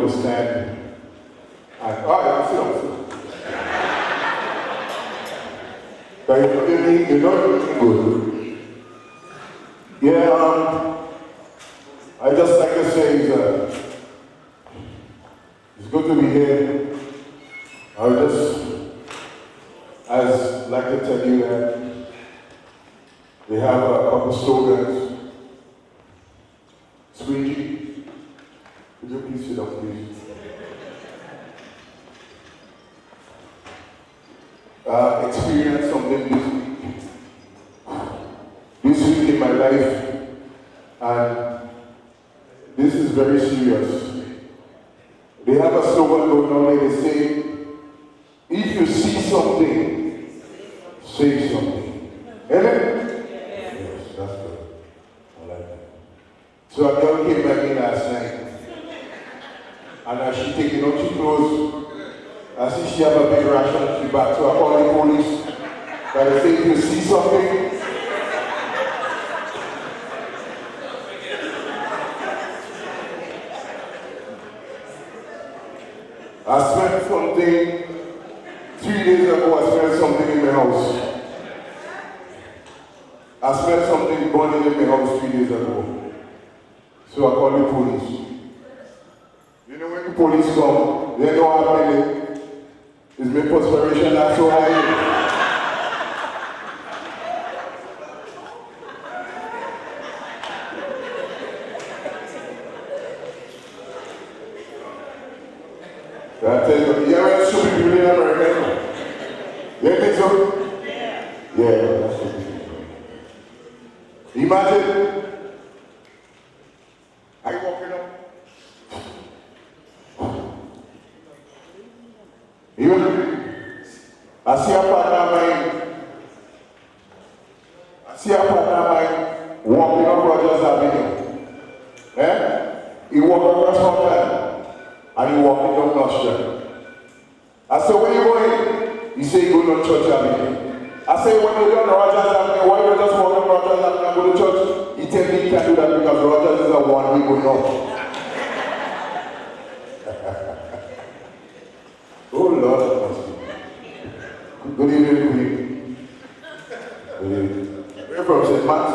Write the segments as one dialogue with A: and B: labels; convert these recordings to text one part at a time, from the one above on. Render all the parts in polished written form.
A: understand. And, oh, but you're not looking good. Yeah, I just like to say it's good to be here. I would just like to tell you that we have a couple slogans. Squeegee, could you please sit up, please? Experienced something this week in my life, and this is very serious. They have a slogan going on there, they say, if you see something, say something. Amen? Yes, that's good. I like that. So a girl came back in last night, and as she taking out her clothes, I see she have a big rash on her back, so I call the police. But I say, if you see something, I smelled something 3 days ago. I smelled something in my house. I smelled something burning in my house 3 days ago. So I called the police. You know when the police come, they know how many. Is my perspiration not so high? I tell you, you ever stupid people in America? You think so? Yeah, that's stupid. Imagine, I walking up. I see a partner of mine walking up Rogers Avenue. He walked across Scotland and he walking down North Street. I said, where you going? He said, go down Church Avenue. I said, when you go to Rogers Avenue, why you just walk up Rogers Avenue and go to church? He tell me he can't do that because Rogers is a one-way going up. Oh Lord. Good evening, Queen. Good evening. Where from St. Matt?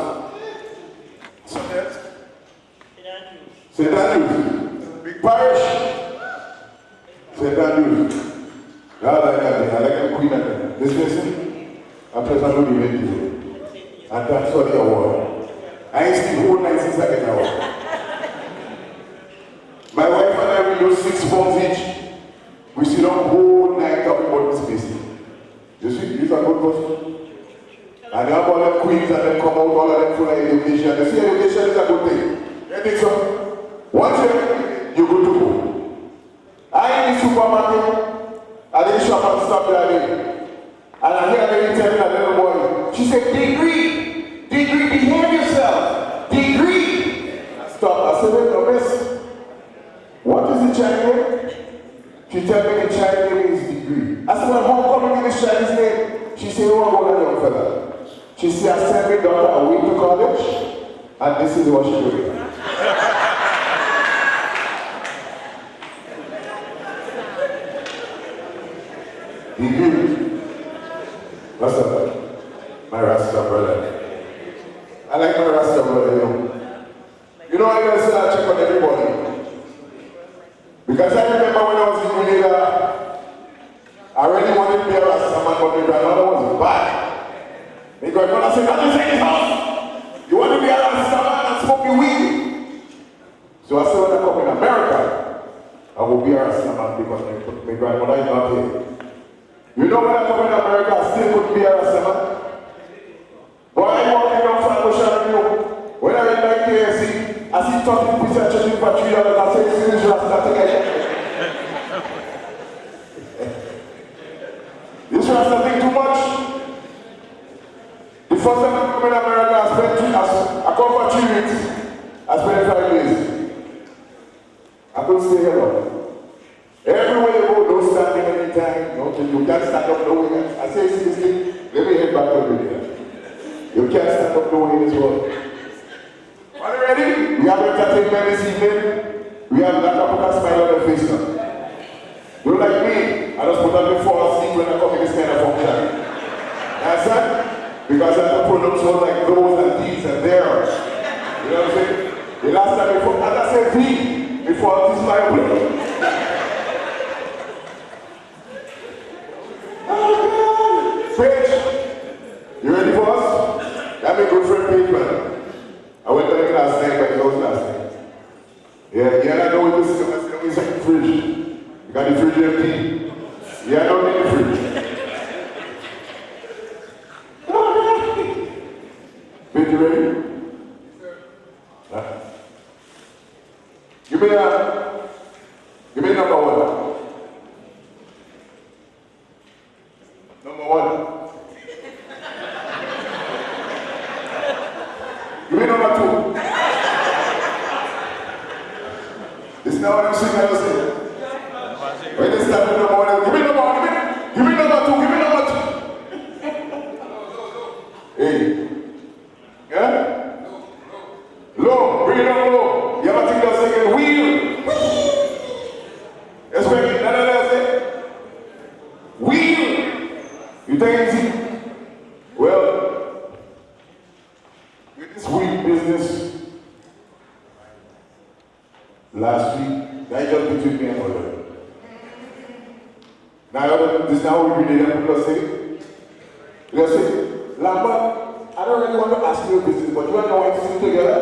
A: St. Andrews. Big parish. St. Andrews. I like the Queen and this person. I'm President of the event. And thanks for the award. I ain't still whole night since I get the award. My wife and I will use 6 phones each. We sit down whole night talking about this business. You see, these are good person. And they have all the queens and then come out, all of them full of education. You see, education is a good thing. You think so? Once you're good to go. I in the supermarket, I didn't shop and stop there. And I hear a lady telling a little boy, she said, degree, behave yourself, degree. Stop. I said, wait, no, miss. What is the Chinese? She tell me the Chinese name is degree. I said, well, homecoming in the Chinese name. She said, oh, I'm going to young fella. She said, I sent my daughter away to college, and this is what she's doing. Degree. What's up, my Rasta brother? I like my Rasta brother, you know, I gotta say I check on everybody. Because I remember when I was in Grenada, I really wanted to be a Rasta man, but my grandmother was bad. My grandmother said, "Can't you take this house? You want to be a Rasta man and smoke your weed?" So I said, when I come in America, I will be a Rasta man because my grandmother is not here. You know when I come in America, I still couldn't be a Rasta man. But I walk in on San Avenue. When I went back to KFC, I see 30 pieces of chicken for $3. I say, this is Rasta thing. This Rasta thing too much. The first time I come in America, I come for 3 weeks. I spent 5 days. I couldn't stay here long. Everywhere you go, don't stand there anytime. You can't stand up nowhere. I say, seriously, let me head back over there. You can't stand up nowhere in this world. Are you ready? We have entertainment this evening. We have that to put a smile on their face now. You like me, I just put on the fall asleep when I come in this kind of function. Understand? Because I have to pronounce words like those and these and theirs. You know what I'm saying? The last time before, as I said thee, before this my way. Paige, you ready for us? That's my good friend Paige, man. I went to the last night, but he was last night. Yeah, I know what this is. It's like the fridge. You got the fridge empty. Yeah, I don't need the fridge. Paige, you ready? Huh? Give me number one. Number one. Give me number two. This is not what I'm saying, I was saying. When they start with number one, give me number one, give me number two, give me number two. Hey. Yeah? Low, bring it up low. You ever think they're saying wheel? Expect it, that's it. Wheel. You think it's easy? Well, with this wheel business, last week, that just between me and mother. Now, this is now what we did, people say, Lambert, I don't really want to ask you a business, but you want to know why to sit together?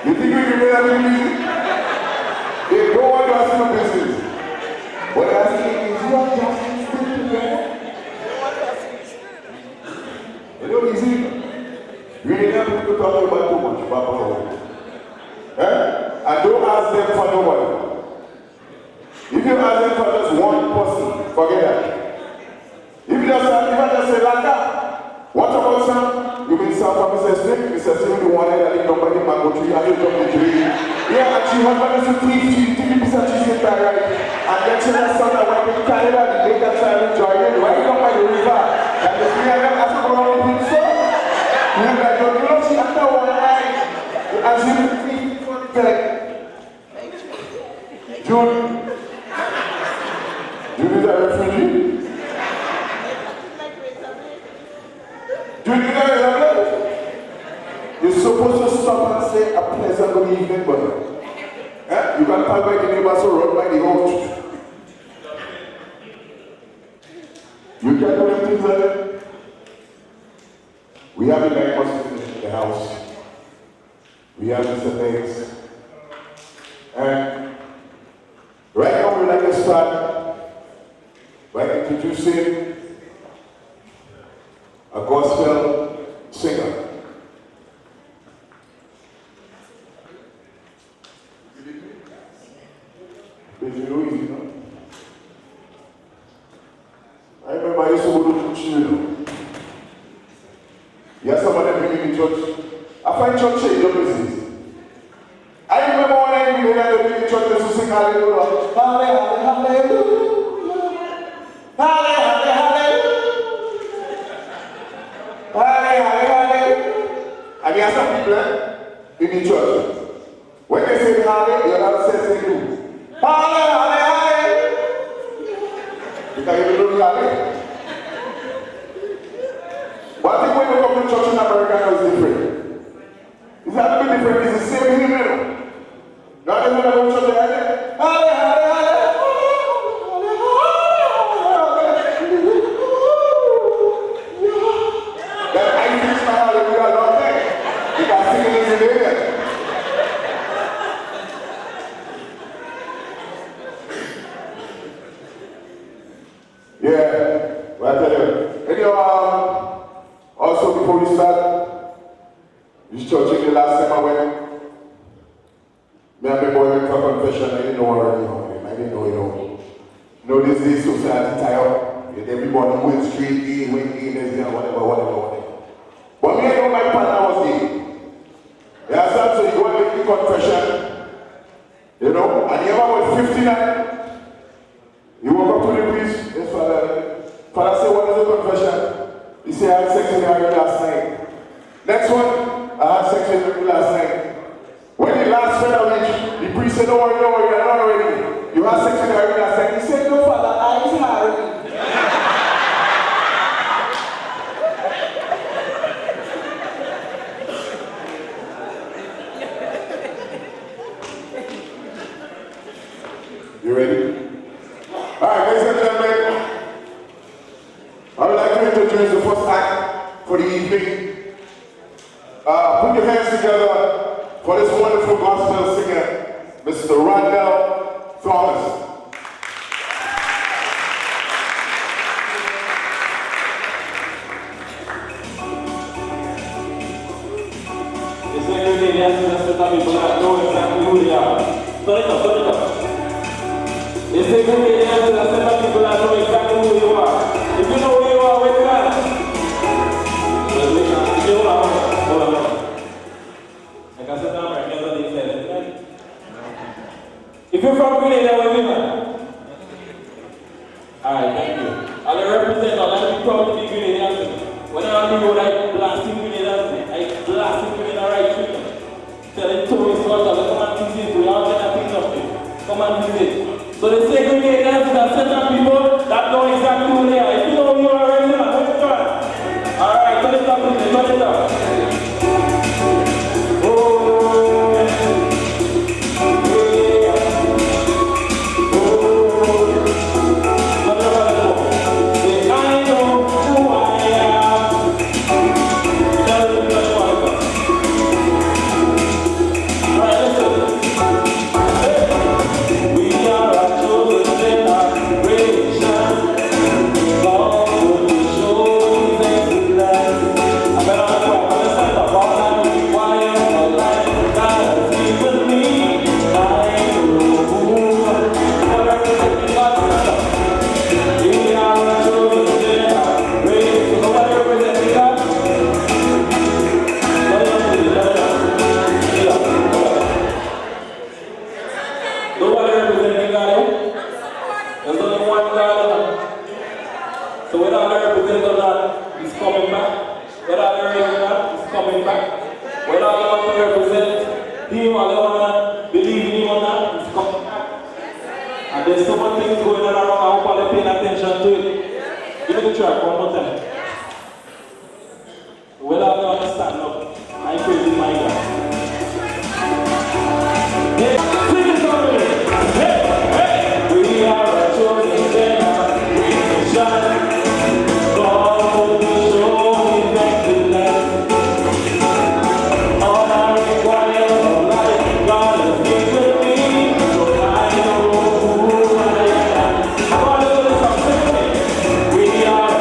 A: You think we can make that music? They don't want to ask you a business. What they're asking is, you want to ask you to sit together? You know, easy. We didn't have people talking about too much, Papa. And don't ask them for nobody. If you ask them for just one person, forget that. If I just say Landa, what about Sam? You mean Sam from Mr. Smith? Mr. Smith, you wanted that in nobody mango tree, and you jump the tree. Yeah, and she was going to teach you, Mr. Cheese in that right. And then she has son that went to Canada, the day that child enjoyed it, right up by the river. And the three of them have to go around with him, so. You're like, you know, she after one night, and she will teach before the day. June. June is a refugee. June is a refugee. You're supposed to stop and say a pleasant good evening, but you can pass by the neighbors who run by the house. You can't do anything like that. We have the neighbors in the house. We have the things. And right now we'd like to start by introducing a gospel singer. Did you know easy, no? I remember I used to go to church, you know. Yes, somebody bring me in church. I find church change your business. I remember when I bring in church, they used to sing hallelujah. Hallelujah, hallelujah. Hallelujah, hallelujah. Hallelujah, hallelujah. And there are some people in the church. When they say hallelujah, they are not saying they do. Hallelujah, hallelujah. Because you don't know hallelujah. But I think when you come to church in America, now it's different. It's not a bit different, it's the same hymn. Not even when I go to church, they're like, that I fix my hallelujah, don't think. Because singing is in there. Yeah, well, I tell you. Anyhow, also, before we start, this church in the last time I went, me and my boy went for confession. I didn't know already. I didn't know, you know. This is society tie up. Everybody went straight in, went in, whatever. But me, I know my partner was there. Yeah, so you go and make the confession, you know, and you ever was 59. You walk up to the priest, yes, Father. Father said, what is the confession? He said, I said, no worry, you're not ready. You have sex with Irene. I said, he said, no, Father, I is married. You ready? All right, ladies and gentlemen, I would like to introduce the first act for the evening. Put your hands together for this wonderful gospel singer, Mr. Randall Thomas.
B: It's like Grenadians, that's the time people that know exactly who they are. Turn it up. It's like Grenadians, that's the time people that know exactly who you are. If you know who you are, wave your hand. Hold on. Like I said, I'm right here, they said. If you're from Grenada, wave your hand. Alright, thank you. I'll represent, I'll be proud to be Grenadian. When I'm on the road, I blasting Grenada, I blasting Grenada right through them. Telling tourists, come and visit, we all get a thing of it. Come and visit. So they say Grenadians are certain people that know exactly who they are. If you know who you are right now, what's it on? Alright, turn it up, turn it up. We are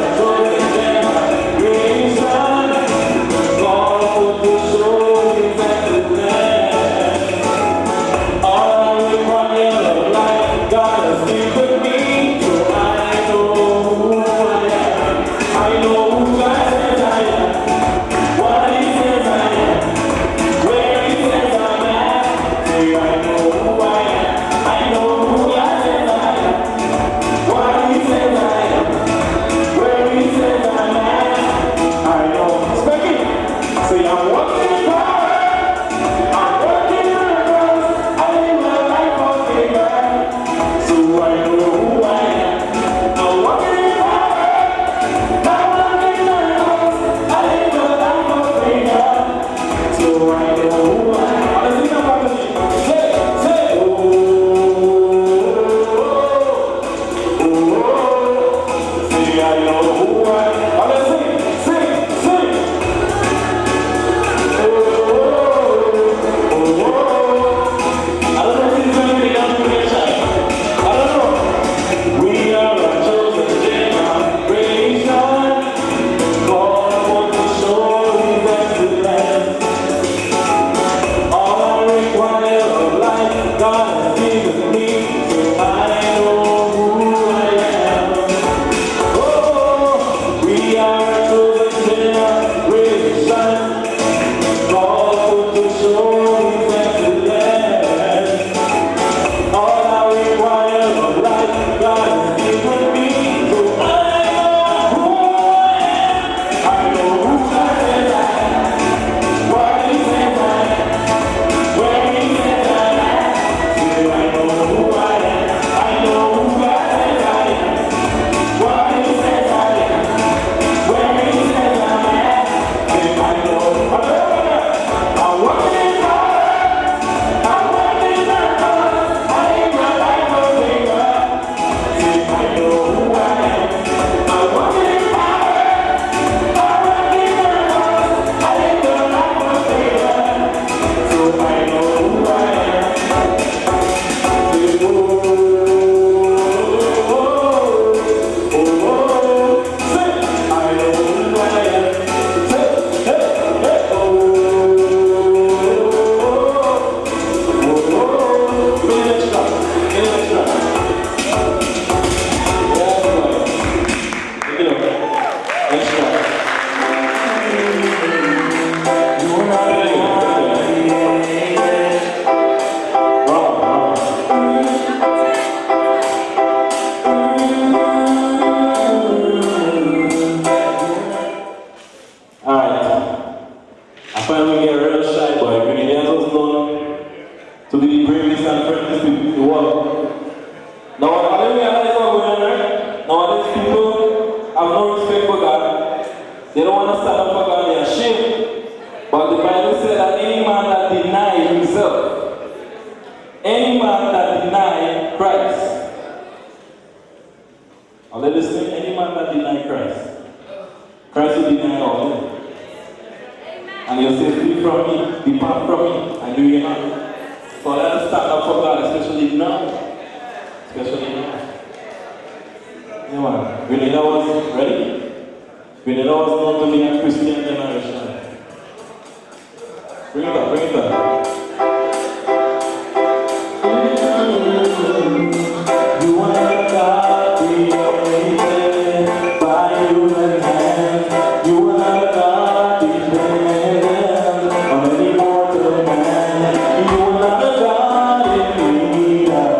B: Christ. Now let us say any man that deny Christ, Christ will deny all of them. And you'll say, flee from me, depart from me, and do you not. So let us stand up for God, especially now. Especially now. Yeah, man. Grenada was ready. Grenada was known to be a Christian generation. Bring it up, bring it up. You are God created by human hands. You are God dependent on any mortal man. You are not a God in need of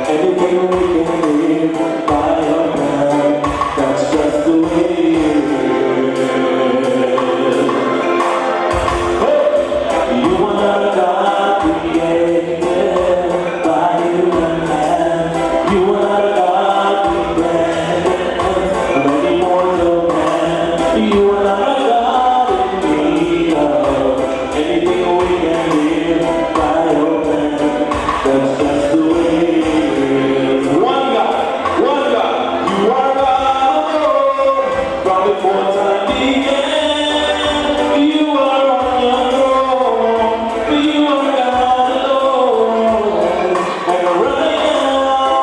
B: anything we can live by your plan. That's just the way it is. Hey! You are not a God created by human hands. You are not a God dependent on any mortal man. You are not a God in need of anything we can live by your plan. That's just the way it is. One God, you are God alone. From before time began, you are on your throne. You are God alone. And right now,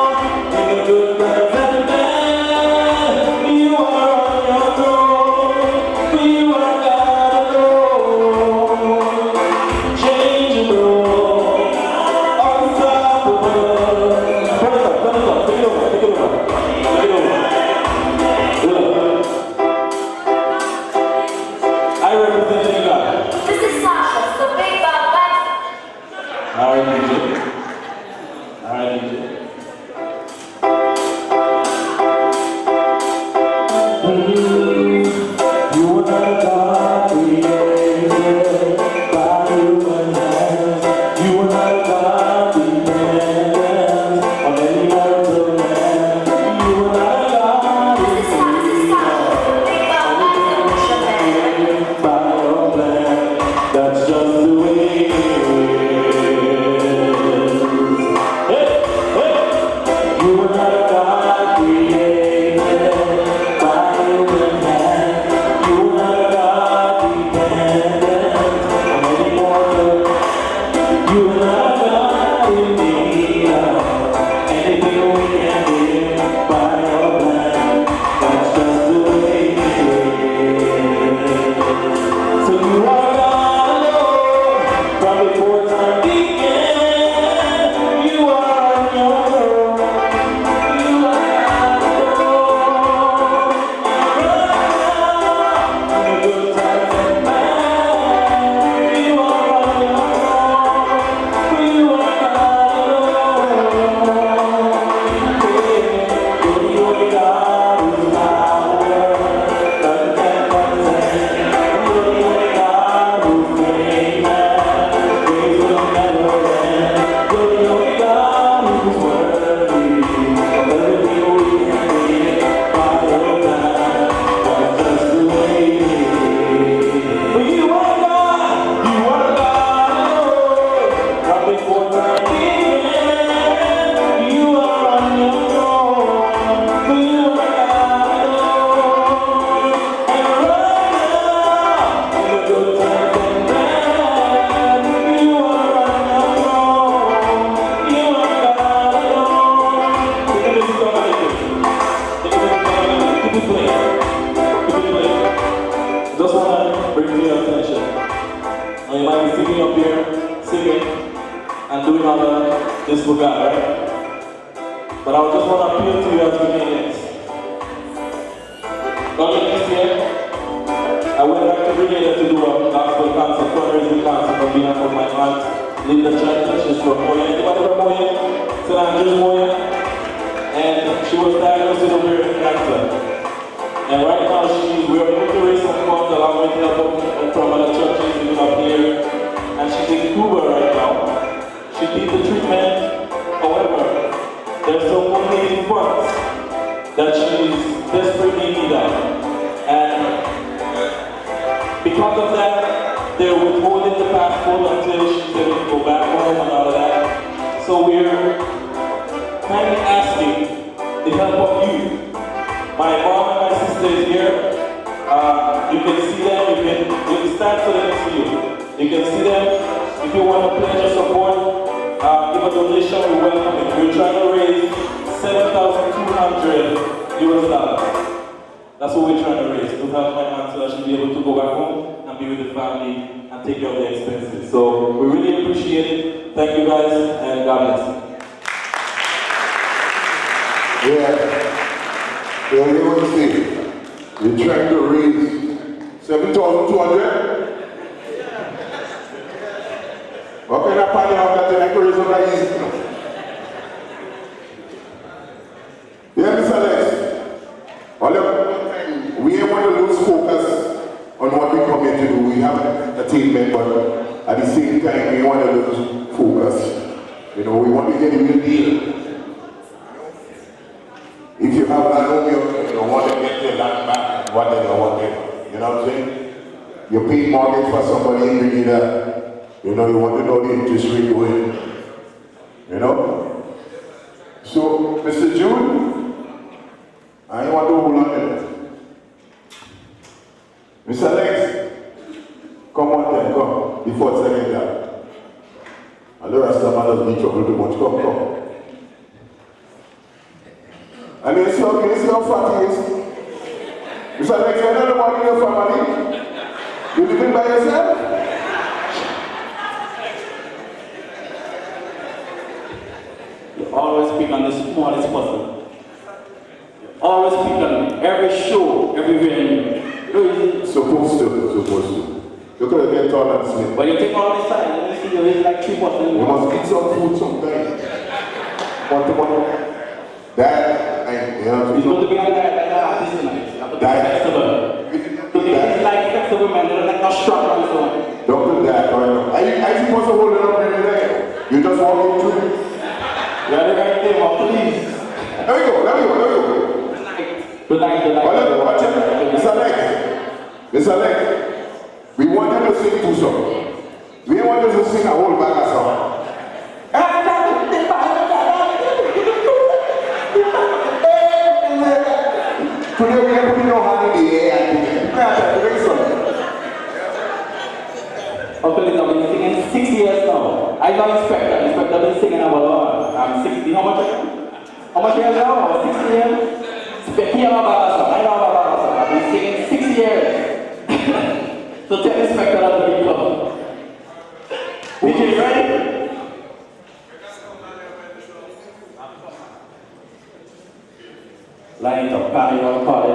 B: in the good times and the bad, you are on your throne. You are God alone. Changeable, unstoppable. Turn it up, take it over, take it over, take it over. Look, I represent you God.
C: This is Sasha, the big bad West.
B: All right, DJ. All right, DJ. You are not God created by human hands. You are not God dependent on any mortal man. You are not God
C: This is Sasha, the big bad West.
B: by your plan. That's just the way it is. Hey, hey. You are not a God created by human hands. You are not a God dependent on any mortal. You are not a God in need of anything we can live by your plan. That's just the way it is. So you are God alone from before time began. You are on your throne. You are God alone. Right now, in the good times and bad, you are on your throne. You are God alone. You are God who's power, none can contend. You are God who's great, grace will never end. You are God who's worthy of everything we can live by your plan. That's just the way it is. But you are God alone. From before time began, you are on your throne. You are God alone. And right now, in the good times and bad, you are on your throne. You are God alone. Take a listen to my music. Take a listen to my music. Keep it playing. Keep it playing. Just want to bring to your attention. Now you might be sitting up here, singing, and doing all of this for God, right? But I just want to appeal to you as Grenadians. Earlier this year, I went back to Grenada to do a gospel concert, fundraising concert on behalf of my aunt, Linda Church. She's from Moya. Anybody from Moya? St. Andrews, Moya? And she was diagnosed with ovarian cancer. And right now, we are able to raise some funds along with help from other churches even up here. And she's in Cuba right now. She needs the treatment. However, there's some unneeded funds that she's desperately in need of. And because of that, they're withholding the passport until she's able to go back home and all of that. So we're my mom and my sister is here. You can see them, you can stand so they can see you. You can see them. If you want to pledge your support, give a donation, we welcome it. We're trying to raise $7,200 US. That's what we're trying to raise, to help my aunt so that she'll be able to go back home and be with the family and take care of the expenses. So we really appreciate it. Thank you guys, and God bless.
A: Yeah, you want to see, you're trying to raise 7,200? What kind of party have that to raise on that easy? Yeah, Mr. Alex, we ain't want to lose focus on what we come here to do. We have attainment, but at the same time, we want to lose focus. You know, we want to get a real deal. If you have land home, you don't want to get your land back, whatever. You know what I'm saying? You pay mortgage for somebody in Grenada, you know, you want to know the interest rate going. You know? So, Mr. June, I want to hold on to that. Mr. Lex, come on then, come, before second that. And the rest of them doesn't need trouble too much. Come. And you see how fat he is? Mr. Lex, you're not about your family. You living by yourself?
B: You always speak on the smallest person. Always speak on every show, every venue.
A: Supposed to. You could have get tall and slim.
B: But you take all this time, you see you eat like 3 bottles.
A: You must eat some food sometime. What? That, you know.
B: It's going to be like that artist tonight. Flexible. It's like flexible, man. They're like not strong and so on.
A: Don't do that, right now. I supposed to hold it up in the day. You just walking through it.
B: You're the right thing, but please.
A: Let me go.
B: Good night.
A: Watch it. Mr. Lex, we want you to sing 2 songs. We want you to sing a whole bag of songs. Today we are putting our hand in the air and
B: Uncle, I've been singing 6 years now. I know Inspector. Inspector been singing about I'm 60. How much years now? About 60 years? Speaking about that song. I know about that song. I've been singing 6 years. So tell Inspector that to be club. DJ, ready? Line it up, carry on, call it.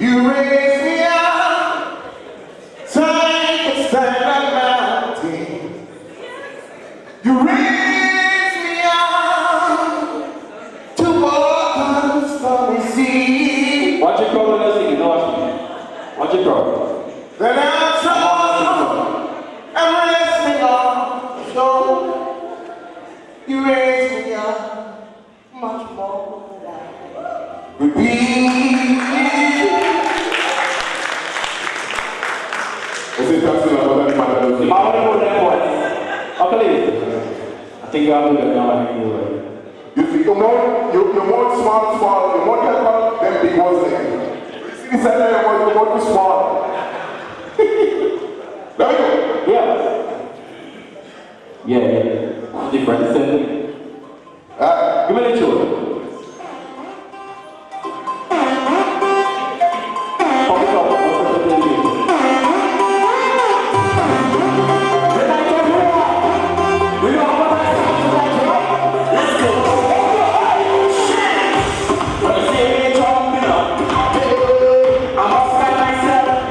A: You raise me up, time to stand on mountain. You raise me up to walk on the stormy sea.
B: Watch your crowd when you're singing, no watch your crowd.
A: Then I'm strong, I'm resting on the shore. You raise me up much more than I
B: I think you have to get down like you.
A: You think you're more small, you're more clever than big ones like you. You see this side you're more too small. Let me go.
B: Yeah. Different setting. Give me the tune.
A: I must find myself.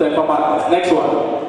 B: Time for madness. Next one.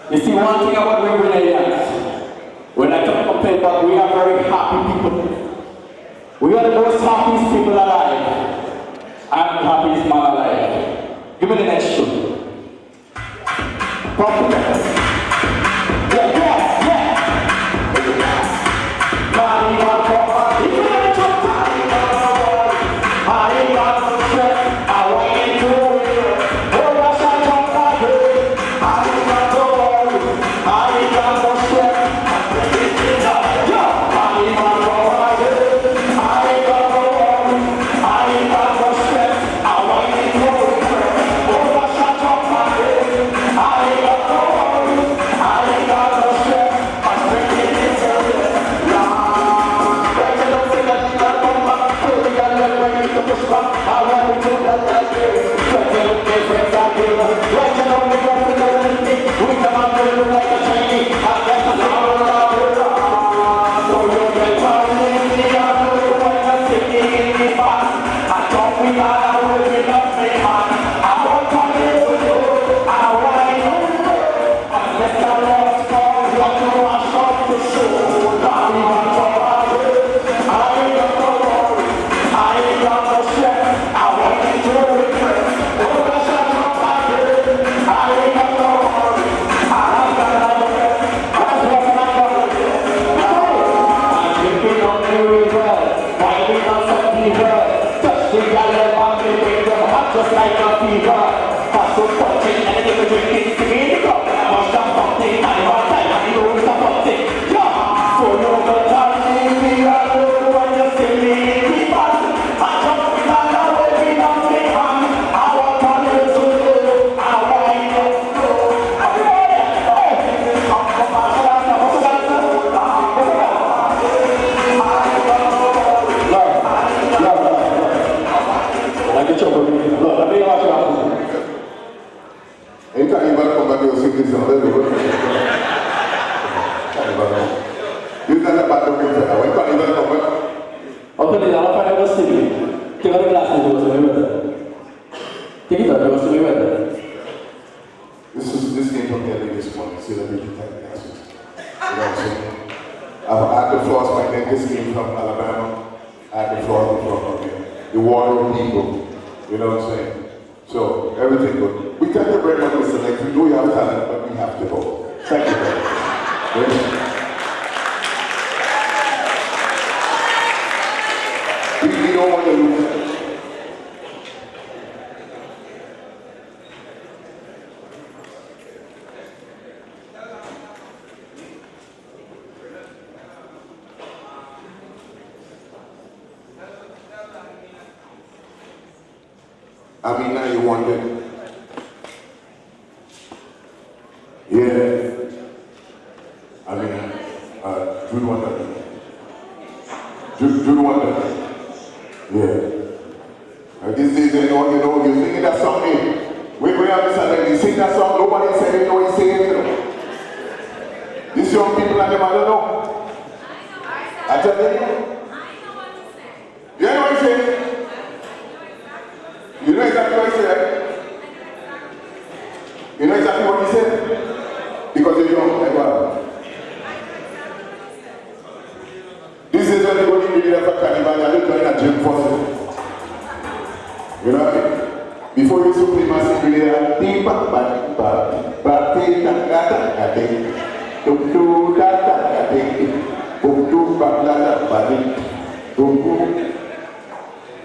B: You see, one thing about we Grenadians, when I talk about paper, we are very happy people. We are the most happiest people alive. I'm the happiest man alive. Give me the next show. Just like a fever, fast food punching, and if you drink it, give me the cup. I must have something, I want time, and you know something. Yeah, so you don't tell me, I know when you see me in the past. I jump in and I will be down the hand. I want to live to live, I want to go. Everybody, hey, come on, what's that? Like a chocolate. Let me watch you.
A: Anytime you come back, you'll sing this song. You can't let back the winter. When you come back,
B: okay, I'll find out what's singing. Take out the glasses, it was my weather. Take it out, it was my weather.
A: This came from the this morning. See, let me take the glasses. You know what I'm saying? I had to floss my neck. This came from Alabama. I had to floss from the water people. You know what I'm saying? So, everything good. We thank you very much, Mr. Lake. We know you have talent, but we have to go. Thank you very much. We don't want to lose. I mean, now you wonder. Yeah. I mean, Jude wonder. Jude wonder. Yeah. These days, you know, you're thinking that something. We have this when he sing that song, nobody said they know what he's saying. You know. These young people and them, I don't know. I tell you. You know what he's saying? You know exactly what he said, right? You know exactly what he said? Because you're young, like what? This is when they go to the carnival and they're going to gym first. You know what I mean? Before you supremacy, you are deep,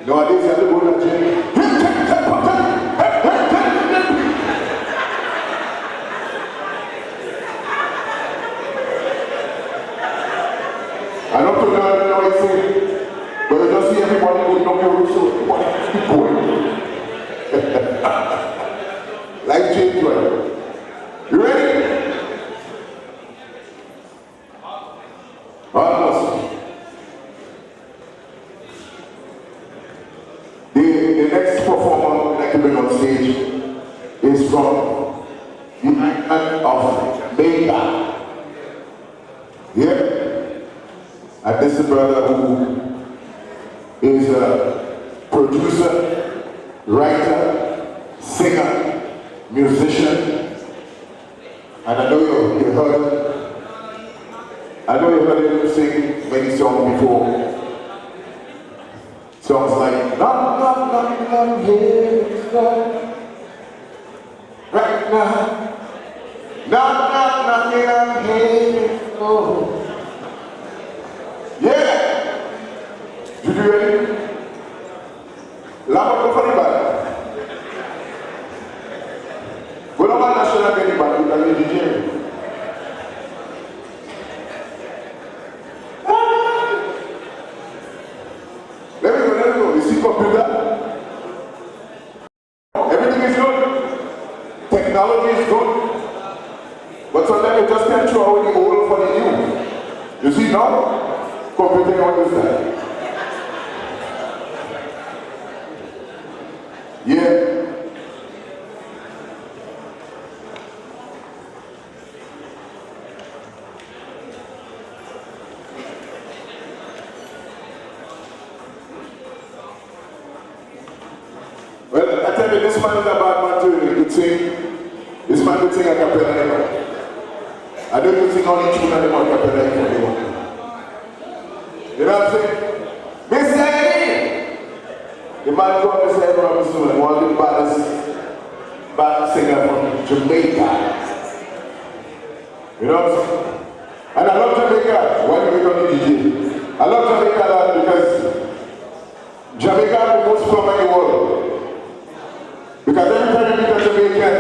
A: nowadays, you have to go to the gym. I don't know what I say, but you just see everybody going up your so everybody keep going. Life change, right? You ready? Almost. The next performer that can bring on stage is from the island of Jamaica. Yeah? And this is a brother who is a producer, writer, singer, musician. And I know you heard him. I know you heard him sing many songs before. Songs like knock, knock, knock, knock, here's God. Right now. Knock, knock, knock, here's God. Yeah! You do ready? Lama go for the band. Go to my national getting band, you can be DJ. Let me go. You see computer? Everything is good. Technology is good. But sometimes you just can't throw away the old for the new. You see now? Computing on this time. Yeah. Well, I tell you, this man is a bad man too. He could sing. This man could sing a cappella. I don't even sing only tune and a cappella. You know what I'm saying? Miss Eddie! The man called Miss Eddie Robinson, one of the baddest singer from Jamaica. You know what I'm saying? And I love Jamaica. Why do we call it DJ? I love Jamaica because Jamaica is the most plumber in the world. Because every time you meet a Jamaican,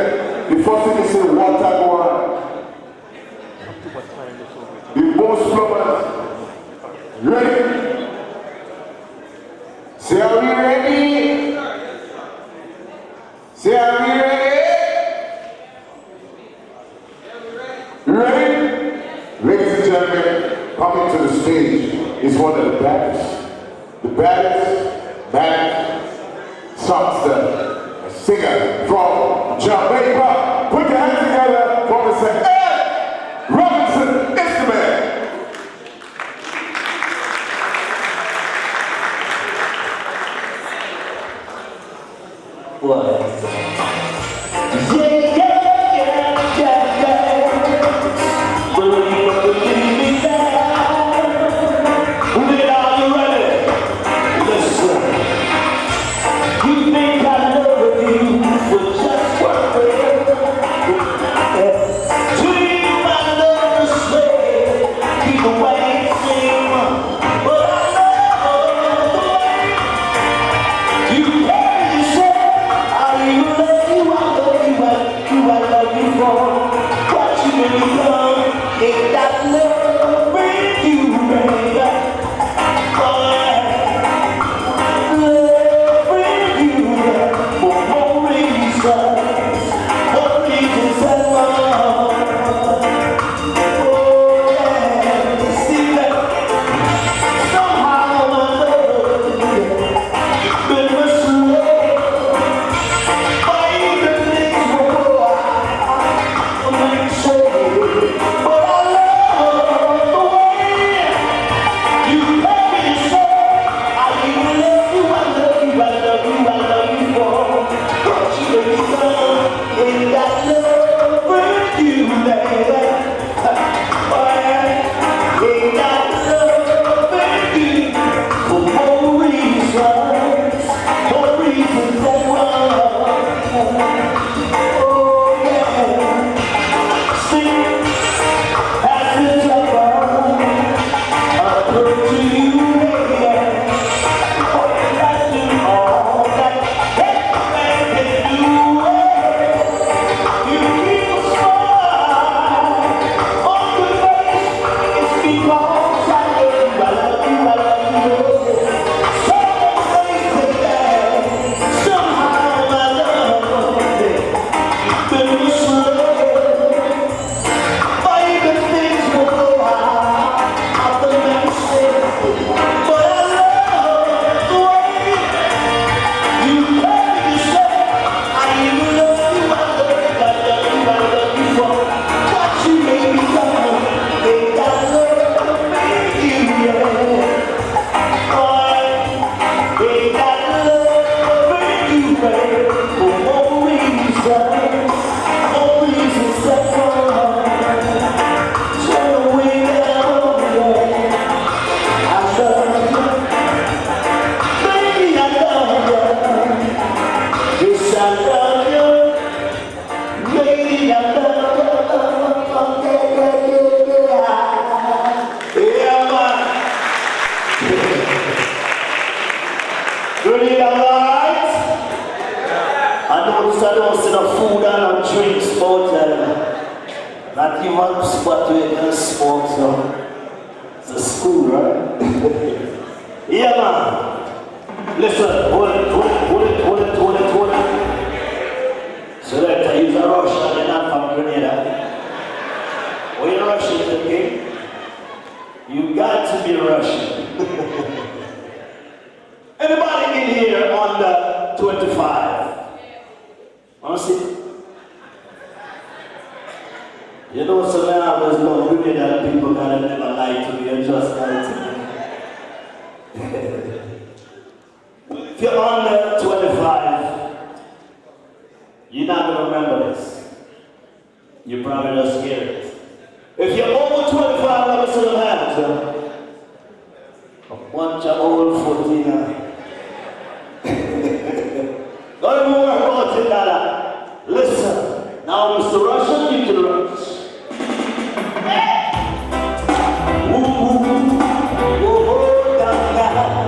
A: the first thing they say, water go on. The most plumbers. Ready? Say, are we ready? Say, are we ready? Ready? Ladies and gentlemen, coming to the stage is one of the baddest songster, a singer from Jamaica. Put your hands together for Mr. Ed Robinson. It's the man.
D: What? You think I love you for just one way. Not even one spot where you can smoke, so it's a school, right? Yeah, man. Listen, hold it. Selector, he's a Russian, you're not from Grenada. When you're Russian, okay? You got to be Russian. Anybody in here under 25? Wanna see? You know, so now I always love Grenada people that never lie to me and just lie to me. If you're under 25, you're not going to remember this. You probably just hear it. If you're over 25, let me see the hands. A bunch of old 14. Don't even worry about it, Dada. Listen, now Mr. Russian, you can rush. Oh, down, down.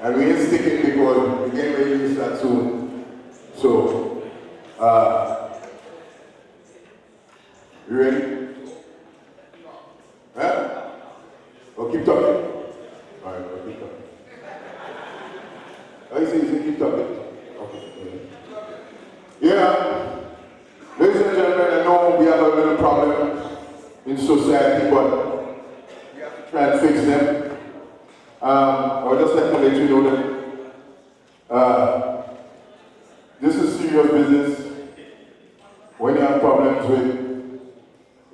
A: And we ain't sticking because we're getting ready to start soon. So, you ready? Huh? Oh, keep talking. All right, well, keep talking. Oh, you say keep talking. Okay. Yeah. Ladies and gentlemen, I know we have a little problem in society, but we have to try and fix them. I would just like to let you know that this is serious business. When you have problems with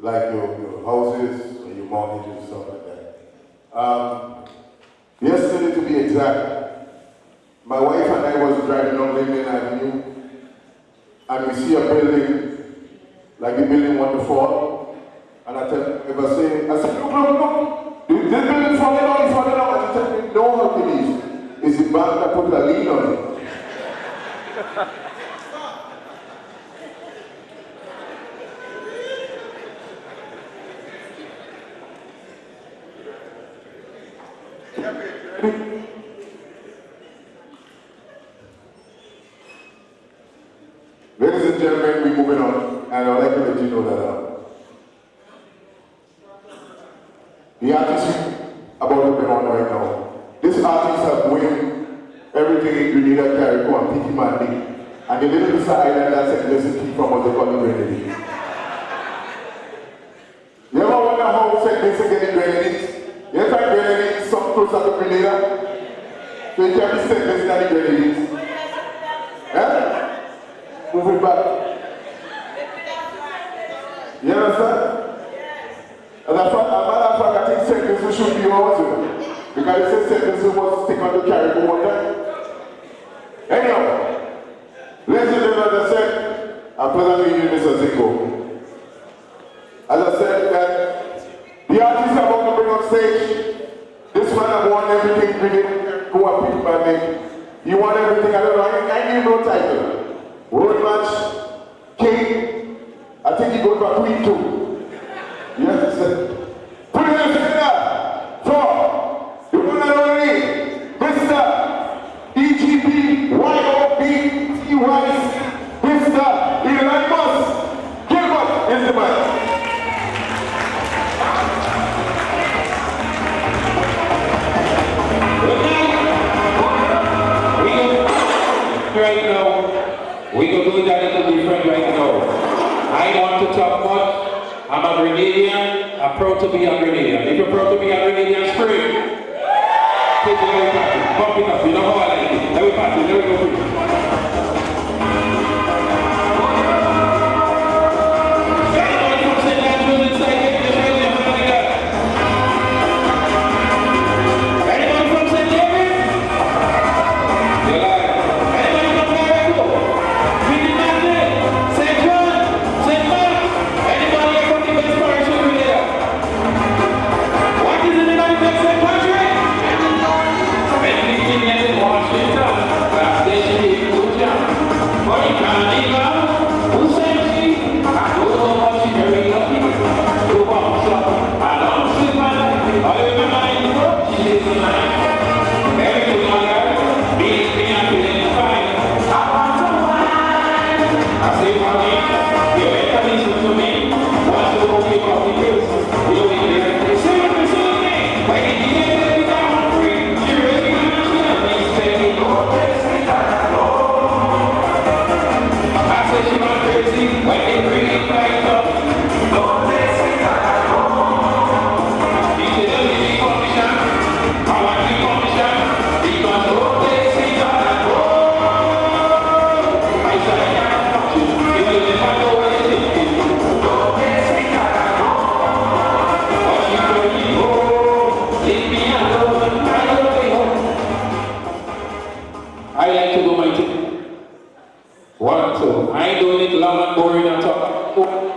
A: like your houses or your mortgages and stuff like that. Yesterday, to be exact, my wife and I was driving on Grenadian Avenue, and we see a building, like the building want to fall, and I said, look, this building falling down, and she said, no, Hercules, it's the bank that put a lien on it. Ladies and gentlemen, we're moving on, and I'd like to let you know that the artist about to bring on right now. This artist has won everything in Grenada, Carrico, and Piki Mandi, and the little piece of island that's ethnicity from what they call the Grenadian. You ever wonder how segments get in Grenadians? You ever find Grenadians some closer to Grenada? So you can be segments in the Grenadians. Eh? Move it back. You understand? As a matter of fact, I think segments should be ours. Because it says segments was stick on the Caribou one time. Anyhow, ladies and gentlemen, as I said, I'm presently meeting Mr. Zingo. As I said, that the artist about to bring on stage, this man has won everything, who are people by me. He won everything, I don't know, I need no title. Road match, king, I think he goes for queen too. Yes, put it in the for the one and only Mr. EGP YOBTYC, Mr. Elon Musk. Gilbert is the man.
B: Right now, we can do that a little different right now. I want to talk much. I'm a Grenadian. I'm proud to be a Grenadian. If you're proud to be a Grenadian, scream. Take it away, party. Pump it up. You know how I like it. Let me party. Let me go free.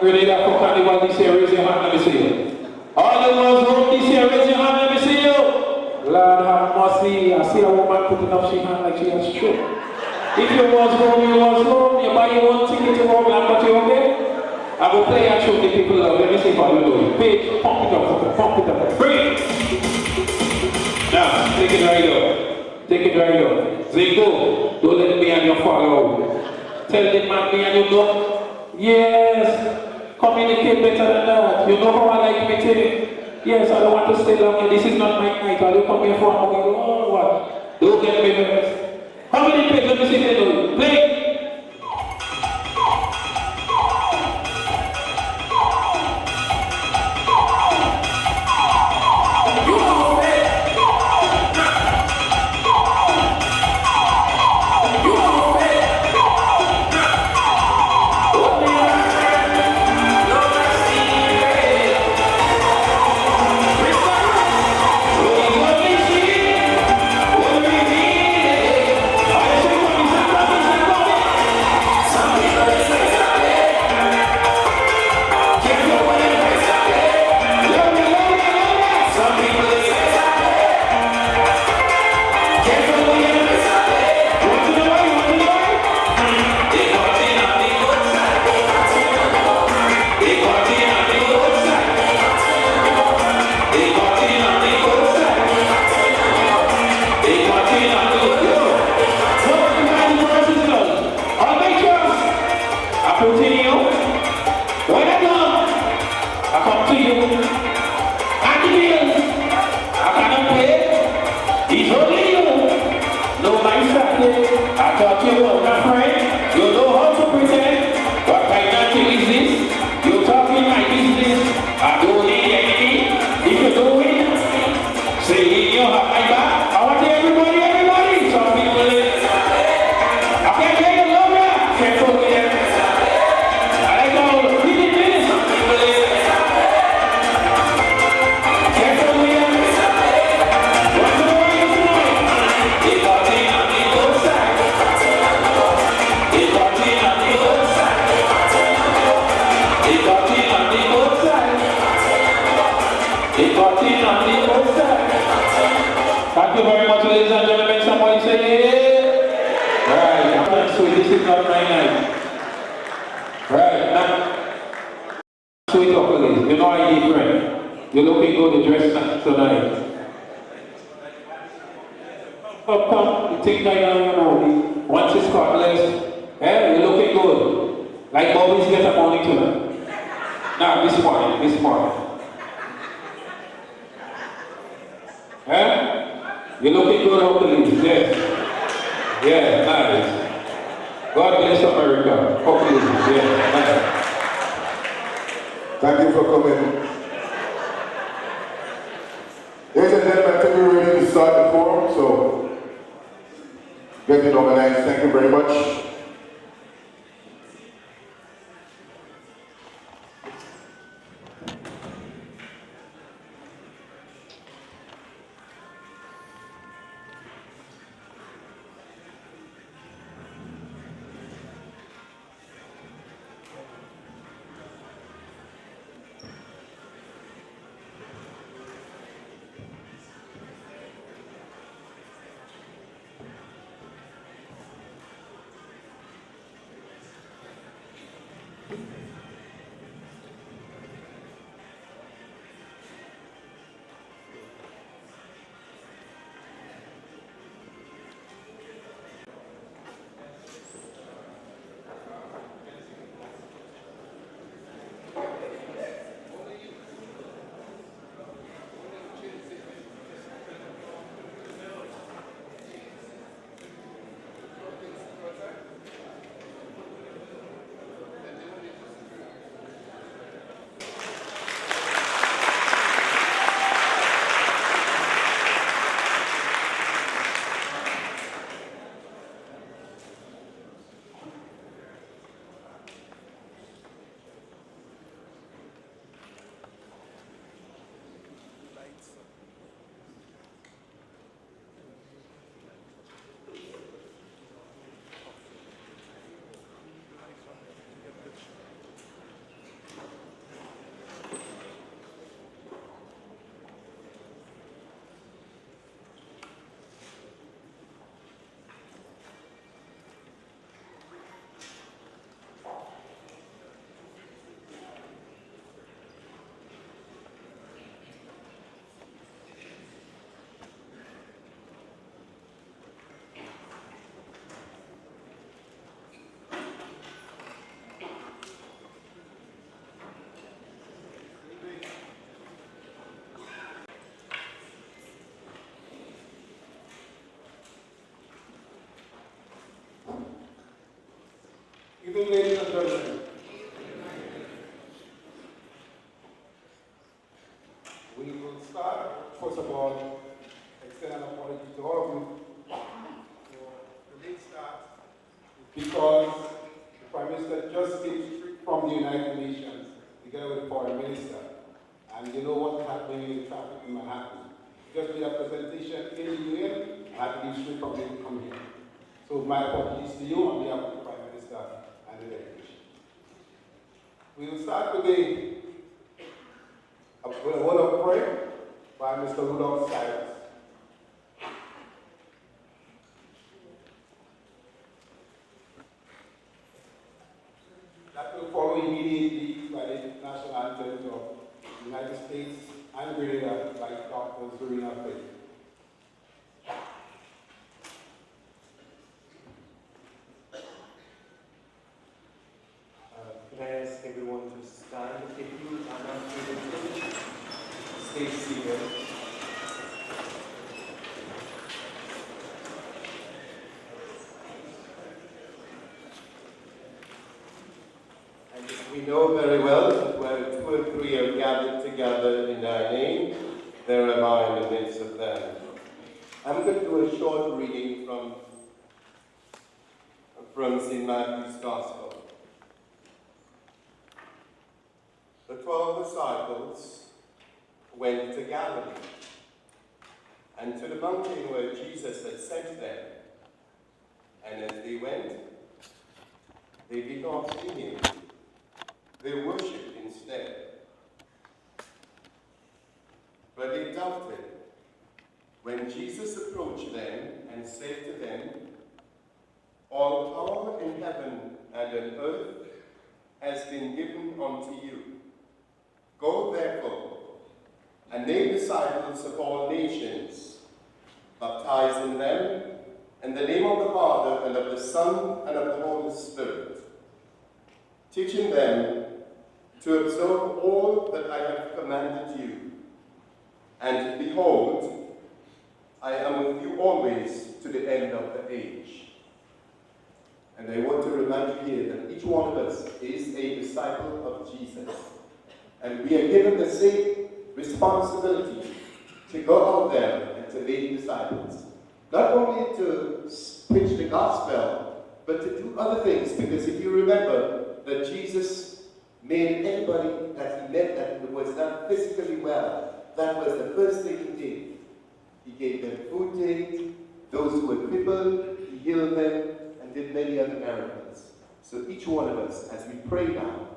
B: Grenada for Carnival this year, raise your hand, let me see you. All the ones who this year, raise your hand, let me see you. Lord have mercy, I see a woman putting up she hand like she has stroke. If you was home, you buy your one ticket to home and but you okay? I will play and show the people love. Let me see what you're doing. Page, pump it up, bring it. Now, take it right up. Take it right up. Zingo, don't let me and you follow. Tell the man me and you know. Yes. Communicate better than that. You know how I like meeting. Yes, I don't want to stay long here. This is not my night. I'll come here for a moment. Oh, what? Don't get me nervous. How many plays? Let me see if they know. Play. Thank you very much, ladies and gentlemen. Somebody say, yeah. Right, so this is not my night. Right, now, sweet up, please. You know I need friend. You're looking good, you dress tonight. Come, you think that you know, once it's spotless, you're looking good. Like Bobby's get up morning tonight. Now, this morning. You're looking good, hopefully. Yes. Yeah, nice. God bless America. Hopefully. Yeah, nice.
A: Thank you for coming. Ladies and gentlemen, I think we're ready to start the forum, so get it organized. Thank you very much.
E: evening, ladies and gentlemen. We will start, first of all, extend an apology to all of you for the late start because the Prime Minister just came straight from the United Nations together with the Foreign Minister. And you know what's happening in the traffic in Manhattan. Just made a presentation in the UN, I had to leave straight from there to come here. So my apologies to you on behalf of the Prime Minister and the delegation. We will start with a word of prayer by Mr. Rudolph Cyrus. That will follow immediately by the national anthems of the United States and Grenada by Dr. Serena Faith.
F: Can I ask everyone to stand? If you are not able to, stay seated. And we know very well that where 2 or 3 are gathered together in thy name, there am I in the midst of them. I'm going to do a short reading from St. Matthew's Gospel. The 12 disciples went to Galilee, and to the mountain where Jesus had sent them. And as they went, they did not see him. They worshipped instead. But they doubted when Jesus approached them and said to them, "All power in heaven and on earth has been given unto you. Go therefore, and make disciples of all nations, baptizing them in the name of the Father, and of the Son, and of the Holy Spirit, teaching them to observe all that I have commanded you. And behold, I am with you always to the end of the age." And I want to remind you here that each one of us is a disciple of Jesus. And we are given the same responsibility to go out there and to make disciples. Not only to preach the gospel, but to do other things. Because if you remember that Jesus made anybody that he met that was not physically well, that was the first thing he did. He gave them food to eat. Those who were crippled, he healed them, and did many other miracles. So each one of us, as we pray now,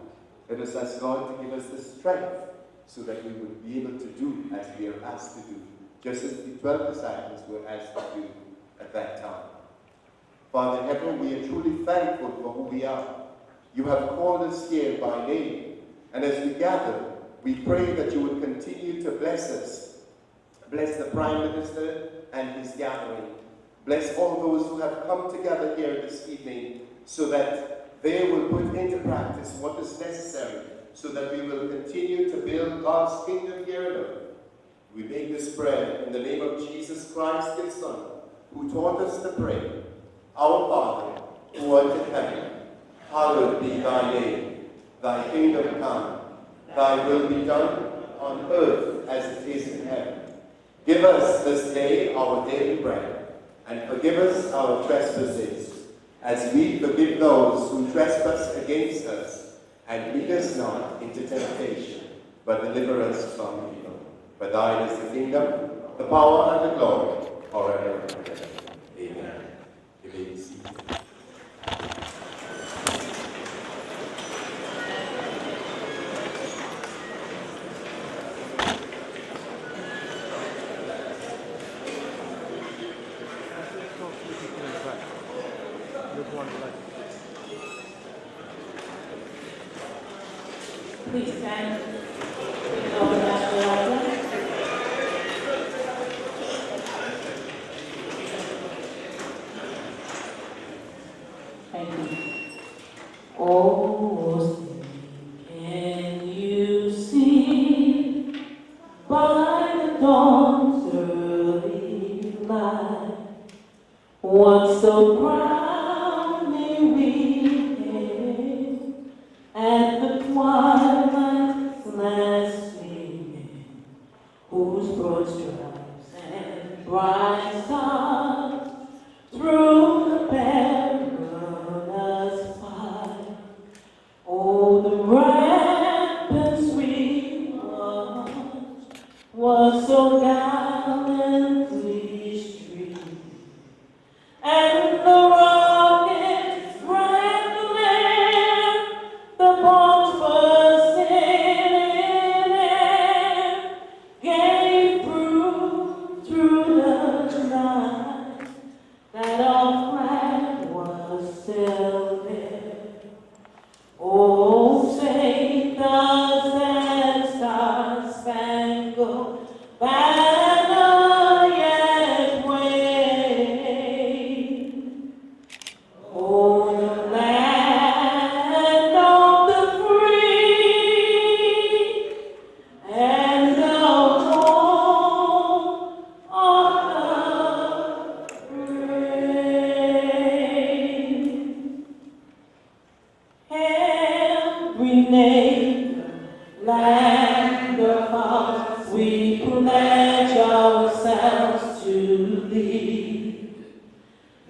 F: let us ask God to give us the strength so that we would be able to do as we are asked to do, just as the 12 disciples were asked to do at that time. Father in heaven, we are truly thankful for who we are. You have called us here by name, and as we gather, we pray that you would continue to bless us. Bless the Prime Minister and his gathering. Bless all those who have come together here this evening so that they will put into practice what is necessary so that we will continue to build God's kingdom here on earth. We make this prayer in the name of Jesus Christ, his Son, who taught us to pray. Our Father, who art in heaven, hallowed be thy name. Thy kingdom come. Thy will be done on earth as it is in heaven. Give us this day our daily bread, and forgive us our trespasses, as we forgive those who trespass against us. And lead us not into temptation, but deliver us from evil. For thine is the kingdom, the power, and the glory, forever and ever. Amen. You may be seated.
G: Please stand. Take over the national anthem. Thank you. Oh, can you see by the dawn's early light what so proudly we hailed?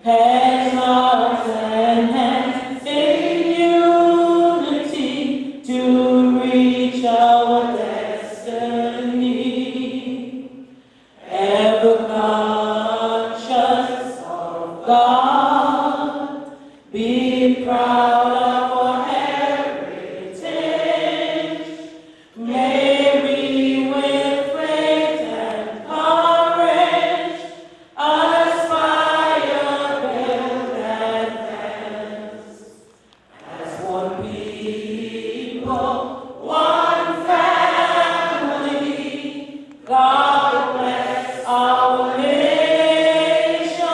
G: Heads, hearts, and hands in unity to reach our destiny. Ever conscious of God, be proud of our heritage. May we with faith and courage aspire, build, advance as one people, one family. God bless our nation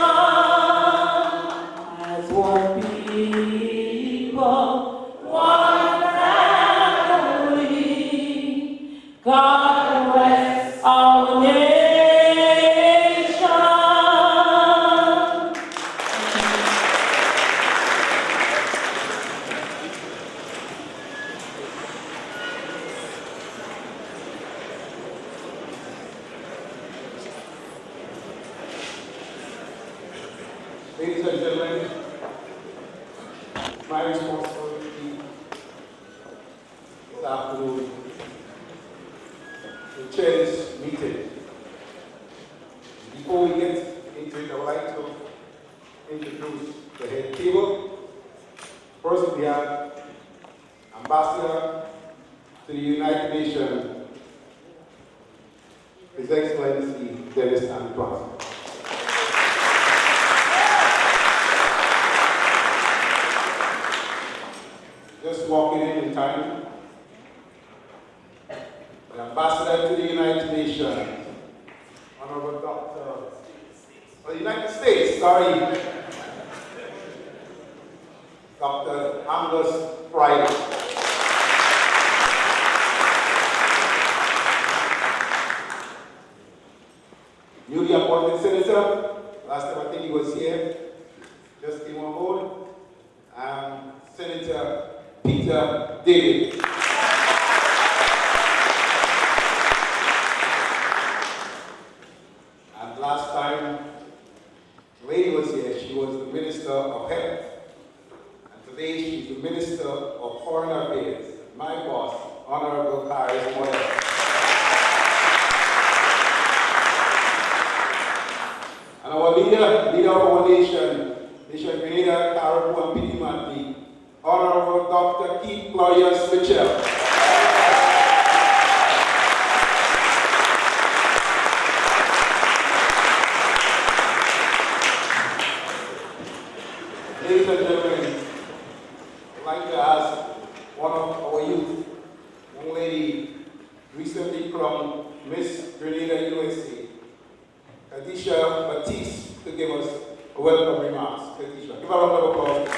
G: as one people, one family. God bless our nation.
E: Ladies and gentlemen, my responsibility this afternoon to chair this meeting. Before we get into it, I would like to introduce the head table. First, we have Ambassador to the United Nations, His Excellency Dennis Antoine. Just walking in time. The Ambassador to the United Nations, Honorable the United States, sorry, Dr. Angus Friday. Newly appointed senator, last time I think he was here, just came on board, Senator Peter David. And last time, the lady was here, she was the Minister of Health. And today she's the Minister of Foreign Affairs, my boss, Honorable Karis Moyer. And our leader of our nation, Grenada, Caribou and Pitimati, Honorable Dr. Keith Lawyers Mitchell. Ladies and gentlemen, I'd like to ask one of our youth, young lady, recently crowned Miss Grenada USA, Kadisha Batiste, to give us a welcome remarks. Kadisha, give her a round of applause.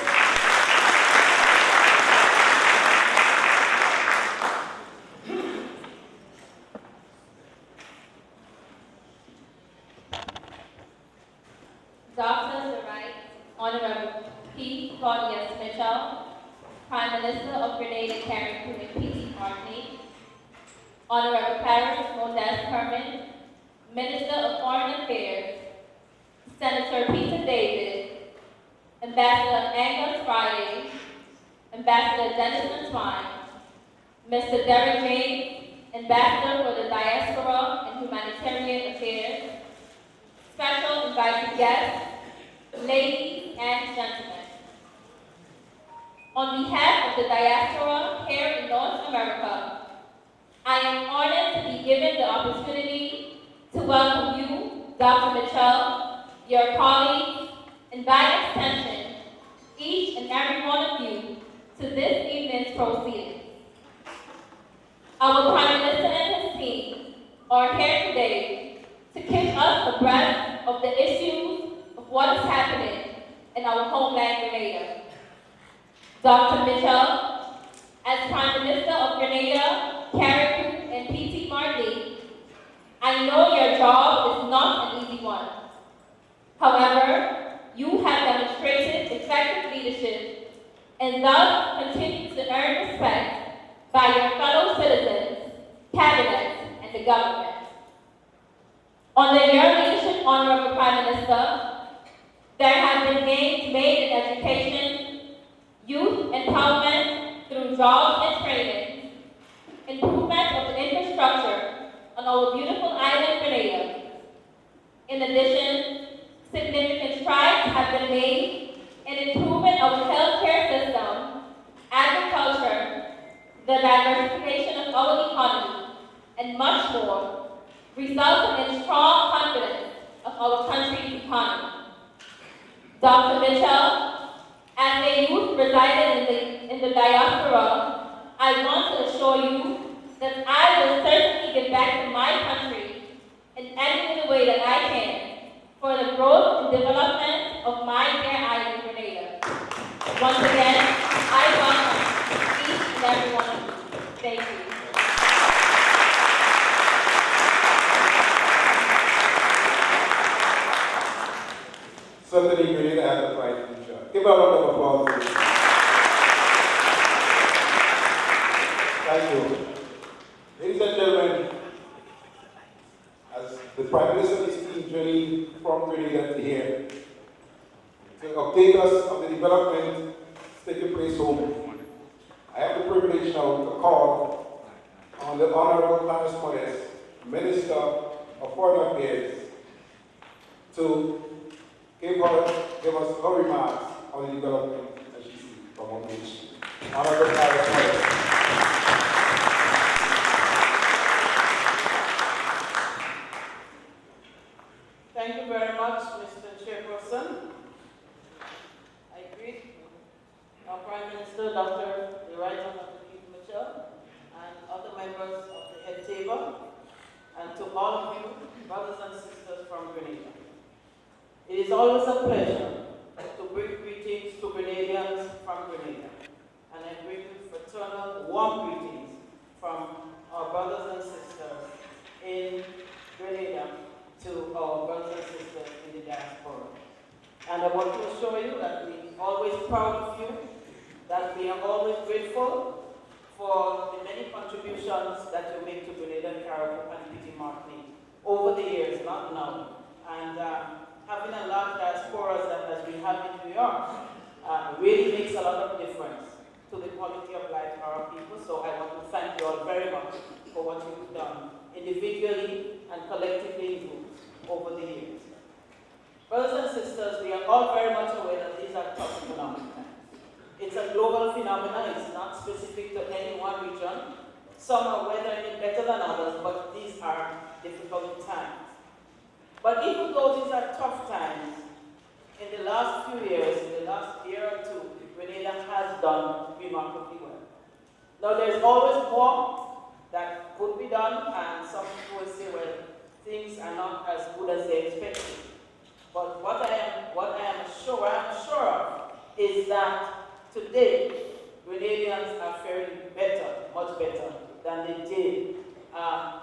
H: Dr. the Right Honorable P. Claudius Mitchell, Prime Minister of Grenada, Caribou and P.T. Martini, Honorable Paris Modeste Herman, Minister of Foreign Affairs, Senator Peter David, Ambassador Angus Friday, Ambassador Dennis Antoine, Mr. Derek James, Ambassador for the Diaspora and Humanitarian Affairs, special invited guests, ladies and gentlemen. On behalf of the diaspora here in North America, I am honored to be given the opportunity to welcome you, Dr. Mitchell, your colleagues, and by extension, each and every one of you, to this evening's proceedings. Our Prime Minister and his team are here today to keep us abreast of the issues of what is happening in our homeland Grenada. Dr. Mitchell, as Prime Minister of Grenada, Caribou and P.T. Martini, I know your job is not an easy one. However, you have demonstrated effective leadership and thus continue to earn respect by your fellow citizens, cabinet, and the government. Under your leadership, Honorable Prime Minister, there have been gains made in education, youth empowerment through jobs and training, improvement of the infrastructure on our beautiful island Grenada. In addition, significant strides have been made in improvement of the healthcare system, agriculture, the diversification of our economy, and much more, resulting in strong confidence of our country's economy. Dr. Mitchell, as a youth residing in the diaspora, I want to assure you that I will certainly give back to my country in any way that I can for the growth and development of my dear island, Grenada. Once again, I welcome each and every one of you. Thank you.
E: Certainly, Grenada has a bright future. Give a round of applause, please. Thank you. Ladies and gentlemen, as the Prime Minister's team journeyed from Grenada to here to update us on the development taking place home, I have the privilege now to call on the Honorable Correspondent, Minister of Foreign Affairs, to give us her remarks on the development that she sees from our nation. Honorable Correspondent.
I: Thank you very much, Mr. Chairperson. I greet our Prime Minister, Dr. the Right Honorable Mitchell, and other members of the head table, and to all of you, brothers and sisters from Grenada. It is always a pleasure to bring greetings to Grenadians from Grenada, and I bring you fraternal, warm greetings from our brothers and sisters in Grenada to our brothers and sisters in the diaspora. And I want to assure you that we are always proud of you, that we are always grateful for the many contributions that you make to Grenada, Caribbean, and Petit Martinique over the years, not now. And having a large diaspora as we have in New York really makes a lot of difference to the quality of life of our people. So I want to thank you all very much for what you've done individually and collectively in groups over the years. Brothers and sisters, we are all very much aware that these are tough economic times. It's a global phenomenon, it's not specific to any one region. Some are weathering it better than others, but these are difficult times. But even though these are tough times, in the last few years, in the last year or two, Grenada has done remarkably well. Now there's always more that could be done, and some people will say, well, things are not as good as they expected. But what I am sure of is that today, Grenadians are faring better, much better, than they did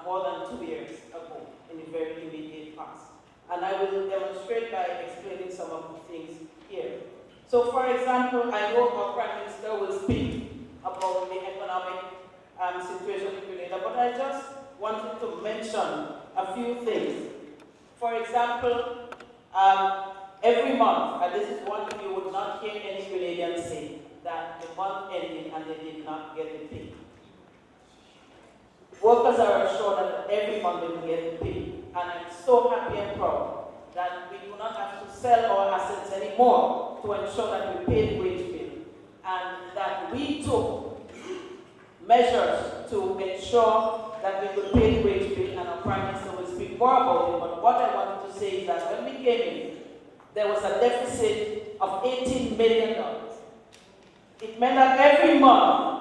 I: more than 2 years ago in the very immediate past. And I will demonstrate by explaining some of the things here. So for example, I know our Prime Minister will speak about the economic situation in Grenada, but I just wanted to mention a few things. For example, every month, and this is one thing you would not hear any Grenadian say, that the month ended and they did not get the pay. Workers are assured that every month they will get the pay. And I'm so happy and proud that we do not have to sell our assets anymore to ensure that we pay the wage bill. And that we took measures to ensure that we could pay the wage bill, and our Prime Minister will speak more about it. But what I wanted to say is that when we came in, there was a deficit of $18 million. It meant that every month,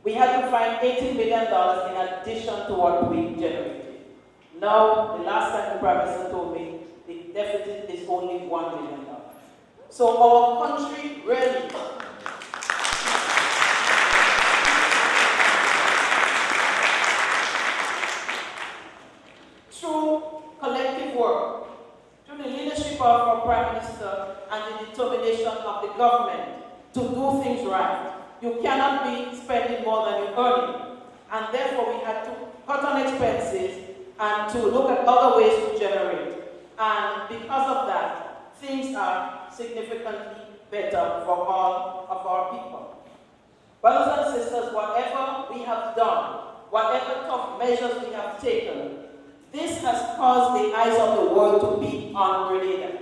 I: we had to find $18 million in addition to what we generated. Now, the last time the Prime Minister told me, the deficit is only $1 million. So our country really through collective work, through the leadership of our Prime Minister and the determination of the government to do things right, you cannot be spending more than you're earning. And therefore we had to cut on expenses and to look at other ways to generate. And because of that, things are significantly better for all of our people. Brothers and sisters, whatever we have done, whatever tough measures we have taken, this has caused the eyes of the world to be on Grenada.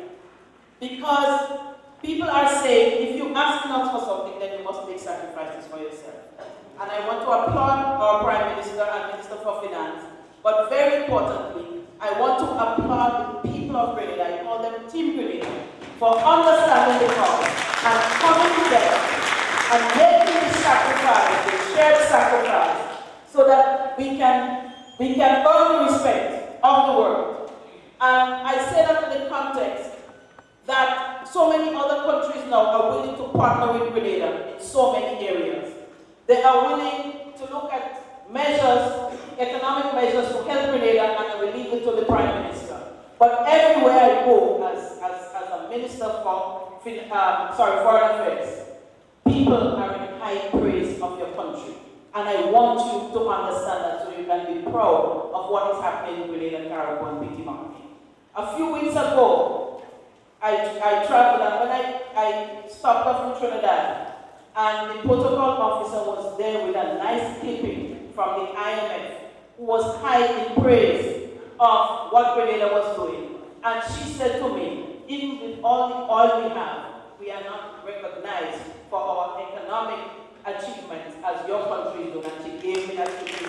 I: Because people are saying, if you ask enough for something, then you must make sacrifices for yourself. And I want to applaud our Prime Minister and Minister for Finance, but very importantly, I want to applaud the people of Grenada, I call them Team Grenada, for understanding the cause and coming together and making the sacrifice, the shared sacrifice, so that we can earn the respect of the world. And I say that in the context that so many other countries now are willing to partner with Grenada in so many areas. They are willing to look at measures, economic measures to help Grenada, and I will leave it to the Prime Minister. But everywhere I go as a Minister for Foreign Affairs, people are in high praise of your country. And I want you to understand that so you can be proud of what is happening in Grenada, Caribbean, and PT Market. A few weeks ago, I traveled, and when I stopped off in Trinidad, and the protocol officer was there with a nice clipping from the IMF, who was high in praise of what Grenada was doing. And she said to me, even with all the oil we have, we are not recognized for our economic achievements as your country is doing. And she gave me that clipping.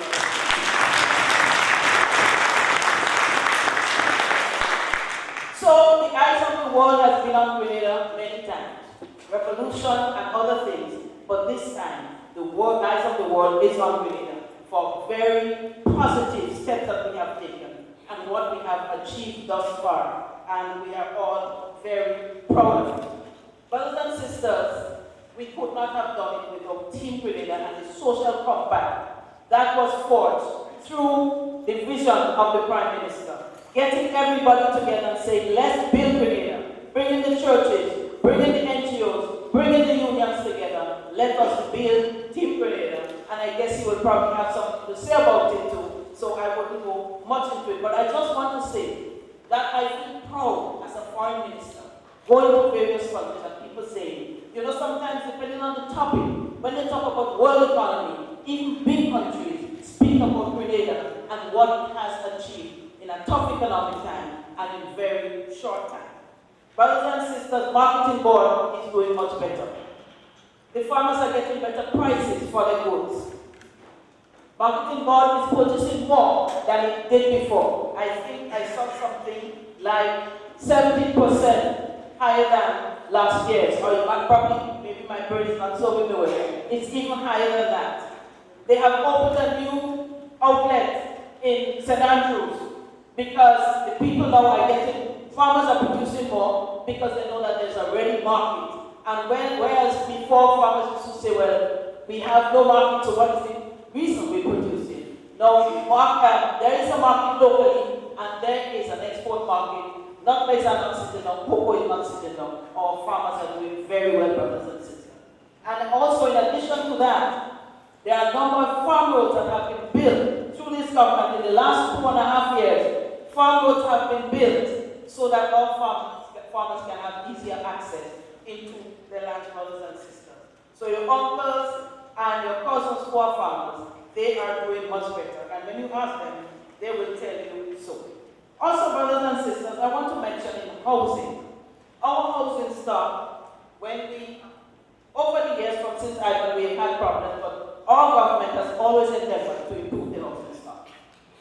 I: So the eyes of the world has been on Grenada many times. Revolution and other things. But this time, the eyes of the world is on Grenada for very positive steps that we have taken and what we have achieved thus far. And we are all very proud of it. Brothers and sisters, we could not have done it without Team Grenada and the social compact that was forged through the vision of the Prime Minister. Getting everybody together and saying, let's build Grenada, bringing the churches, bringing the NGOs, bringing the unions together. Let us build Team Grenada. And I guess you will probably have something to say about it too, so I wouldn't go much into it. But I just want to say that I feel proud as a foreign minister, going to various countries and people saying, you know, sometimes depending on the topic, when they talk about world economy, even big countries speak about Grenada and what it has achieved in a tough economic time and in very short time. Brothers and sisters, marketing board is doing much better. The farmers are getting better prices for their goods. Marketing board is purchasing more than it did before. I think I saw something like 70% higher than last year's, or probably, maybe my brain is not so with me. It's even higher than that. They have opened a new outlet in St. Andrews because the people now are getting, farmers are producing more because they know that there's a ready market. And whereas before farmers used to say, well, we have no market, so what is the reason we produce it? Now, there is a market locally, and there is an export market. Nutmegs are not sitting down, cocoa is not sitting down. Our farmers are doing very well, brothers and sisters. And also, in addition to that, there are a number of farm roads that have been built through this government in the last 2.5 years. Farm roads have been built so that all farmers can have easier access into their land, brothers and sisters. So your uncles and your cousins who are farmers, they are doing much better. And when you ask them, they will tell you so. Also, brothers and sisters, I want to mention in housing. Our housing stock, when we, over the years from since we've had problems, but our government has always endeavored to improve the housing stock.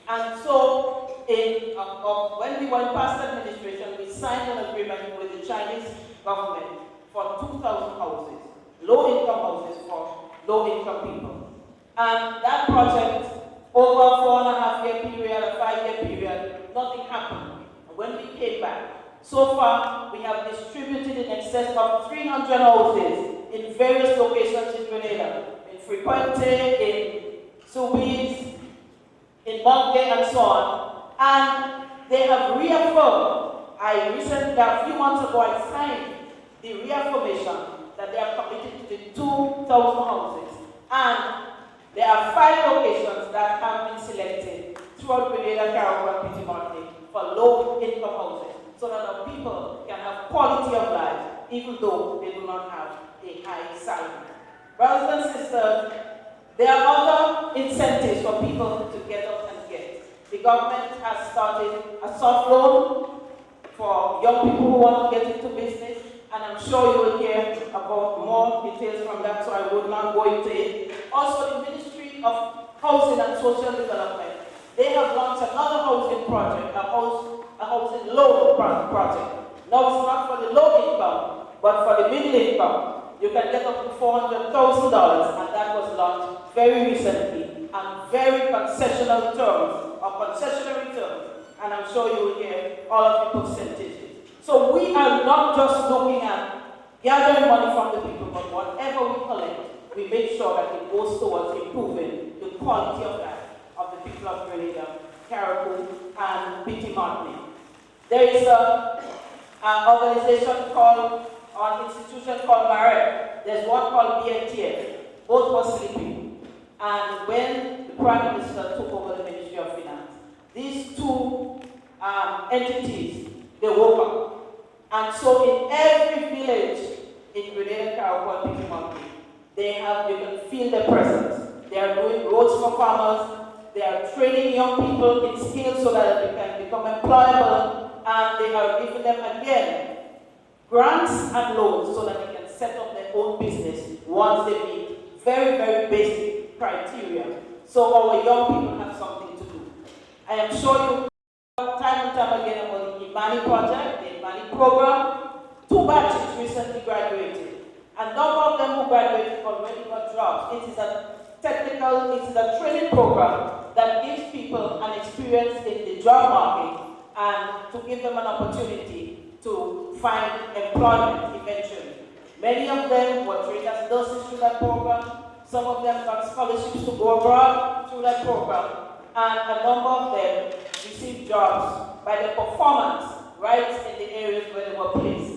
I: And so, when we went past administration, we signed an agreement with the Chinese government for 2,000 houses, low-income houses for low-income people. And that project, over a 4.5-year period, a 5-year period, nothing happened. And when we came back, so far we have distributed in excess of 300 houses in various locations in Grenada, in Frequente, in Subiz, in Monkey, and so on. And they have reaffirmed, a few months ago, I signed the reaffirmation that they are committed to the 2,000 houses. And there are 5 locations that have been selected throughout Grenada, Caribbean, and PT Martin for low-income houses. so that our people can have quality of life, even though they do not have a high salary. Brothers and sisters, there are other incentives for people to get up and get. The government has started a soft loan for young people who want to get into business, and I'm sure you will hear about more details from that, so I would not go into it. Also, the Ministry of Housing and Social Development, they have launched another housing project, a housing loan project. Now, it's not for the low income, but for the middle income. You can get up to $400,000, and that was launched very recently, and very concessionary terms, and I'm sure you will hear all of the percentages. So we are not just looking at gathering money from the people, but whatever we collect, we make sure that it goes towards improving the quality of life of the people of Grenada, Caribou, and Petit Martinique. There is an organization called, an institution called MAREC. There's one called BNTF. Both were sleeping. And when the Prime Minister took over the Ministry of Finance, these two entities, they woke up. And so in every village in Grenada, Caribou, and Petit Martinique, you can feel their presence. They are doing roads for farmers. They are training young people in skills so that they can become employable, and they are giving them again grants and loans so that they can set up their own business once they meet very, very basic criteria. So our young people have something to do. I am sure you time and time again about the Imani project, the Imani program. 2 batches recently graduated. A number of them who graduated already got jobs. It is a training program that gives people an experience in the job market and to give them an opportunity to find employment eventually. Many of them were trained as nurses through that program. Some of them got scholarships to go abroad through that program. And a number of them received jobs by their performance right in the areas where they were placed.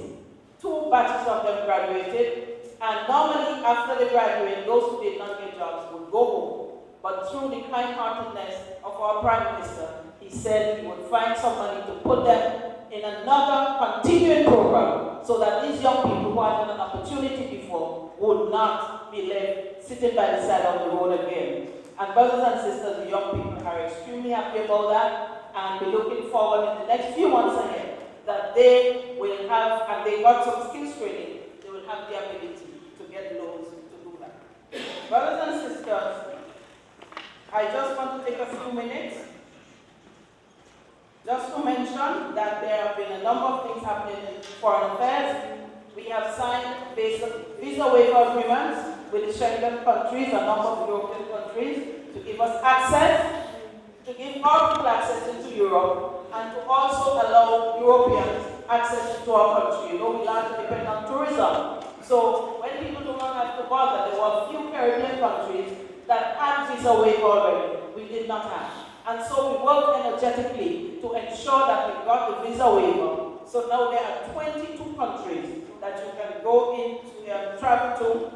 I: 2 batches of them graduated. And normally, after they graduate, those who did not get jobs would go home. But through the kind-heartedness of our Prime Minister, he said he would find some money to put them in another continuing program so that these young people who had an opportunity before would not be left sitting by the side of the road again. And brothers and sisters, the young people are extremely happy about that, and we're looking forward in the next few months ahead that they will have, and they got some skills training, they will have the ability to get loans to do that. Brothers and sisters, I just want to take a few minutes just to mention that there have been a number of things happening in foreign affairs. We have signed visa waiver agreements with the Schengen countries, a number of European countries, to give us access, to give our people access into Europe, and to also allow Europeans access into our country. You know, we largely depend on tourism. So when people do not have to bother, there were a few Caribbean countries that had visa waiver already. We did not have. And so we worked energetically to ensure that we got the visa waiver. So now there are 22 countries that you can go into, travel to,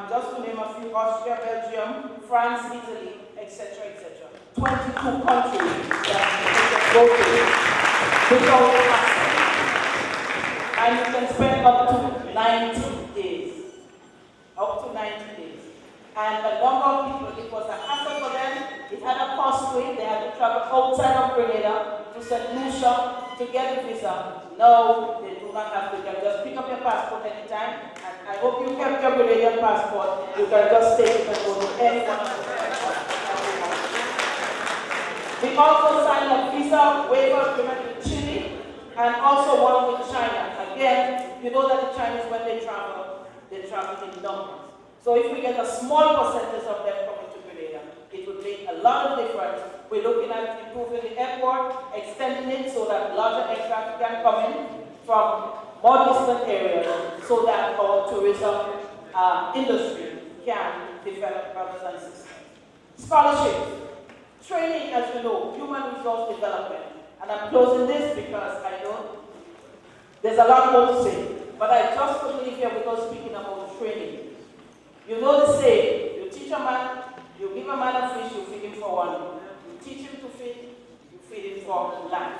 I: just to name a few: Austria, Belgium, France, Italy, etc., etc. 22 countries that you can go to without access. And you can spend up to 90 days. Up to 90 days. And a number of people, it was a hassle for them. It had a cost to it. They had to travel outside of Grenada to St. Lucia to get a visa. No, they do not have to. You can just pick up your passport anytime. And I hope you kept your Grenadian passport. You can just take it and go to any one of the countries. We also signed a visa waiver agreement with Chile and also one with China. Again, you know that the Chinese, when they travel in numbers. So if we get a small percentage of them coming to Grenada, it would make a lot of difference. We're looking at improving the airport, extending it so that larger aircraft can come in from more distant areas so that our tourism industry can develop, brothers and sisters. Scholarships, training, as you know, human resource development. And I'm closing this because I know there's a lot more to say. But I just couldn't leave here without speaking about training. You know the saying, you teach a man, you give a man a fish, you feed him for 1 week. You teach him to fish, you feeding for life.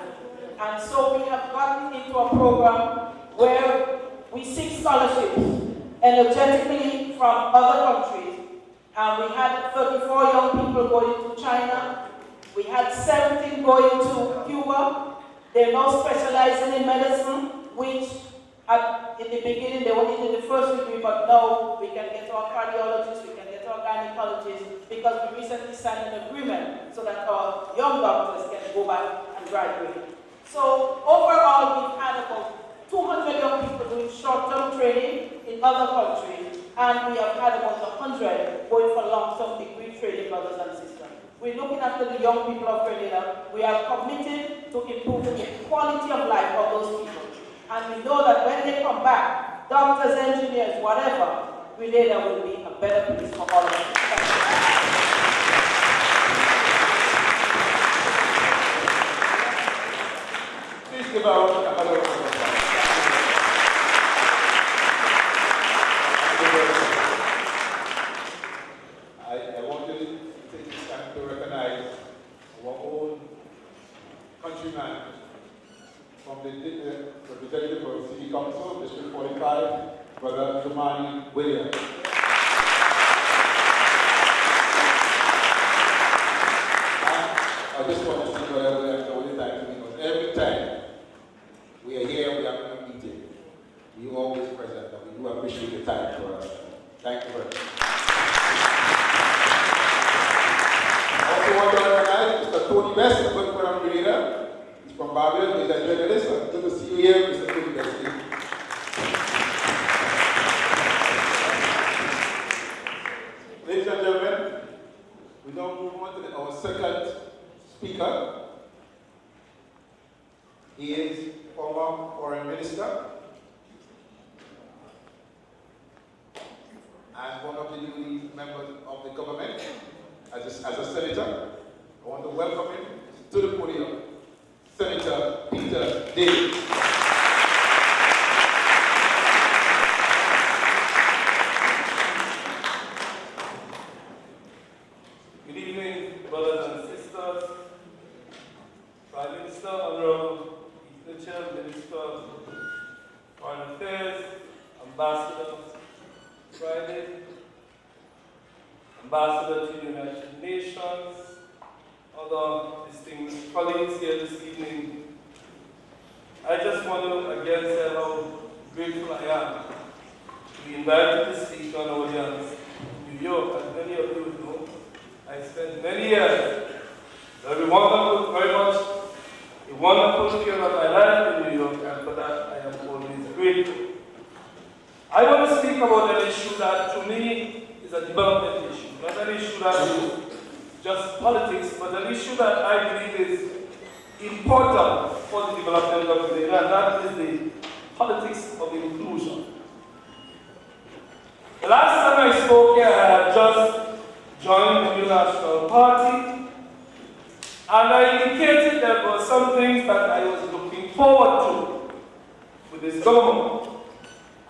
I: And so we have gotten into a program where we seek scholarships energetically from other countries. And we had 34 young people going to China. We had 17 going to Cuba. They're now specializing in medicine, which in the beginning they only did the first degree, but now we can get our cardiologists, we can get our gynecologists, because we recently signed an agreement so that our young doctors can go back and graduate. So overall, we've had about 200 young people doing short-term training in other countries, and we have had about 100 going for long-term degree training, brothers and sisters. We're looking after the young people of Grenada. We are committed to improving the quality of life of those people. And we know that when they come back, doctors, engineers, whatever, Grenada will be a better place for all of us.
E: Please give out another round of applause. I want to take this time to recognize our own countryman from the representative of City Council, District 45, Brother Jumani Williams. I just want to say whatever I would like to, because every time we are here, we have a meeting. You always present, and we do appreciate the time for us. Thank you very much. I also want to recognize Mr. Tony Best, from Grenada. He's from Barbados, he's a journalist. Good to see you here, Mr. Tony Best. Ladies and gentlemen, we now move on to our second speaker. He is former Foreign Minister and one of the newly members of the government as a senator. I want to welcome him to the podium, Senator Peter Davis.
J: Good evening, brothers and sisters. Prime Minister, Honorable Mitchell, Minister of Foreign Affairs, Ambassador Friday, Ambassador to the United Nations, other distinguished colleagues here this evening. I just want to again say how grateful I am to be invited to speak on audience in New York. As many of you know, I spent many years, very wonderful, very much a wonderful period of my life in New York, and for that I am always grateful. I want to speak about an issue that to me is a development issue, not an issue that is just politics, but an issue that I believe is important for the development of Grenada, and that is the politics of inclusion. The last time I spoke here, I had just joined the new National Party, and I indicated there were some things that I was looking forward to with this government.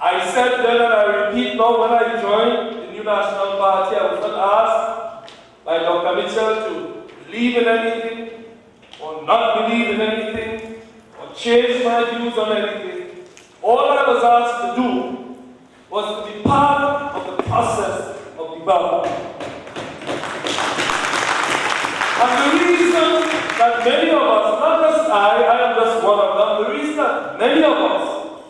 J: I said then, and I repeat now, when I joined the new National Party, I was not asked by Dr. Mitchell to believe in anything, or not believe in anything, or change my views on anything. All I was asked to do was to be part of the process of development. And the reason that many of us, not just I am just one of them, the reason that many of us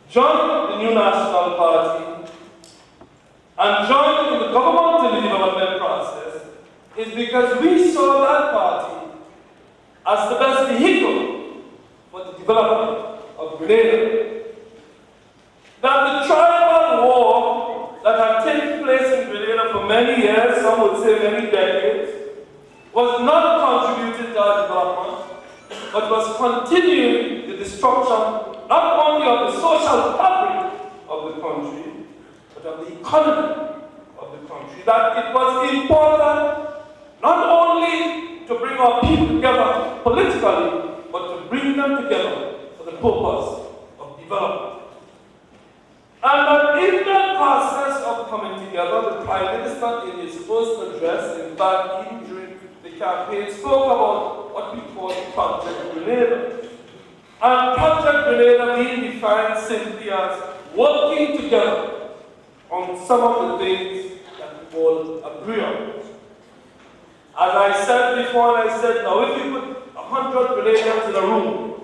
J: joined the new National Party and joined in the government development process is because we saw that party as the best vehicle for the development of Grenada. That the tribal war that had taken place in Grenada for many years, some would say many decades, was not contributing to our development, but was continuing the destruction not only of the social fabric of the country, but of the economy of the country. That it was important not only to bring our people together politically, but to bring them together for the purpose of development. And that in that process of coming together, the Prime Minister in his first address, in fact, even during the campaign, spoke about what we call Project Grenada. And Project Grenada being defined simply as working together on some of the things that we all agree on. As I said before, and I said now, if you put 100 Grenadians in a room,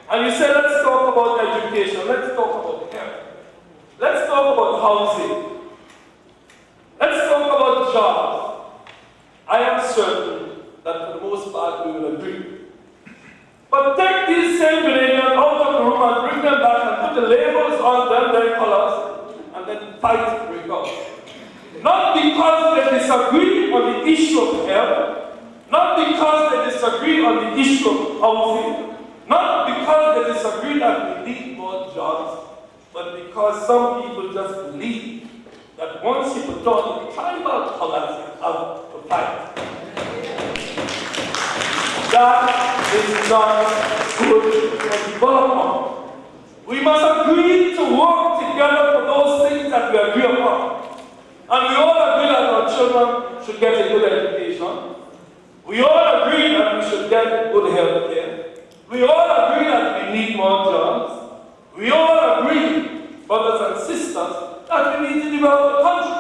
J: and you say, let's talk about education, let's talk about health, let's talk about housing, let's talk about jobs, I am certain that for the most part we will agree. But take these same Grenadians out of the room and bring them back and put the labels on them, their colors, and then fight break out. Not because they disagree on the issue of health, not because they disagree on the issue of housing, not because they disagree that we need more jobs, but because some people just believe that once you put on the tribal colors, you have to fight. That is not good for development. We must agree to work together for those things that we agree upon. And we all agree that our children should get a good education. We all agree that we should get good health care. We all agree that we need more jobs. We all agree, brothers and sisters, that we need to develop the country.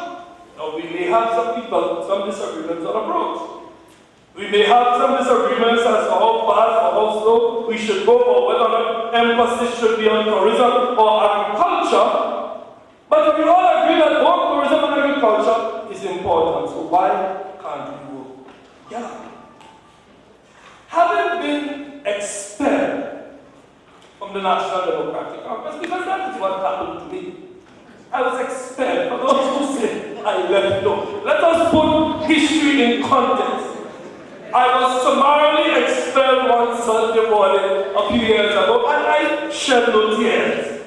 J: Now we may have some disagreements on approach. We may have some disagreements as to how fast or how slow we should go, or whether or not emphasis should be on tourism or agriculture. But we all agree that both tourism and agriculture is important. So why can't we work together? Having been expelled from the National Democratic Congress, because that is what happened to me. I was expelled. For those who say I left, no. Let us put history in context. I was summarily expelled one Sunday morning a few years ago, and I shed no tears.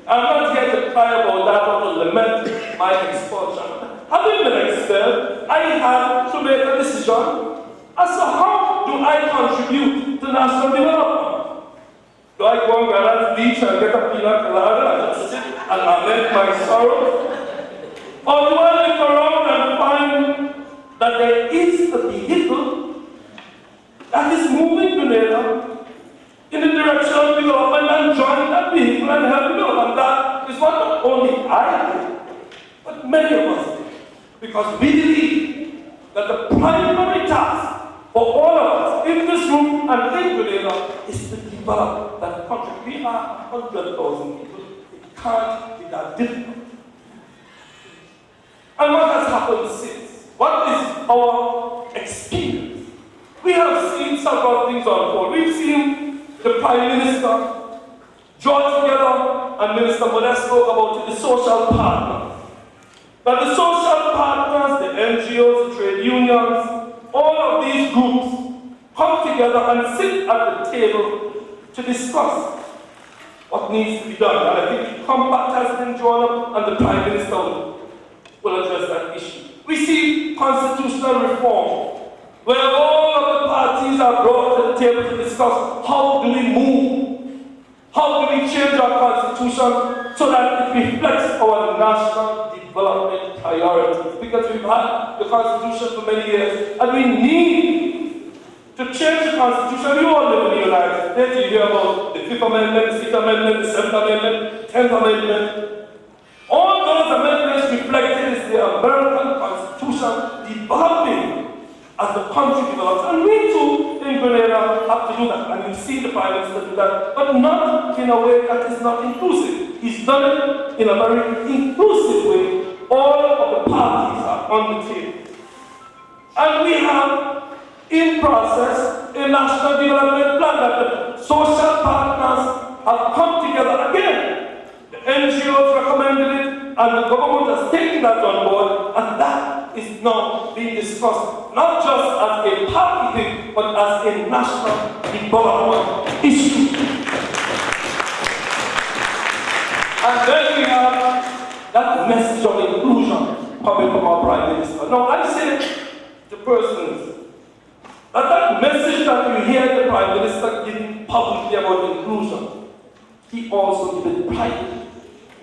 J: I'm not here to cry about that or to lament my expulsion. Having been expelled, I had to make a decision as to how do I contribute to national development. Do I go on Grenada Beach and get a pina colada and just sit and lament my sorrow? Or do I look around and find that there is a vehicle that is moving Grenada in the direction of development, and join that vehicle and help develop? And that is what not only I did, but many of us did. Because we believe that the primary task for all of us in this room and in Grenada is to develop that country. We are 100,000 people. It can't be that difficult. And what has happened since? What is our experience? We have seen several things unfold. We've seen the Prime Minister draw together, and Minister Modest spoke about it, the social partners. But the social partners, the NGOs, the trade unions, all of these groups come together and sit at the table to discuss what needs to be done. And I think the compact has been drawn up, and the Prime Minister will address that issue. We see constitutional reform, where all of the parties are brought to the table to discuss how do we move, how do we change our constitution so that it reflects our national development priorities. Because we've had the constitution for many years, and we need to change the constitution. You all live in the United States. You hear about the 5th Amendment, the 6th Amendment, the 7th Amendment, 10th Amendment. All those amendments reflected is the American Constitution developing as the country develops. And we too in Grenada have to do that. And you've seen the Prime Minister do that, but not in a way that is not inclusive. He's done it in a very inclusive way. All of the parties are on the table. And we have in process a national development plan that the social partners have come together again. The NGOs recommended it, and the government has taken that on board, and that is now being discussed, not just as a party thing, but as a national development issue. And then we have that message of inclusion coming from our Prime Minister. Now, I say to persons that message that you hear the Prime Minister giving publicly about inclusion, he also gives it privately.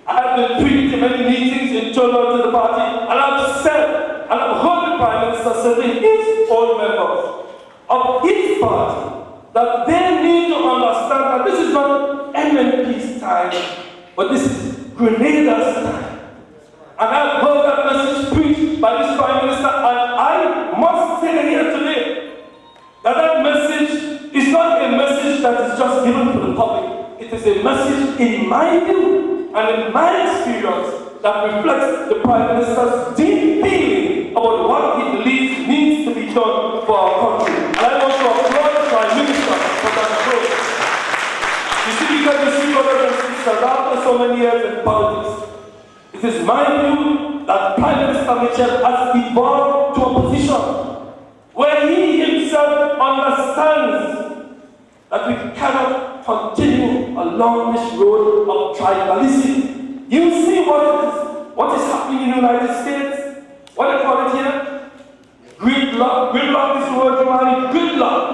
J: I've been privy to many meetings internal to the party, and I've said, and I've heard the Prime Minister say to his own members of his party that they need to understand that this is not MNP's time, but this is Grenada's time. And I've heard that message preached by this Prime Minister, and I must say here today that that message is not a message that is just given to the public. It is a message, in my view and in my experience, that reflects the Prime Minister's deep feeling about what he believes needs to be done for our country. And I want to applaud the Prime Minister for that approach. You see, because you see, brothers and sisters, after so many years in politics, it is my view that Prime Minister Mitchell has evolved to a position where he himself understands that we cannot continue along this road of tribalism. You see what is happening in the United States? What they call it here? Gridlock. Gridlock is the word you want. Gridlock.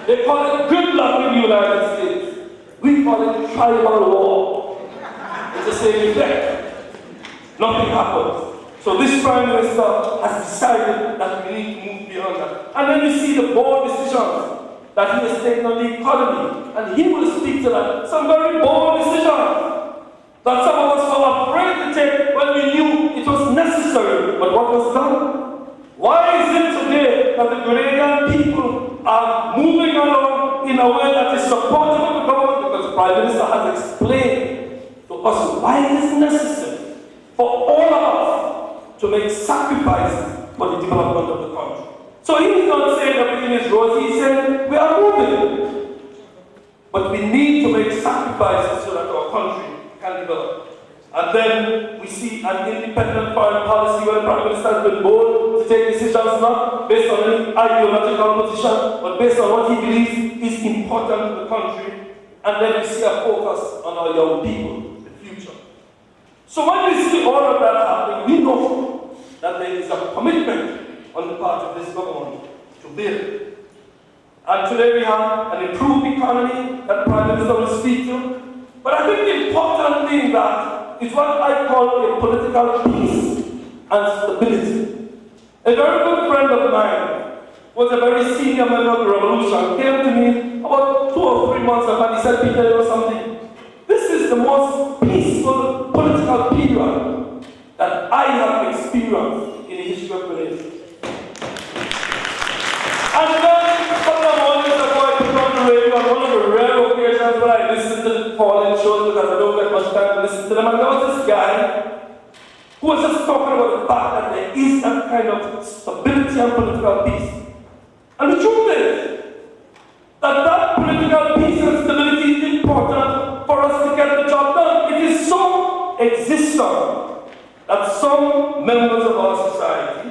J: They call it gridlock in the United States. We call it tribal war. It's the same effect. Nothing happens. So this Prime Minister has decided that we need to move beyond that. And then you see the bold decisions that he has taken on the economy. And he will speak to that. Some very bold decisions that some of us were afraid to take when we knew it was necessary. But what was done? Why is it today that the Grenadian people are moving along in a way that is supportive of the government? Because the Prime Minister has explained to us why it is necessary for all of us to make sacrifices for the development of the country. So he's not saying everything is rosy, he's saying we are moving. But we need to make sacrifices so that our country can develop. And then we see an independent foreign policy where the Prime Minister has been bold to take decisions not based on any ideological position, but based on what he believes is important to the country. And then we see a focus on our young people, the future. So when we see all of that happening, we know that there is a commitment on the part of this government to build. And today we have an improved economy that the Prime Minister will speak to. But I think the important thing that is what I call a political peace and stability. A very good friend of mine, was a very senior member of the revolution, came to me about 2 or 3 months ago and he said, Peter, you know something? This is the most peaceful political period that I have experienced in the history of Grenada. And then, a couple of mornings ago, I put on the radio on one of the rare occasions when I listen to the fallen shows because I don't get much time to listen to them. And there was this guy who was just talking about the fact that there is that kind of stability and political peace. And the truth is that political peace and stability is important for us to get the job done. It is so existent that some members of our society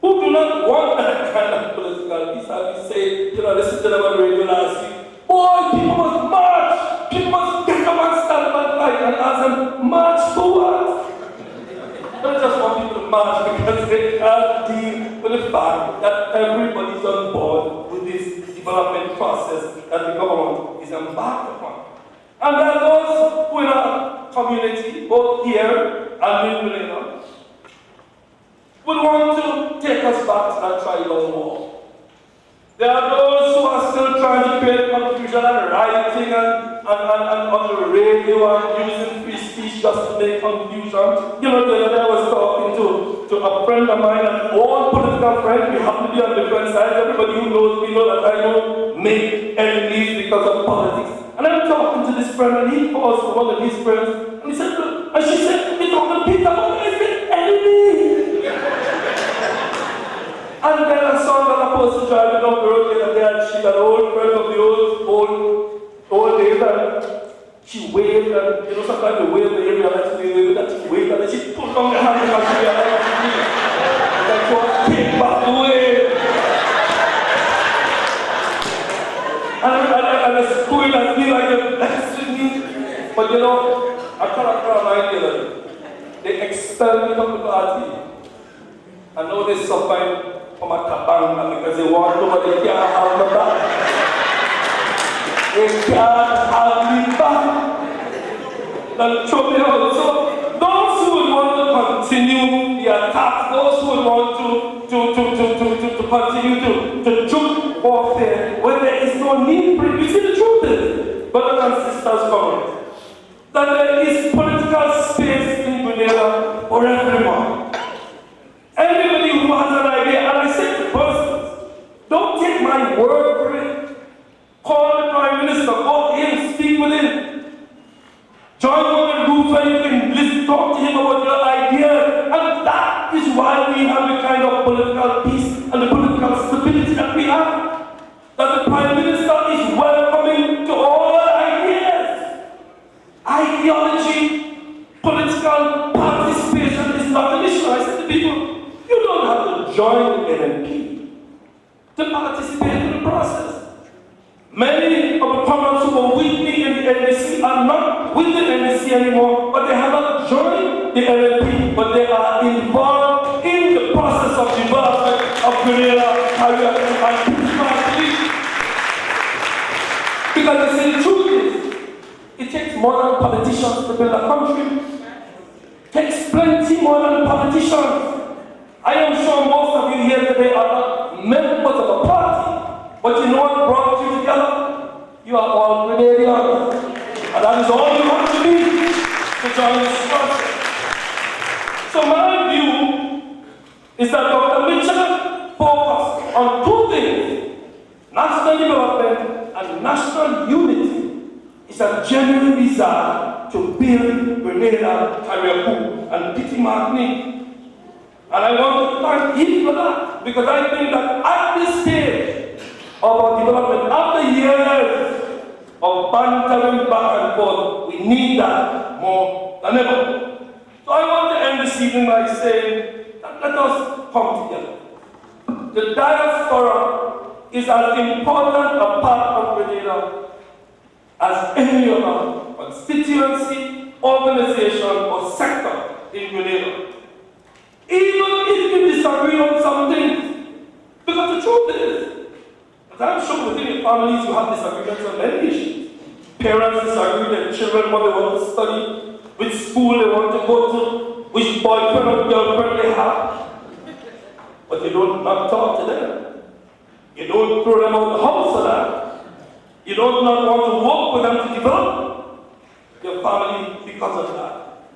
J: who do not want that kind of political peace, as we say, listen to them on the radio last week, boy, people must march, people must get up and stand up and fight, and ask them, march for what? Don't just want people to march because they can't deal with the fact that everybody's on board with this development process that the government is embarked upon. And there are those who in our community, both here and in Grenada, would want to take us back to that tribal war. There are those who are still trying to create confusion and rioting and on the radio and using free speech just to make confusion. The other day I was talking to a friend of mine, an old political friend. We happen to be on different sides. Everybody who knows me knows that I don't make enemies because of politics. And I'm talking to this friend, and he calls for one of his friends, and he said, and she said, "We talking to Peter, what is it, enemy?" And then I saw another person driving down the road the other day, and she's an old friend of the old days, and she waved, and sometimes you wave the area that she waved, and she waved, and then she put down the hand and she realized me. And then she was kicked back the way. And the school has been like a blessing me. But I can't mind you. They expelled me from the party. I know they suffer from a tabanga because they want to, but they can't have me back. They can't have me back. They'll throw me out. So those who would want to continue the attack, those who would want to continue to joke warfare when there is no need for it. You see, the truth is, brothers and sisters, comrades, that there is political space in Grenada for everyone. Anybody who has an idea, and I say to persons, don't take my word for it. Call the Prime Minister, go in, speak with him. Join one of the groups where you can listen, talk to him about your ideas. And that is why we have the kind of political peace and the political stability that we have. That the Prime Minister is welcoming to all ideas. Ideology, political participation is not an issue. I said to people, you don't have to join the NNP to participate in the process. Many of the comrades who were with me in the NYC are not with the NYC anymore, but they have not joined the NNP, but they are involved in the process of development of Grenada, and because you see, the truth is, it takes more than politicians to build a country. It takes plenty more than politicians. I am sure most of you here today are not members of a party, but you know what brought you together? You are all Grenadians. And that is all you have to be to join this process. So my view is that Dr. Mitchell focused on two things: national development and national unity. It's a genuine desire to build Grenada, Carriacou, and Petit Martinique. And I want to thank him for that, because I think that at this stage of our development, after years of bantering back and forth, we need that more than ever. So I want to end this evening by saying that let us come together. The diaspora is as important a part of Grenada as any other constituency, organization, or sector in Grenada. Even if you disagree on some things, because the truth is, as I'm sure within your families you have disagreements on many issues. Parents disagree with their children, what they want to study, which school they want to go to, which boyfriend or girlfriend they have. But you don't not talk to them. You don't throw them out the house for that. You don't not want to work with them to develop your family because of that.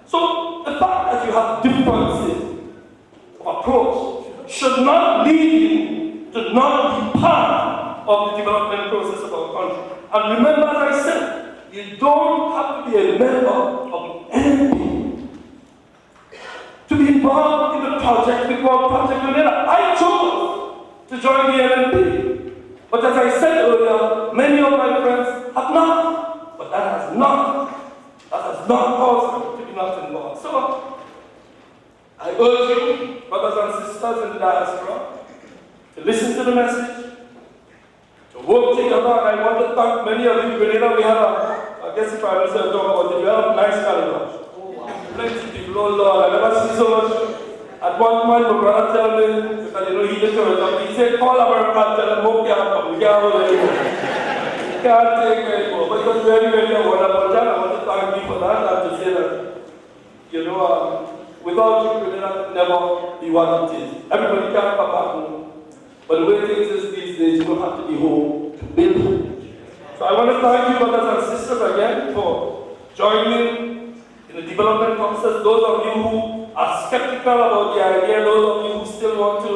J: So the fact that you have differences of approach should not lead you to not be part of the development process of our country. And remember, as I said, you don't have to be a member of NNP to be involved in the project we call Project Grenada. I chose to join the NNP. But as I said earlier, many of my friends have not. But that has not caused them to be not involved. So I urge you, brothers and sisters in the diaspora, to listen to the message, to work together. And I want to thank many of you. Grenada, we have I guess if I was to talk about it, we have a nice calendar. Plenty people, oh Lord, I never see so much. At one point, my brother told me, because you know he just he said, call America, tell them, okay, I'm coming, we can't hold anymore. We can't take anymore. But it was very, very wonderful. I want to thank you for that and to say that, you know, without you, Grenada could never be what it is. Everybody can't come back home. But the way things is these days, you don't have to be home to build home. So I want to thank you, brothers and sisters, again for joining in the development process. Those of you who are skeptical about the idea, those of you who still want to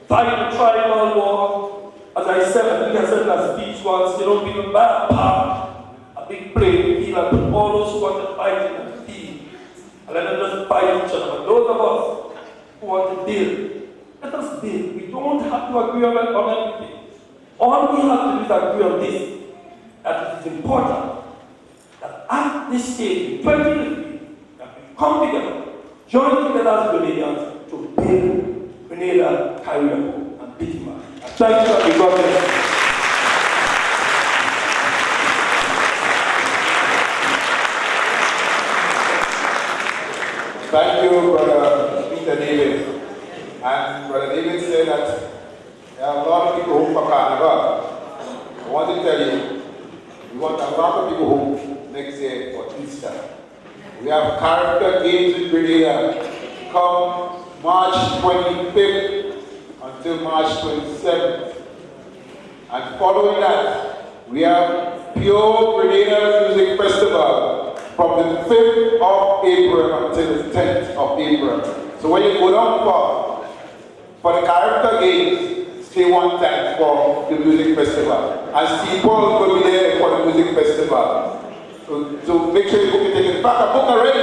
J: fight the tribal war, as I said, I think I said in a speech once, you know, we can buy a park, a big playing field, and put all those who want to fight in the field, and let them just fight each other. But those of us who want to build, let us build. We don't have to agree on everything. All we have to do is agree on this, that it is important that at this stage, in 2050, that we come together, join together as Grenadians to build Grenada, Carriacou, and Petit Martinique. Thank you, and God bless you.
E: Thank you, Brother Peter David. And Brother David said that there are a lot of people home for Carnival. I want to tell you, we want a lot of people home next year for Easter. We have character games in Grenada. Come March 25th on until March 27th. And following that, we have Pure Grenada Music Festival from the 5th of April until the 10th of April. So when you go down for the character games, stay one time for the music festival. And Steve Paul will be there for the music festival. So make sure you book your ticket. In fact, I booked already,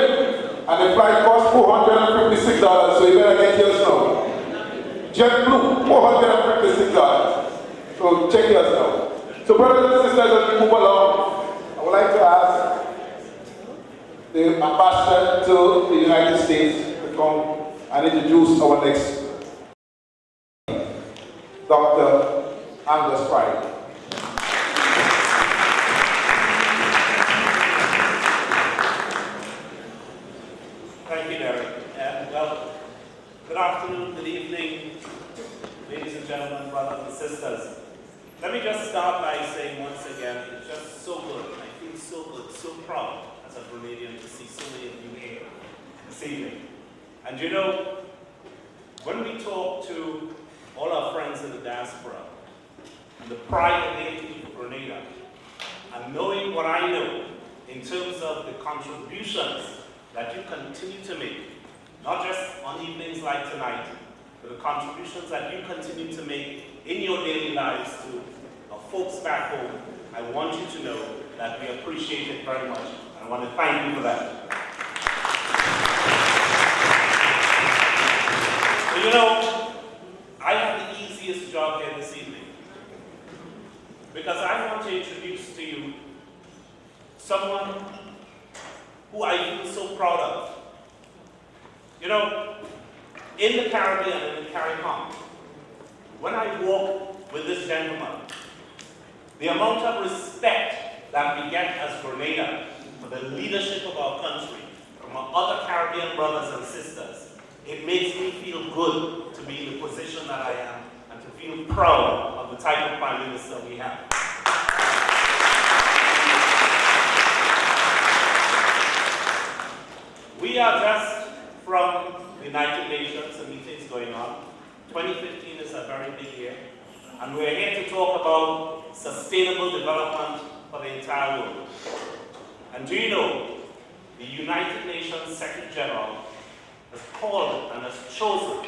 E: and the flight costs $456, so you better get yours now. JetBlue, $456. So check yours now. So brothers and sisters, as we move along, I would like to ask the ambassador to the United States to come and introduce our next Dr. Angus Friday.
K: Thank you, Derek. Well, good afternoon, good evening, ladies and gentlemen, brothers and sisters. Let me just start by saying once again, it's just so good. I feel so good, so proud as a Grenadian to see so many of you here this evening. And you know, when we talk to all our friends in the diaspora, and the pride that they feel for Grenada, and knowing what I know in terms of the contributions that you continue to make, not just on evenings like tonight, but the contributions that you continue to make in your daily lives to our folks back home, I want you to know that we appreciate it very much, and I want to thank you for that. So, you know, I have the easiest job here this evening, because I want to introduce to you someone who I feel so proud of. You know, in the Caribbean and in the Caribbean, when I walk with this gentleman, the amount of respect that we get as Grenada for the leadership of our country from our other Caribbean brothers and sisters, it makes me feel good to be in the position that I am and to feel proud of the type of Prime Minister we have. We are just from the United Nations, the meetings going on. 2015 is a very big year, and we're here to talk about sustainable development for the entire world. And do you know, the United Nations Secretary General has called and has chosen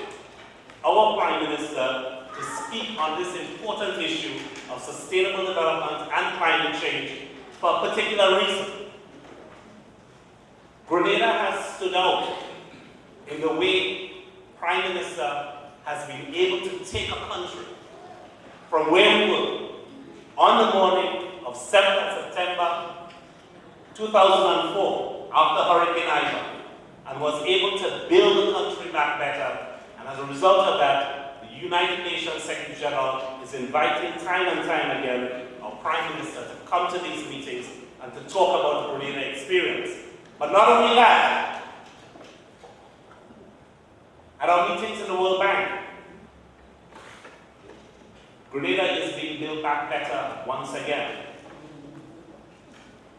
K: our Prime Minister to speak on this important issue of sustainable development and climate change for a particular reason. Grenada has stood out in the way Prime Minister has been able to take a country from where we were on the morning of 7th of September 2004 after Hurricane Ida, and was able to build the country back better. And as a result of that, the United Nations Secretary General is inviting time and time again our Prime Minister to come to these meetings and to talk about the Grenada experience. But not only that, at our meetings in the World Bank, Grenada is being built back better once again.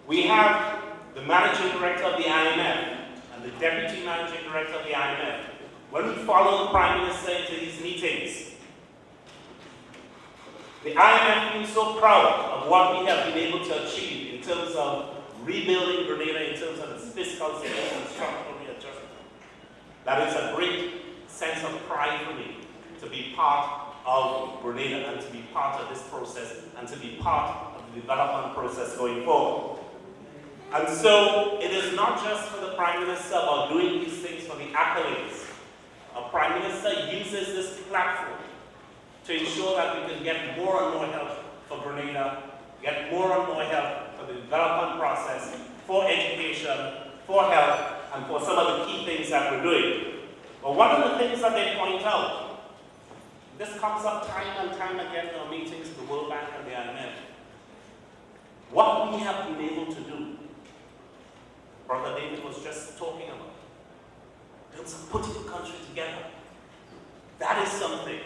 K: We have the Managing Director of the IMF and the Deputy Managing Director of the IMF. When we follow the Prime Minister into these meetings, the IMF feels so proud of what we have been able to achieve in terms of rebuilding Grenada, in terms of its fiscal status and structural readjustment. That is a great sense of pride for me to be part of Grenada and to be part of this process and to be part of the development process going forward. And so it is not just for the Prime Minister about doing these things for the accolades. Our Prime Minister uses this platform to ensure that we can get more and more help for Grenada, get more and more help for the development process, for education, for health, and for some of the key things that we're doing. But one of the things that they point out, this comes up time and time again in our meetings with the World Bank and the IMF, what we have been able to do, Brother David was just talking about, in terms of putting the country together. That is something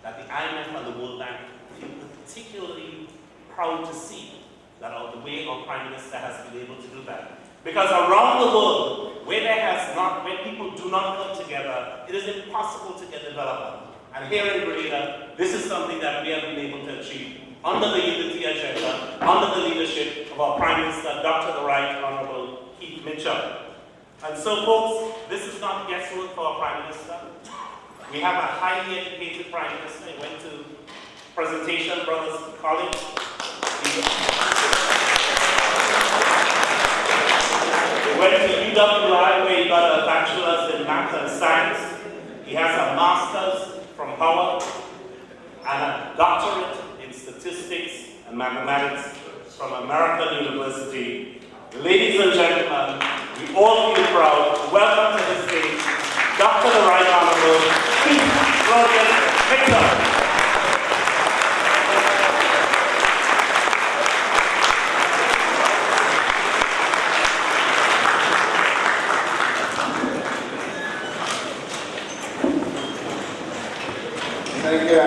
K: that the IMF and the World Bank feel particularly proud to see, that the way our Prime Minister has been able to do that. Because around the world, where people do not come together, it is impossible to get development. And here in Grenada, this is something that we have been able to achieve under the unity agenda, under the leadership of our Prime Minister, Dr. the Right Honorable Keith Mitchell. And so, folks, this is not guesswork for our Prime Minister. We have a highly educated Prime Minister. He went to presentation brothers college. He went to UWI where he got a bachelor's in math and science. He has a master's from Howard and a doctorate in statistics and mathematics from American University. Ladies and gentlemen, we all feel proud. Welcome to the stage, Dr. the Right Honorable Keith Mitchell.
E: Thank you.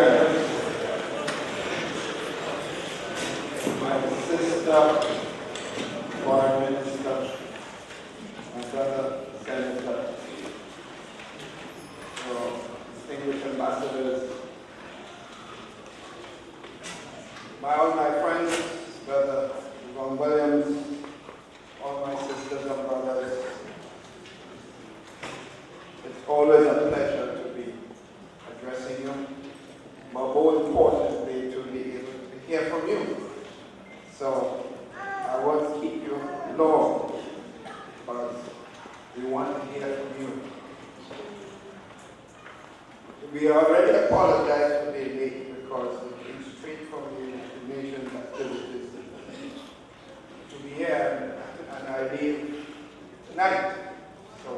E: My sister, Foreign Minister, my brother, Senator, distinguished ambassadors, all my friends, Brother Yvonne Williams, all my sisters and brothers, it's always a pleasure to be addressing you, but more importantly, to be able to hear from you. So I won't keep you long, but we want to hear from you. We already apologize for being late because we came straight from the United Nations activities to be here, and I leave tonight. So,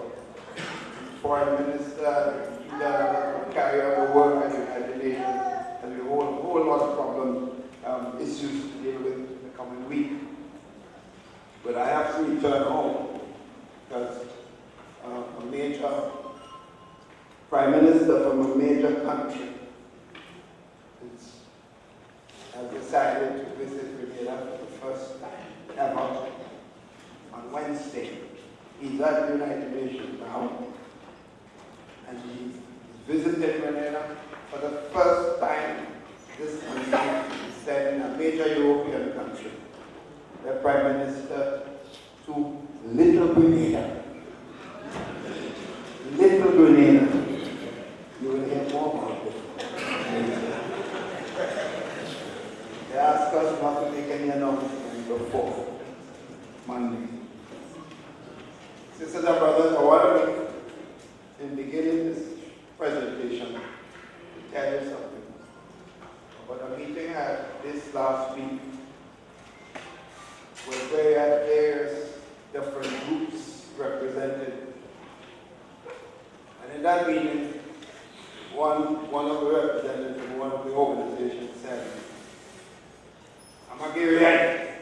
E: Foreign Minister, you will carry out the work at the United Nations, and we have a whole lot of problem issues to deal with in the coming week. But I have to return home because a major Prime Minister from a major country has decided to visit Grenada for the first time ever on Wednesday. He's at the United Nations now, and he's visited Grenada for the first time this country is sending a major European country, the Prime Minister, to Little Grenada. Little Grenada. You will hear more about it. They asked us not to make any announcement before Monday. Sisters and brothers, I want to, in beginning this presentation, to tell you something about a meeting I had this last week where we had various different groups represented. And in that meeting, one of the representatives from one of the organizations said, "I'm a Grenadian."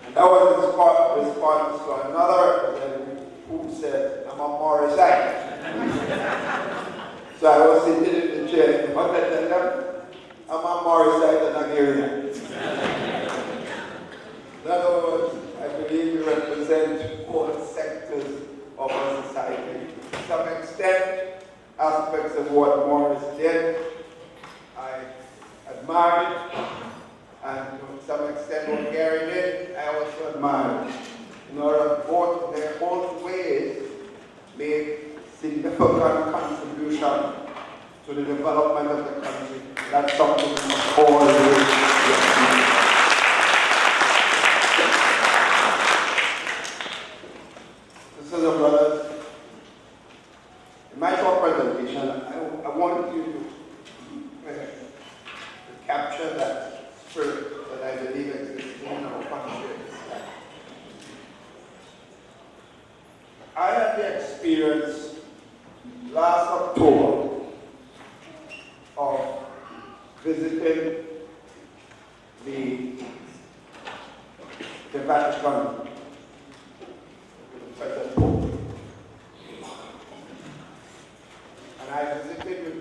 E: And that was his response to another representative who said, "I'm a Morrisite." So I was sitting in the chair and I said, "I'm a Morrisite and a Grenadian." In other words, I believe we represent all sectors of our society. To some extent, aspects of what Morris did, I admired it, and to some extent what Gary did, I also admired it. In order both, their both ways made significant contribution to the development of the country. That's something we must always do. Sisters and brothers, in my short presentation, I want you to capture that spirit that I believe exists in our country. I had the experience last October of visiting the Vatican with the President Pope. And I visited with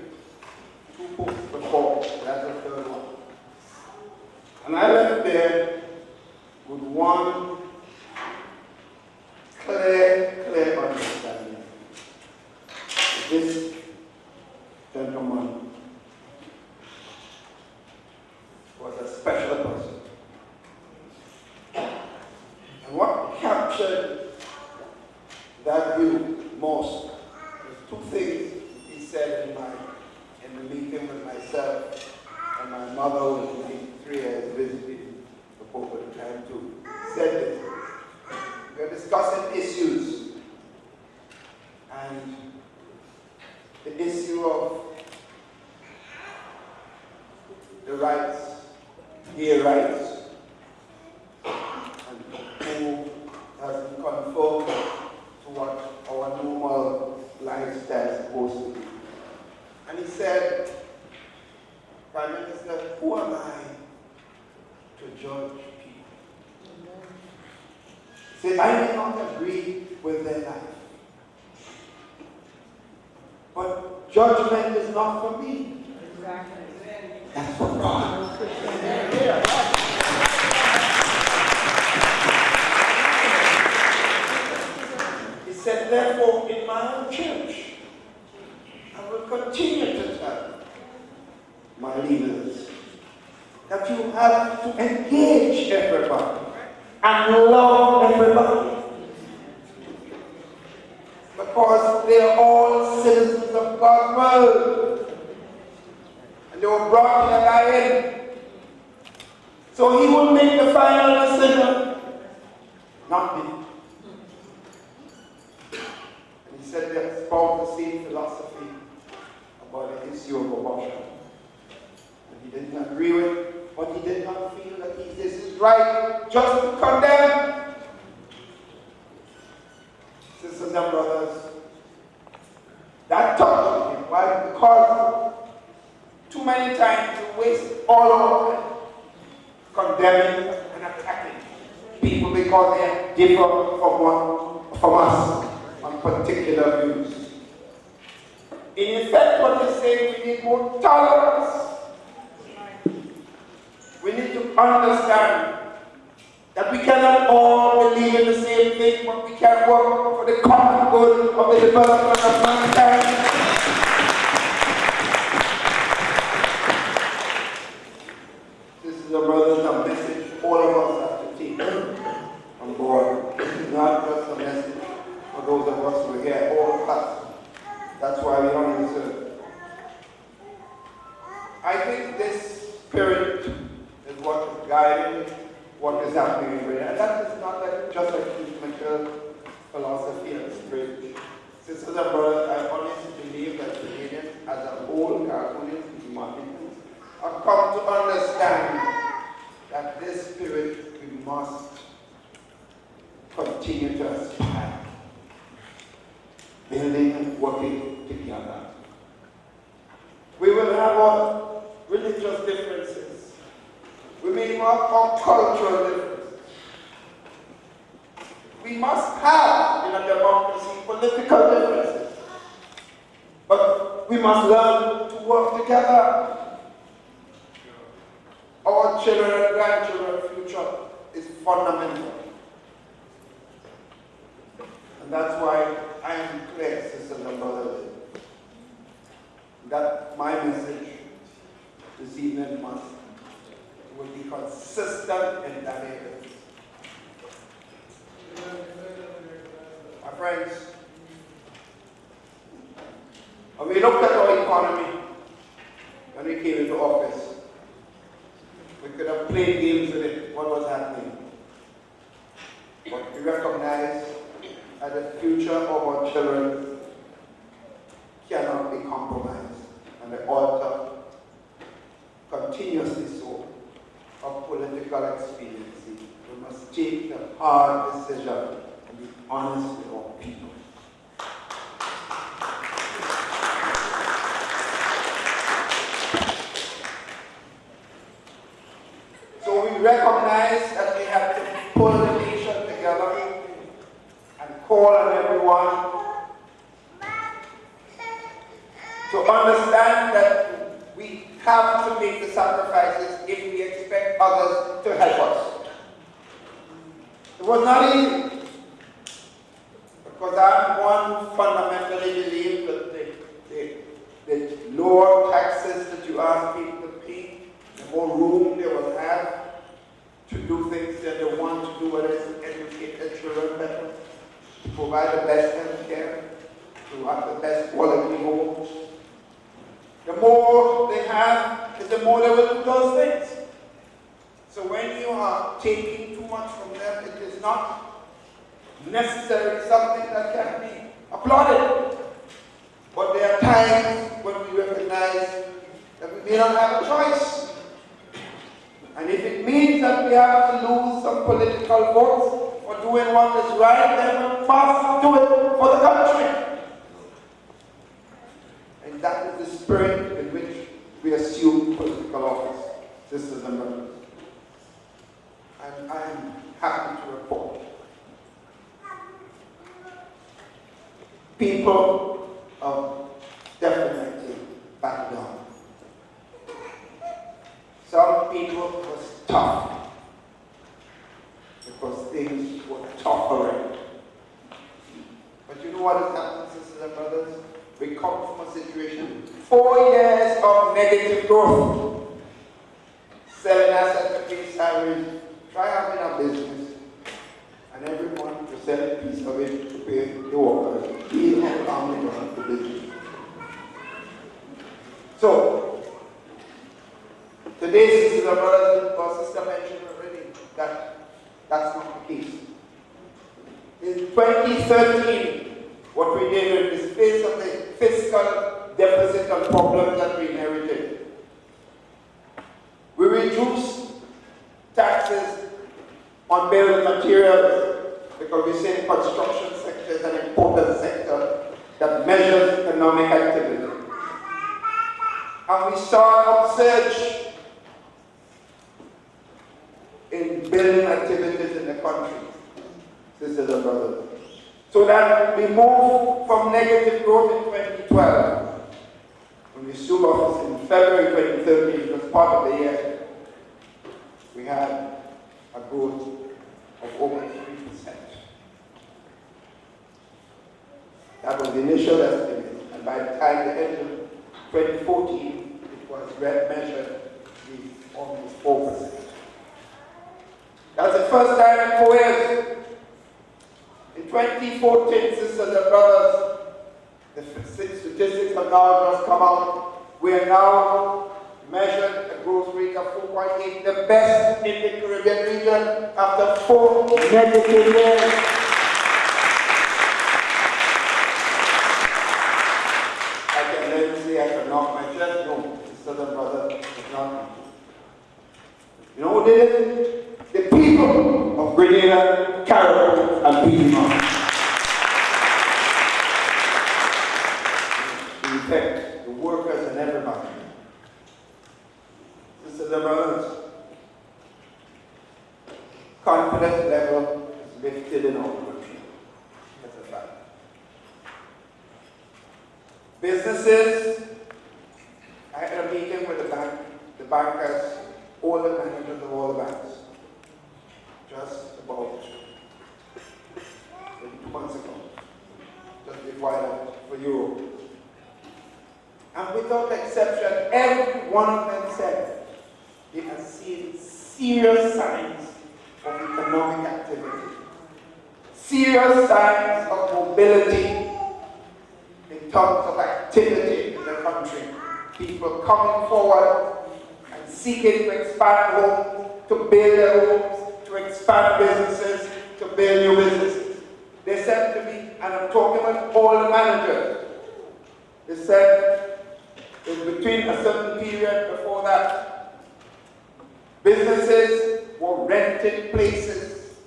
E: two popes before, that's the third one. And I left there with one clear understanding. captured that view most. There's two things he said in the meeting with myself and my mother, who was 3 years visiting the Pope at the time too. He said this. We are discussing issues, and the issue of the rights, gay rights, and who has been conformed to what our normal lifestyle is supposed to be. And he said, Prime Minister, who am I to judge people? He said, I may not agree with their life, but judgment is not for me.
G: Exactly.
E: That's for God. He said, therefore, in my own church, I will continue to tell my leaders that you have to engage everybody and love everybody, because they are all citizens of God's world, and they were brought here by Him. So He will make the final decision, not me. And he said they espoused the same philosophy about the issue of abortion. And he didn't agree with, but he did not feel that this is right just to condemn. Sisters and brothers, that touched him. Why? Because too many times we waste all our time condemning and attacking people because they are different from us on particular views. In effect, what he's saying, we need more tolerance. We need to understand that we cannot all believe in the same thing, but we can work for the common good of the development of mankind. This is a brothers and message all of us have to take on board. This is not just a message for those of us who are here, all of us. That's why we only serve. I think this spirit is what is guiding what is happening in Grenada. And that is not just a Christian philosophy and spirit. Sisters and brothers, I honestly believe that Grenadians as a whole, Catholics, Humanitarians, have come to understand that this spirit we must continue to aspire, building and working together. We will have our religious differences. We may have our cultural differences. We must have, in a democracy, political differences. But we must learn to work together. Our children and grandchildren's future is fundamental. And that's why I am clear, sisters and brothers, that my message this evening will be consistent in that area. My friends, when we looked at our economy when we came into office, we could have played games with it, what was happening. But we recognize that the future of our children cannot be compromised, and the altar continuously so of political expediency. We must take the hard decision and be honest with our people. So we recognize that we have to pull the nation together and call on everyone to understand that we have to make the sacrifices if we expect others to help us. It was not easy, because I one fundamentally believe that the lower taxes that you ask people to pay, the more room they will have to do things that they want to do, whether it's educate their children better provide the best health care, to have the best quality homes. The more they have, the more they will do those things. So when you are taking too much from them, it is not necessarily something that can be applauded. But there are times when we recognize that we may not have a choice. And if it means that we have to lose some political votes for doing what is right, then we must do it for the country. And that is the spirit in which we assume political office, sisters and brothers. And I am happy to report people of definitely back down. Some people was tough because things were tough already. But you know what has happened, sisters and brothers? We come from a situation, 4 years of negative growth. Selling assets to pay salaries, try having a business, and every month you sell a piece of it to pay the workers. He had only run the business. So, today, sisters and brothers, our sister mentioned already that that's not the case. In 2013, what we did in the face of the fiscal deficit and problems that we inherited, we reduced taxes on building materials because we say construction sector is an important sector that measures economic activity. And we saw an upsurge in building activities in the country, sisters and brothers. So that we moved from negative growth in 2012, when we assumed office in February 2013, it was part of the year, we had a growth of over 3%. That was the initial estimate, and by the time the end of 2014, it was measured to be almost 4%. That's the first time in 4 years. In 2014, sisters and brothers, the statistics have now just come out. We are now measured a growth rate of 4.8, the best in the Caribbean region after 4 negative years. I can never say I can knock my chest. No, sisters and brothers, it's not. You know who did it? The people of Grenada, Caribbean, and PM. In effect, the workers and everybody. Sisters and brothers, confidence level is lifted in our country. That's a fact. Businesses, I had a meeting with the bankers, all the managers of all the banks, just about 2 months ago, just before I left for Europe. And without exception, every one of them said they have seen serious signs of economic activity, serious signs of mobility in terms of activity in the country. People coming forward and seeking to expand homes, to build their homes, to expand businesses, to build new businesses. They said to me, and I'm talking about all the managers, they said in between a certain period before that, businesses were renting places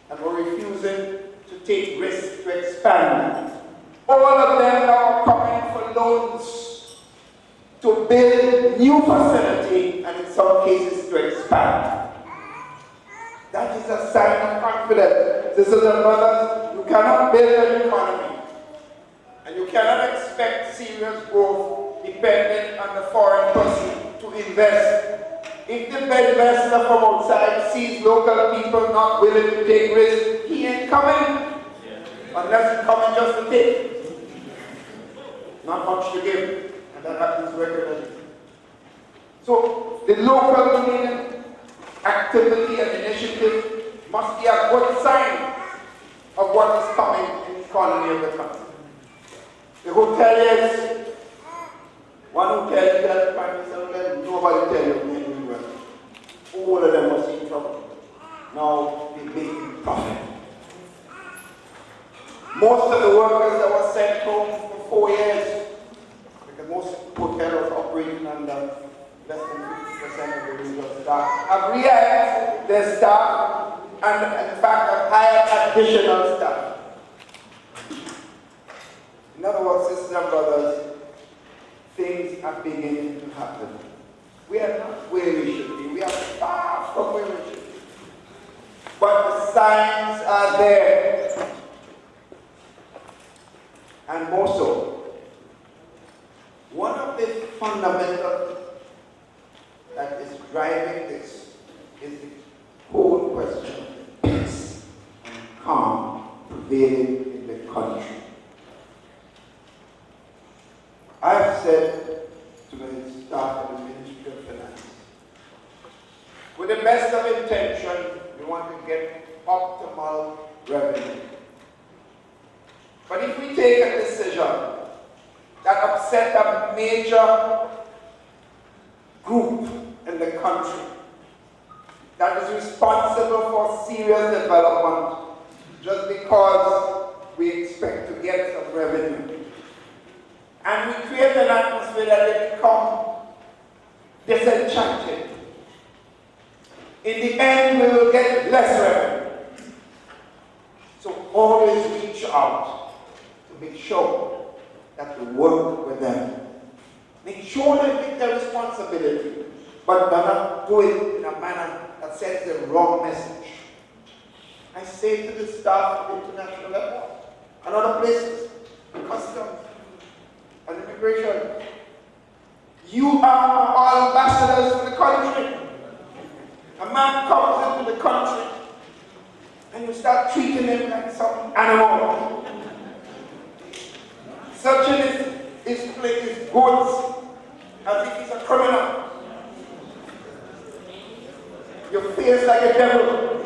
E: and were refusing to take risks to expand. All of them are coming for loans to build new facility and in some cases to expand. That is a sign of confidence. Sisters and brothers, you cannot build an economy and you cannot expect serious growth depending on the foreign person to invest. If the investor from outside sees local people not willing to take risks, he ain't coming. Unless he's coming just to take. Not much to give. And that happens regularly. So the local Grenadian activity and initiative must be a good sign of what is coming in
L: economy of the country. The hoteliers, one hotel tell the Prime Minister, well, nobody tell you they're doing well. All of them was in trouble. Now they're making profit. Most of the workers that were sent home for 4 years, because most hotels are operating under less than 50% of the usual staff, have rehired their staff and in fact have hired additional staff. In other words, sisters and brothers, things are beginning to happen. We are not where we should be. We are far from where we should be. But the signs are there. And more so, one of the fundamentals that is driving this is the whole question of peace and calm prevailing in the country. I have said to the staff of the Ministry of Finance, with the best of intention, we want to get optimal revenue. But if we take a decision that upset a major group in the country that is responsible for serious development just because we expect to get some revenue, and we create an atmosphere that they become disenchanted, in the end we will get less revenue. So always reach out to make sure that we work with them. Make sure they take their responsibility, but do not do it in a manner that sends the wrong message. I say to the staff of the international airport and other places, customs and immigration, you are all ambassadors for the country. A man comes into the country and you start treating him like some animal. Searching his goods as if he's a criminal. Your face like a devil.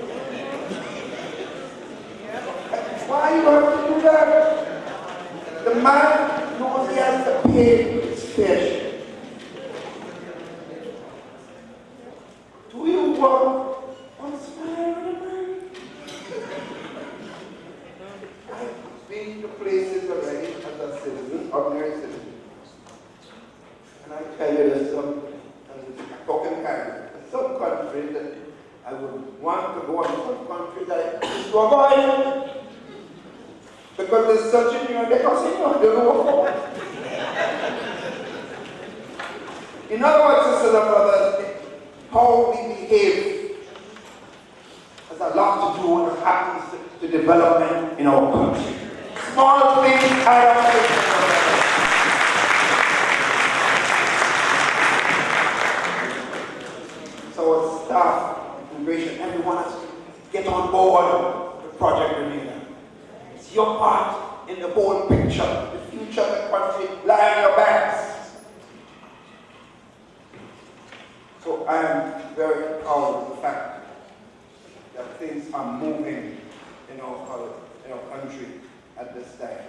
L: Why you have to do that? The man knows he has to pay his fair share. Do you work on the smile of the man? I've been to places already as a citizen, ordinary citizen. And I tell you there's some, talking kind, some countries that I would want to go, and some countries that I used to avoid. Because there's such a thing, they can say, no, they don't go forward. In other words, sisters and brothers, how we behave has a lot to do with what happens to development in our country. Small things add up to so staff, immigration, everyone has to get on board with Project Grenada. It's your part in the whole picture. The future of the country lies on your backs. So I am very proud of the fact that things are moving in our country at this time.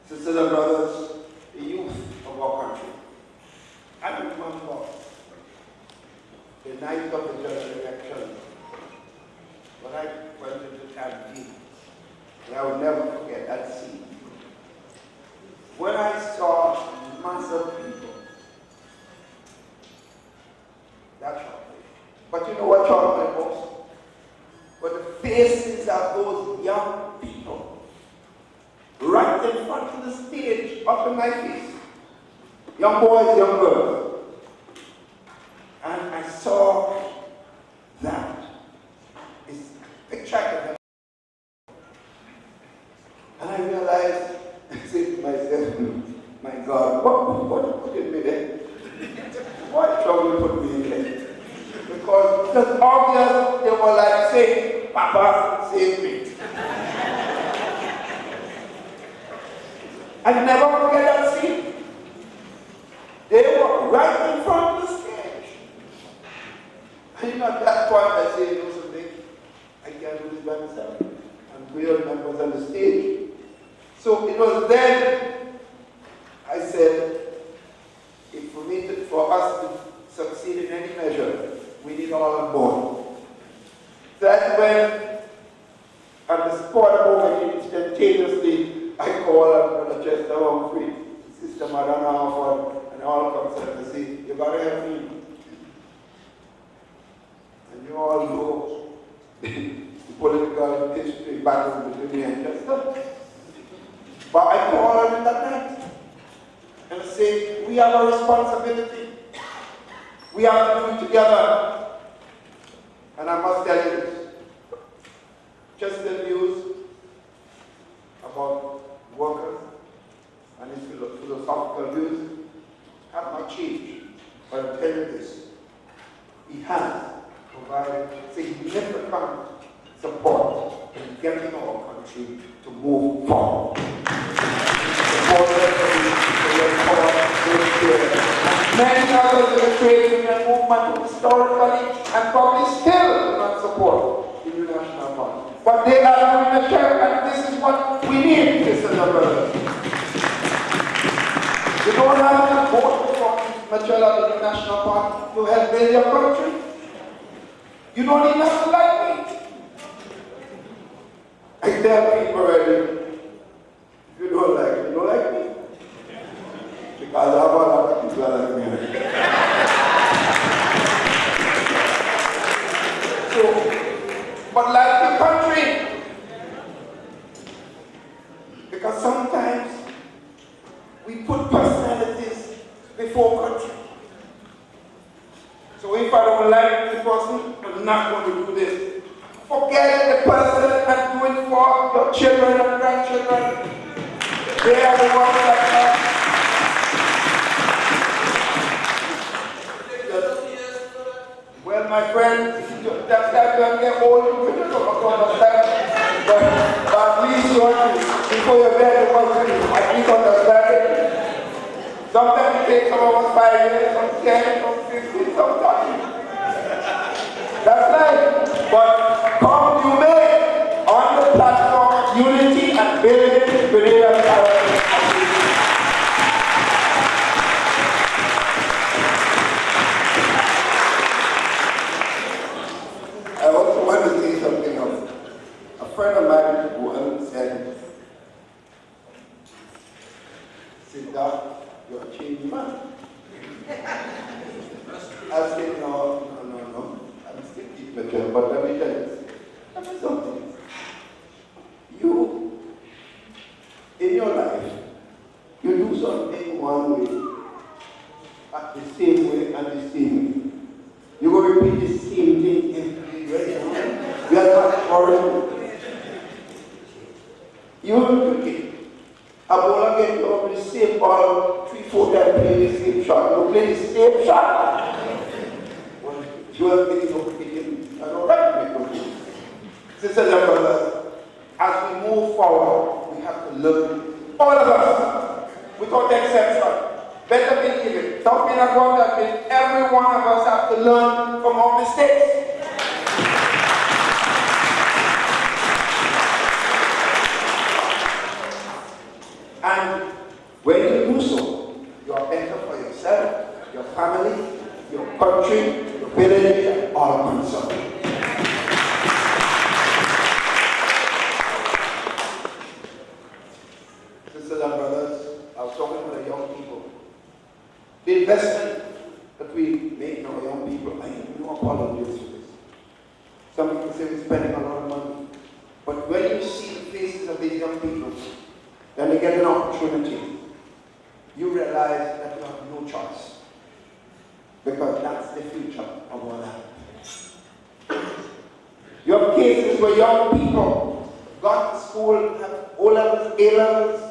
L: Sisters and brothers, the youth of our country, I remember the night of the general election when I went into campaign, and I will never forget that scene. When I saw massive people, that shocked me. But you know what shocked me most? But the faces of those young people, right in front of the stage, up in my face. Young boys, young girls. And I saw that. It's picture of them. And I realized, I said to myself, my God, what put me there? What trouble put me in there? Because it was obvious they were like saying, Papa, save me. I never forget that scene. They were right in front of the stage. And at that point I said, you know something, I can't do this by myself. and real members on the stage. So it was then I said, for us to succeed in any measure, we need all on board. That's when, on the spot moment, instantaneously, I call up Brother Chester Humphrey, Sister Madonna Harford, and all comes up to say, you gotta help me. And you all know the political history battle between me and Chester. But I call him that night and say, we have a responsibility. We have to do it together. And I must tell you this. Chester's views about workers and his philosophical views have not changed. But I'll tell you this. He has provided significant support in getting our country to move forward. Many others in the trade union movement historically and probably still do not support the new national party. But they are doing a share, and this is what we need, sisters and brothers. You don't have to vote for Michelle of the national party to help build your country. You don't even have to like me. I tell people already, if you don't like me, you don't like me. Because I have a lot of people like me. So, but like the country, because sometimes we put personalities before country. So if I don't like the person, I'm not going to do this. Forget the person and do it for your children and grandchildren. They are the ones that well, my friend, that's that when you get old, you don't understand. But at least you want to, before you're there, you want to at least understand it. Sometimes it takes some of us 5 years, some 10, some 15, sometimes. That's life. But come you may on the platform of unity and building Grenada Town. I also want to say something else. A friend of mine who said, Doc, you're a changed man. I said, no. I'm still keep mature, but let me tell you something. You, in your life, you do something one way, at the same way, and the same way. You will repeat the same thing every day. You are not foreign. You will do it. A ball again, you will the same ball, 3-4 times, play the same shot. You play the same shot. You are making no opinion. I don't like to make opinion. Sisters and brothers, as we move forward, we have to learn. All of us, without exception. Better believe it. Don't be not going that way. Every one of us have to learn from our mistakes. And when you do so, you are better for yourself, your family, your country, your village, and all concerned. Sisters and brothers, I was talking to the young people. The investment that we make in our young people, I have no apologies for this. Some people say we're spending a lot of money. But when you see the faces of these young people, then they get an opportunity. You realize that you have no choice. Because that's the future of our land. You have cases where young people got to school, have O-levels, A-levels,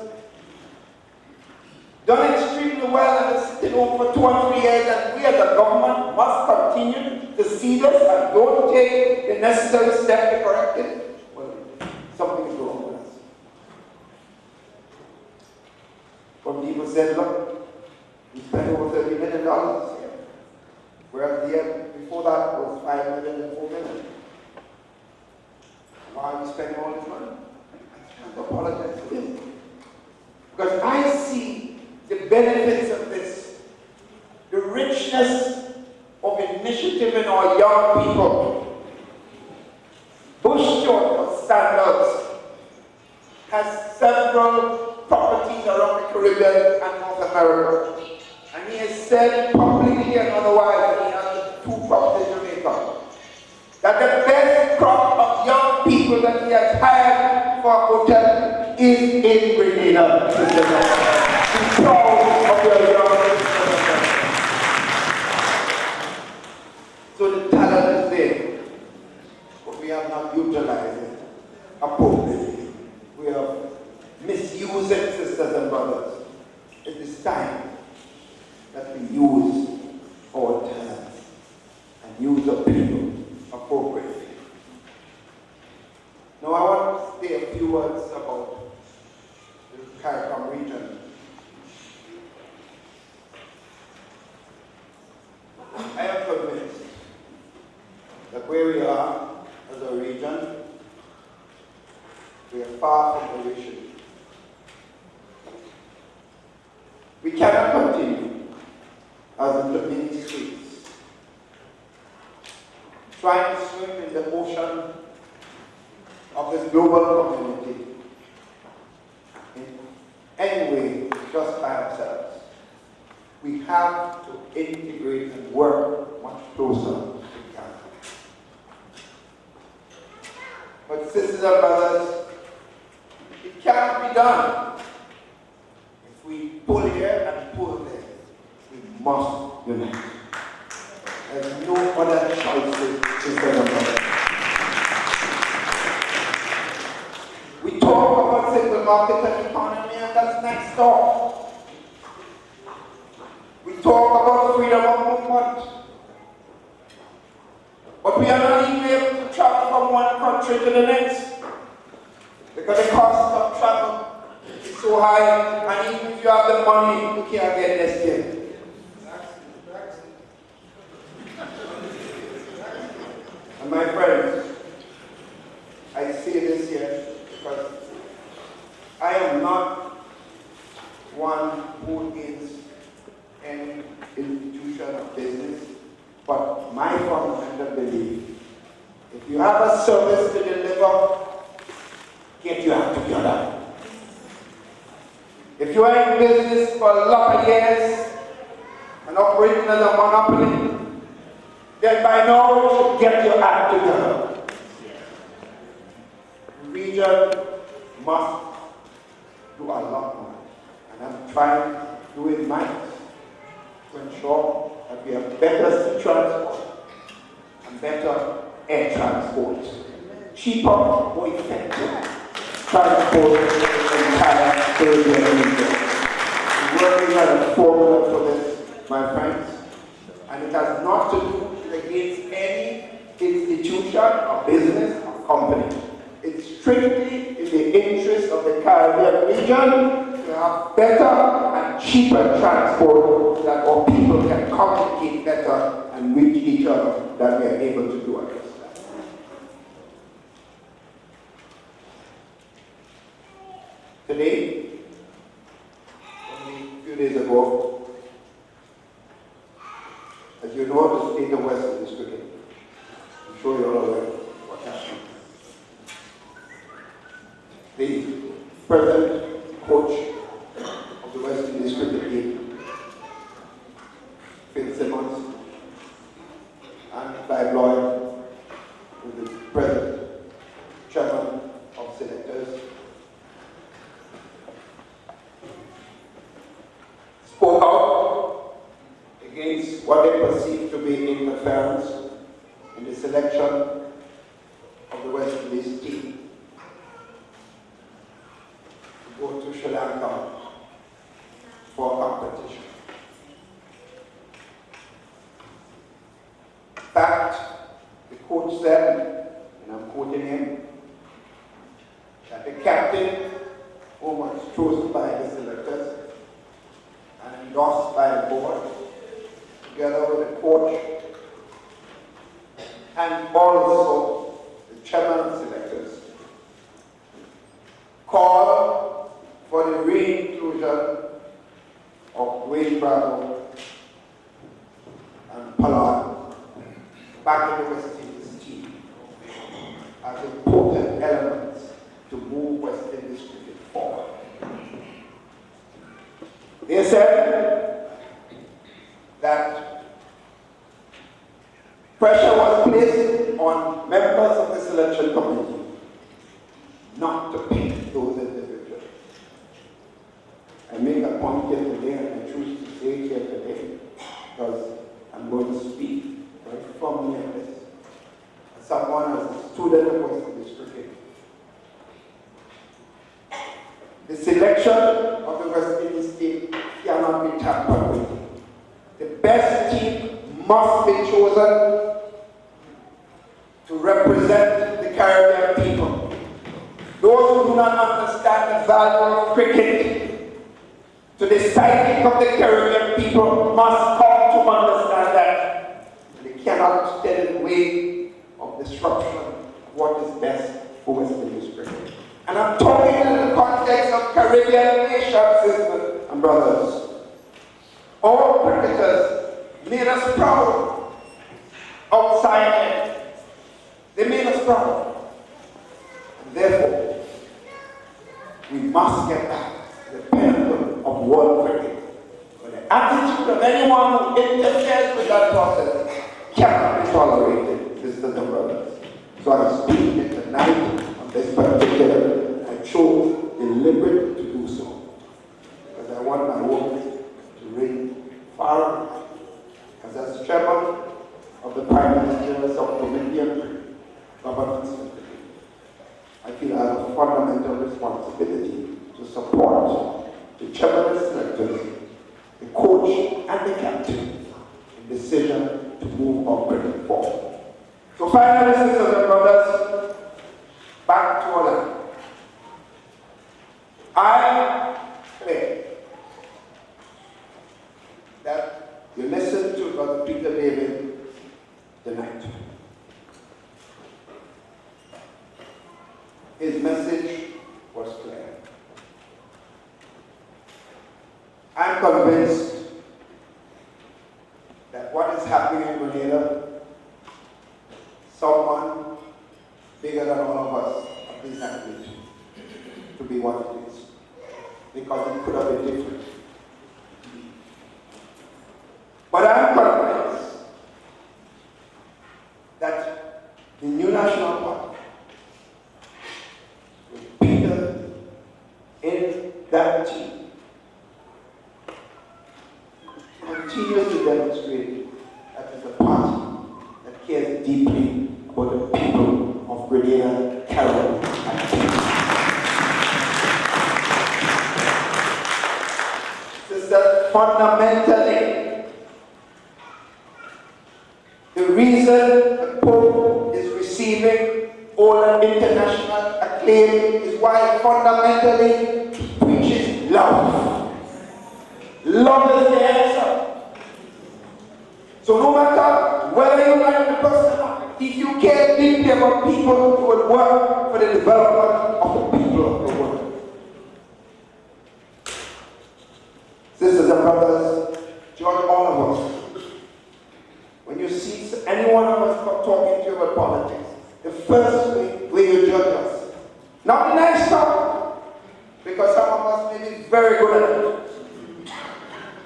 L: done extremely well and are sitting home for 2 and 3 years, and we as a government must continue to see this and don't take the necessary step to correct it. Well, something is wrong with us. Some people said, look, we spent over $30 million here, whereas the year before that was $5 million and $4 million. why we spend all this money. I can't apologize for this. Because I see the benefits of this, the richness of initiative in our young people. Bush Short of Sandals has several properties around the Caribbean and North America. And he has said publicly and otherwise that he has 2 properties in Jamaica. That the best crop of young people that he has hired for a hotel is in Grenada. He's proud of your young people. So the talent is there, but we have not utilized it appropriately. We have misused it, sisters and brothers. It is time that we use our talents and use the people appropriately. Now I want to say a few words about the CARICOM region. I am convinced that where we are as a region, we are far from the vision. We cannot continue as in the many streets, trying to swim in the ocean of this global community in any way just by ourselves. We have to integrate and work much closer together. But sisters and brothers, it cannot be done. If we pull here and pull there, we must unite. There's no other choices instead of others. We talk about single market and economy, and that's next door. We talk about freedom of movement, but we are not even able to travel from one country to the next because the cost of travel is so high, and even if you have the money, you can't get this here. And my friends, I say this here because I am not one who is any institution of business, but my fundamental belief, if you have a service to deliver, get your act together. If you are in business for a lot of years and operating as a monopoly, then by now you should get your act together. The region must do a lot more, and I'm trying to do it mine to ensure that we have better sea transport and better air transport, cheaper, more effective transport in the entire Caribbean region. We're working on a formula for this, my friends, and it has not to do against any institution or business or company. It's strictly in the interest of the Caribbean region to have better and cheaper transport so that our people can communicate better and reach each other than we are able to do at this time. Today, only a few days ago, as you know, the state of Western District, I'm sure you're all aware of what happened. The present coach of the Western District team, Phil Simmons, and Clive Lloyd, who is the present chairman of selectors, spoke out against what they perceived to be interference in the selection of the West Indies team to go to Sri Lanka for competition. In fact, the coach said, and I'm quoting him, that the captain, who was chosen by the selectors and endorsed by the board, together with the coach and also the chairman of selectors, not to pick those individuals. I make a point here today, and I choose to say it here today, because I'm going to speak very firmly on this. As someone, as a student of Western District, the selection of the West Indies team cannot be tampered with. The best team must be chosen to represent the Caribbean people. Those who do not understand the value of cricket to the psyche of the Caribbean people must come to understand that they cannot stand in the way of destruction of what is best for West Indies cricket. And I'm talking in the context of Caribbean nations, sisters and brothers. All cricketers made us proud outside. They made us proud. And therefore, we must get back to the pinnacle of world cricket. But the attitude of anyone who interferes with that process cannot be tolerated, sisters and brothers. So I'm speaking tonight on this particular. I chose deliberate to do so because I want my words to ring far. As chairman of the Prime Minister of Grenadian governance, I feel I have a fundamental responsibility to support the chairman of selectors, the coach, and the captain in decision to move our cricket forward. So finally, sisters and brothers, back to our land. I pray that you listen to Brother Peter David tonight. His message was clear. I'm convinced that what is happening in Grenada, someone bigger than all of us have designed it to be what it is. Because it could have been different. But I'm convinced that the new National Party, with Peter in that team, continues to demonstrate that it's a party that cares deeply about the people of Grenada, Caribbean, and Haiti. That fundamentally, the reason the Pope is receiving all international acclaim is why fundamentally he preaches love. Love is the answer. So no matter whether you like the person or not, if you care deeply about people who will work for the development of the people of the world. Sisters and brothers, join all of us. When you see any one of us talking to you about politics, the first way you judge us, not the nice talk, because some of us may be very good at it.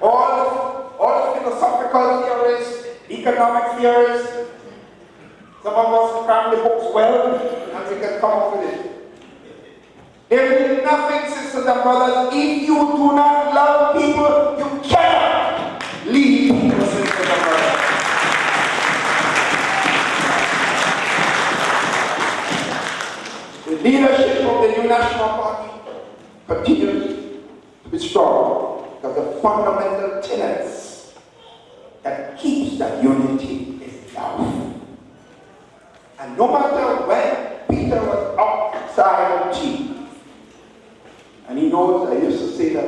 L: All the philosophical theories, economic theories, some of us cram the books well, and we can come up with it. There is nothing, sisters and brothers, if you do not love people, you cannot lead people, sisters and brothers. The leadership of the new National Party continues to be strong because the fundamental tenets that keeps that unity is love. And no matter when Peter was outside the team, and he knows, I used to say that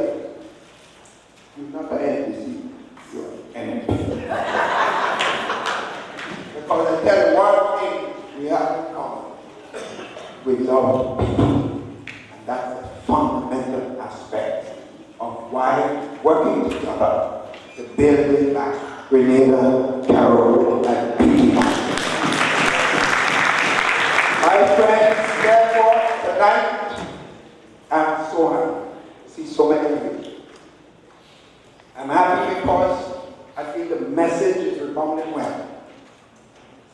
L: you're not an NPC, you're an MP. Because I tell you one thing we have in common. We love people. And that's a fundamental aspect of why working together to build back Grenada, Carol, and people. My friends, therefore, tonight, I'm so happy to see so many of you. I'm happy because I feel the message is resounding well.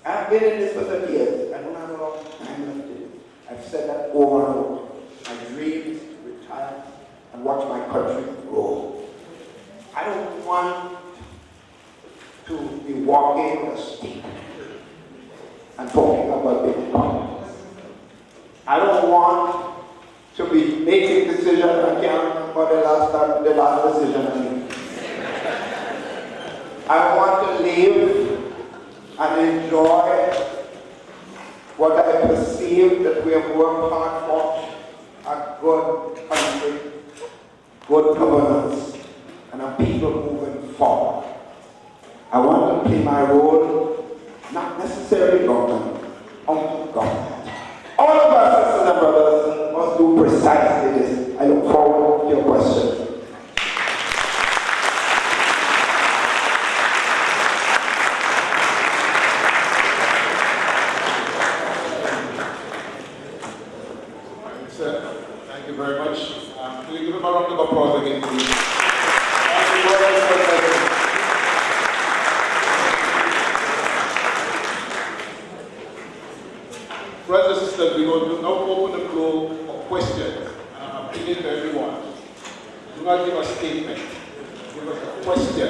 L: I've been in this for 30 years. I don't have a lot of time left in it. I've said that over and over. and watch my country grow. I don't want to be walking on a stick and talking about big problems. I don't want to be making decisions. I can't remember the last decision I made. I want to live and enjoy what I perceive that we have worked hard for, a good country, good governance, and a people moving forward. I want to play my role, not necessarily government, only government. All of our sisters and brothers must do precisely this. I look forward to your questions.
E: Thank you very much. Can we give him a round of applause again, please? Brothers and sisters, we're going to now open the floor for questions. I'm appealing to everyone. Do not give a statement. Give us a question.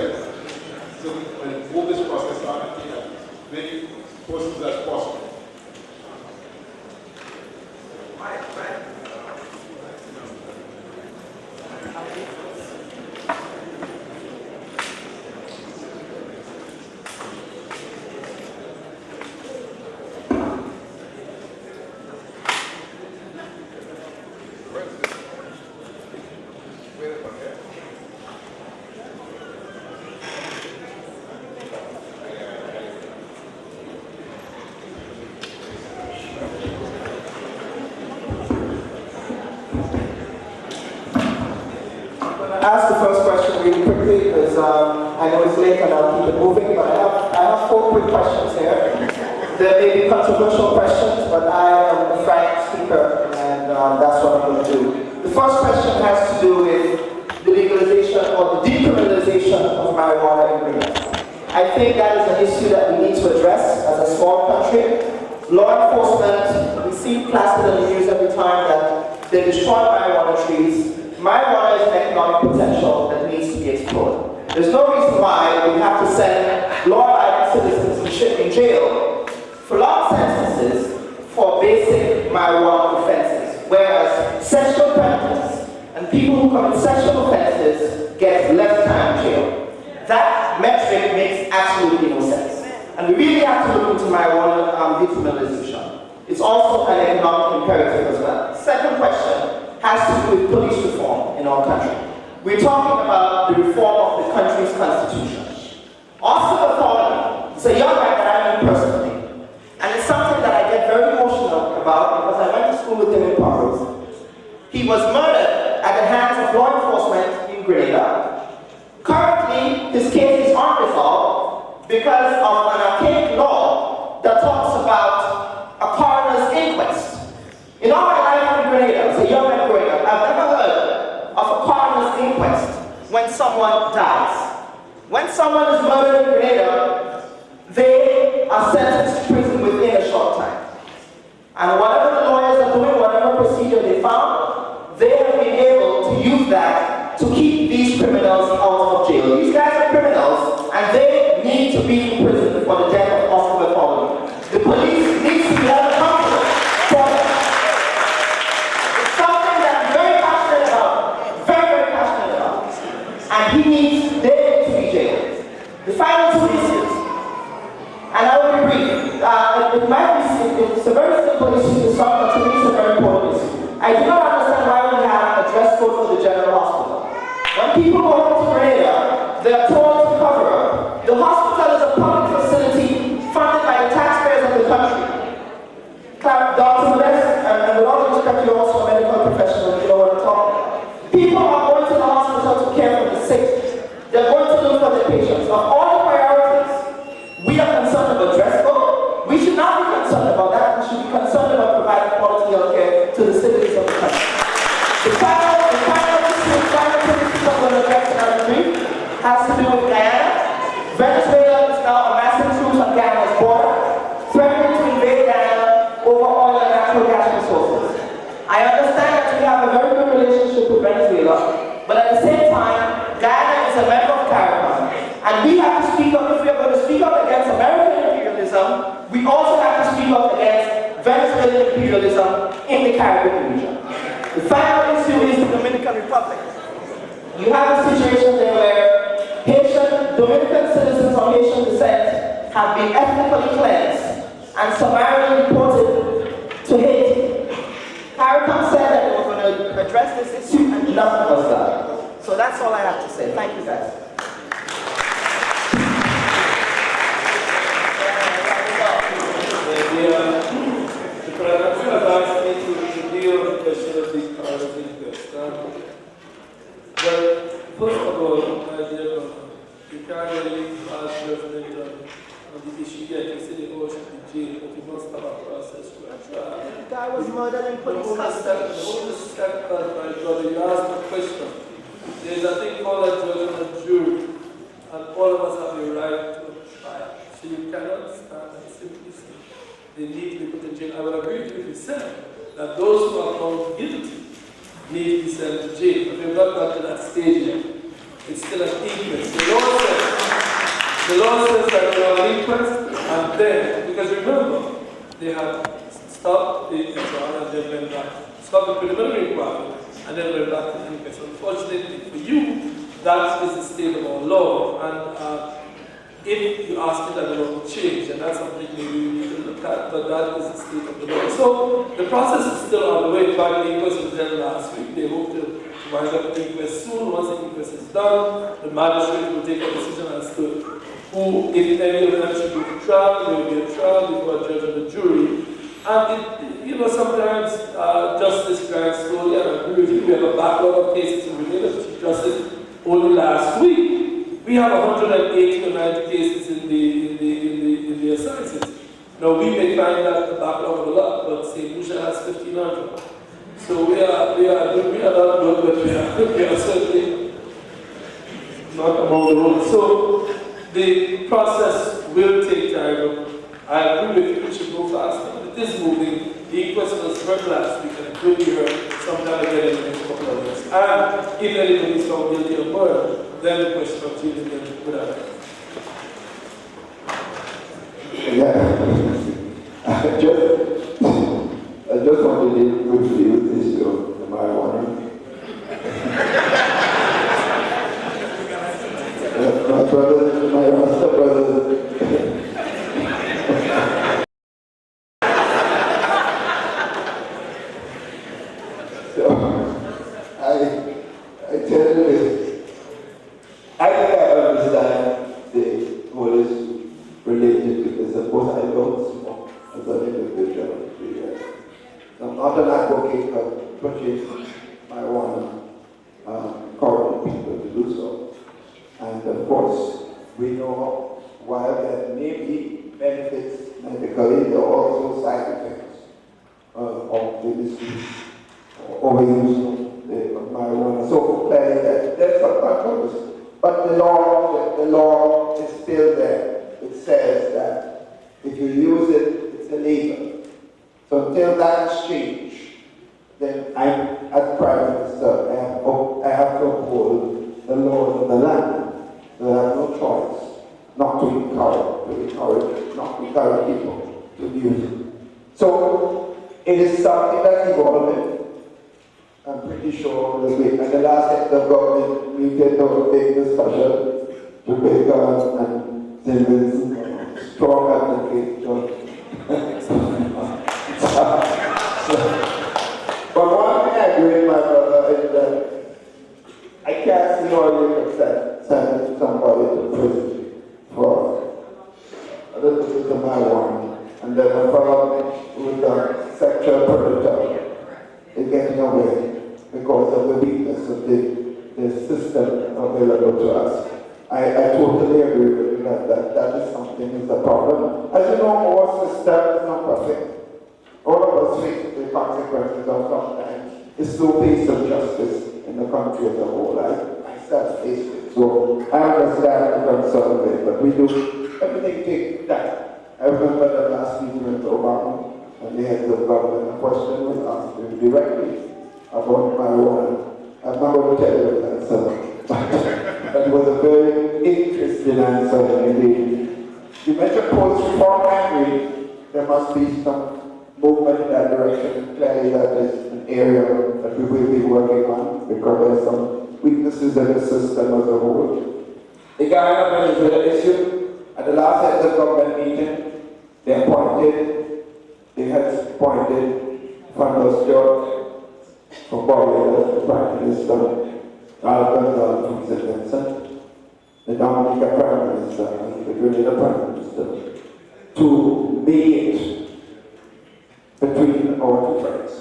E: So we can move this process on and take as many questions as possible.
M: Ask the first question really quickly because I know it's late and I'll keep it moving, but I have 4 quick questions here. There may be controversial questions, but I am the frank speaker and that's what I'm going to do. The first question has to do with the legalization or the decriminalization of marijuana in Grenada. I think that is an issue that we need to address as a small country. Law enforcement, we see plastered in the news every time that they destroy marijuana trees. Marijuana is an economic potential that needs to be explored. There's no reason why we have to send law-abiding citizens in jail for long sentences for basic marijuana offenses, whereas sexual predators and people who commit sexual offenses get less time in jail. That metric makes absolutely no sense. And we really have to look into marijuana decriminalization. It's also an economic imperative as well. Second question has to do with police reform in our country. We're talking about the reform of the country's constitution. Oscar Bartholomew is a young man that I know personally, and it's something that I get very emotional about because I went to school with him in Paris. He was murdered at the hands of law enforcement in Grenada. Currently, his case is unresolved because of an archaic law that talks about a coroner's inquest. In all my life in Grenada, as a young man growing up, I've never heard of a coroner's inquest when someone dies. When someone is murdered in Grenada, they are sentenced to prison within a short time. And whatever the lawyers are doing, whatever procedure they found, they have been able to use that to keep these criminals out of jail. These guys are criminals, and they need to be in prison for the death of Oscar Bartholomew. The police needs to be held accountable for it. It's something that I'm very passionate about, very passionate about. And they need to be jailed. The final 2 issues, and I will be brief. It's a very simple issue to solve, but to me it's a very important issue. I do not understand why we have a dress code for the general hospital. When people go home to Grenada, they are told to cover up. The hospital is a public facility funded by the taxpayers of the country. Dr. Modest, and with all due respect, you're also a medical professional, you know what I'm talking about. People are going to the hospital to care for the sick. They're going to look for their patients. Of all the priorities, we are concerned about dress code. We should not be concerned about that. We should be concerned about providing quality health care to the citizens of the country. The final issue I'm going to address in our brief has to do with Guyana. Venezuela is now amassing troops on Guyana's border, threatening to invade Guyana over oil and natural gas resources. I understand that we have a very good relationship with Venezuela, in the Caribbean region. The final issue is the Dominican Republic. You have a situation there where Haitian, Dominican citizens of Haitian descent have been ethnically cleansed and summarily deported to Haiti. CARICOM said that they were going to address this issue and nothing was done. So that's all I have to say. Thank you guys.
J: The Prime Minister has asked me to deal with the question of these powers interest. Well, first of all, my dear brother, you can't really pass judgment on the issue yet. You say the ocean should be jailed, but you must have a process to a trial.
M: The guy was murdered in police custody.
J: Hold the step, my brother. You asked a question. There's a thing called a judge and a jury, and all of us have a right to a trial. So you cannot stand and simply say they need to be put in jail. I would agree with you if you said that those who are found guilty need to be sent to jail, but we've not got to that stage yet. It's still an inquest. The law says that there are an inquest, and then, because remember, they had stopped the trial and then went back, stopped the preliminary inquiry, and then went back to the inquest. Unfortunately for you, that is the state of our law, and if you ask me that the law will change, and that's something maybe we need to look at, but that is the state of the law. So the process is still on the way. In fact, the inquest was done last week. They hope to wind up the inquest soon. Once the inquest is done, the magistrate will take a decision as to who, if any of them should go to trial. There will be a trial before a judge and a jury. And sometimes justice grinds slowly, and I agree with you. We have a backlog of cases in Grenada. Chief Justice only last week. We have 180 or 90 cases in the assizes. Now we may find that the backlog of a lot, but St. Lucia has 1,500. So we are not good, but we are certainly not among the rules. So the process will take time. I agree with you, we should go faster, but it is moving. The inquest was heard last week, and it will be heard sometime again in the next couple of weeks. And if anybody is found guilty of murder, then the question of jailing them would have.
A: I just want to deal briefly with this issue of the marijuana. My brother, my Rasta brother. I tell you this. I think I understand the whole issue related to this. Suppose I don't smoke as an individual. I'm not an advocate of purchasing marijuana, encouraging people to do so. And of course, we know while there may be benefits medically, there are also side effects of the disease, overuse of marijuana. So clearly there's some controversy. But the law is still there. It says that if you use it, it's illegal. So until that's changed, then I'm, as Prime Minister, I have to uphold the laws of the land. So I have no choice not to encourage people to use it. So it is something that's evolving. I'm pretty sure this week. And the last set of government meeting of a big discussion, Jamaica and St. Vincent, strong advocate. But one thing I agree with my brother is that I can't see how you can send somebody to prison for a little bit of marijuana, and then a fellow with a sexual predator is getting away because of the weakness of the system available to us. I totally agree with you that is something is a problem. As you know, our system is not perfect. All of us face the consequences of sometimes the slow pace of justice in the country as a whole. I myself face it. So I understand the concern of it, but we do everything takes time. I remember the last meeting with Obama and the heads of government, a question was asked him directly about marijuana. I'm not going to tell you the answer. But it was a very interesting answer indeed. You mentioned post-reform angry, there must be some
L: movement in that direction. Clearly that is an area that we will be working on because there's some weaknesses in the system as a whole. The Guyana Venezuela issue, at the last heads of government meeting, they had appointed Fundos George from Barbados, the Prime Minister, Alban from St. Vincent, the Grenadian Prime Minister, and the Grenada Prime Minister, to mediate between our two friends,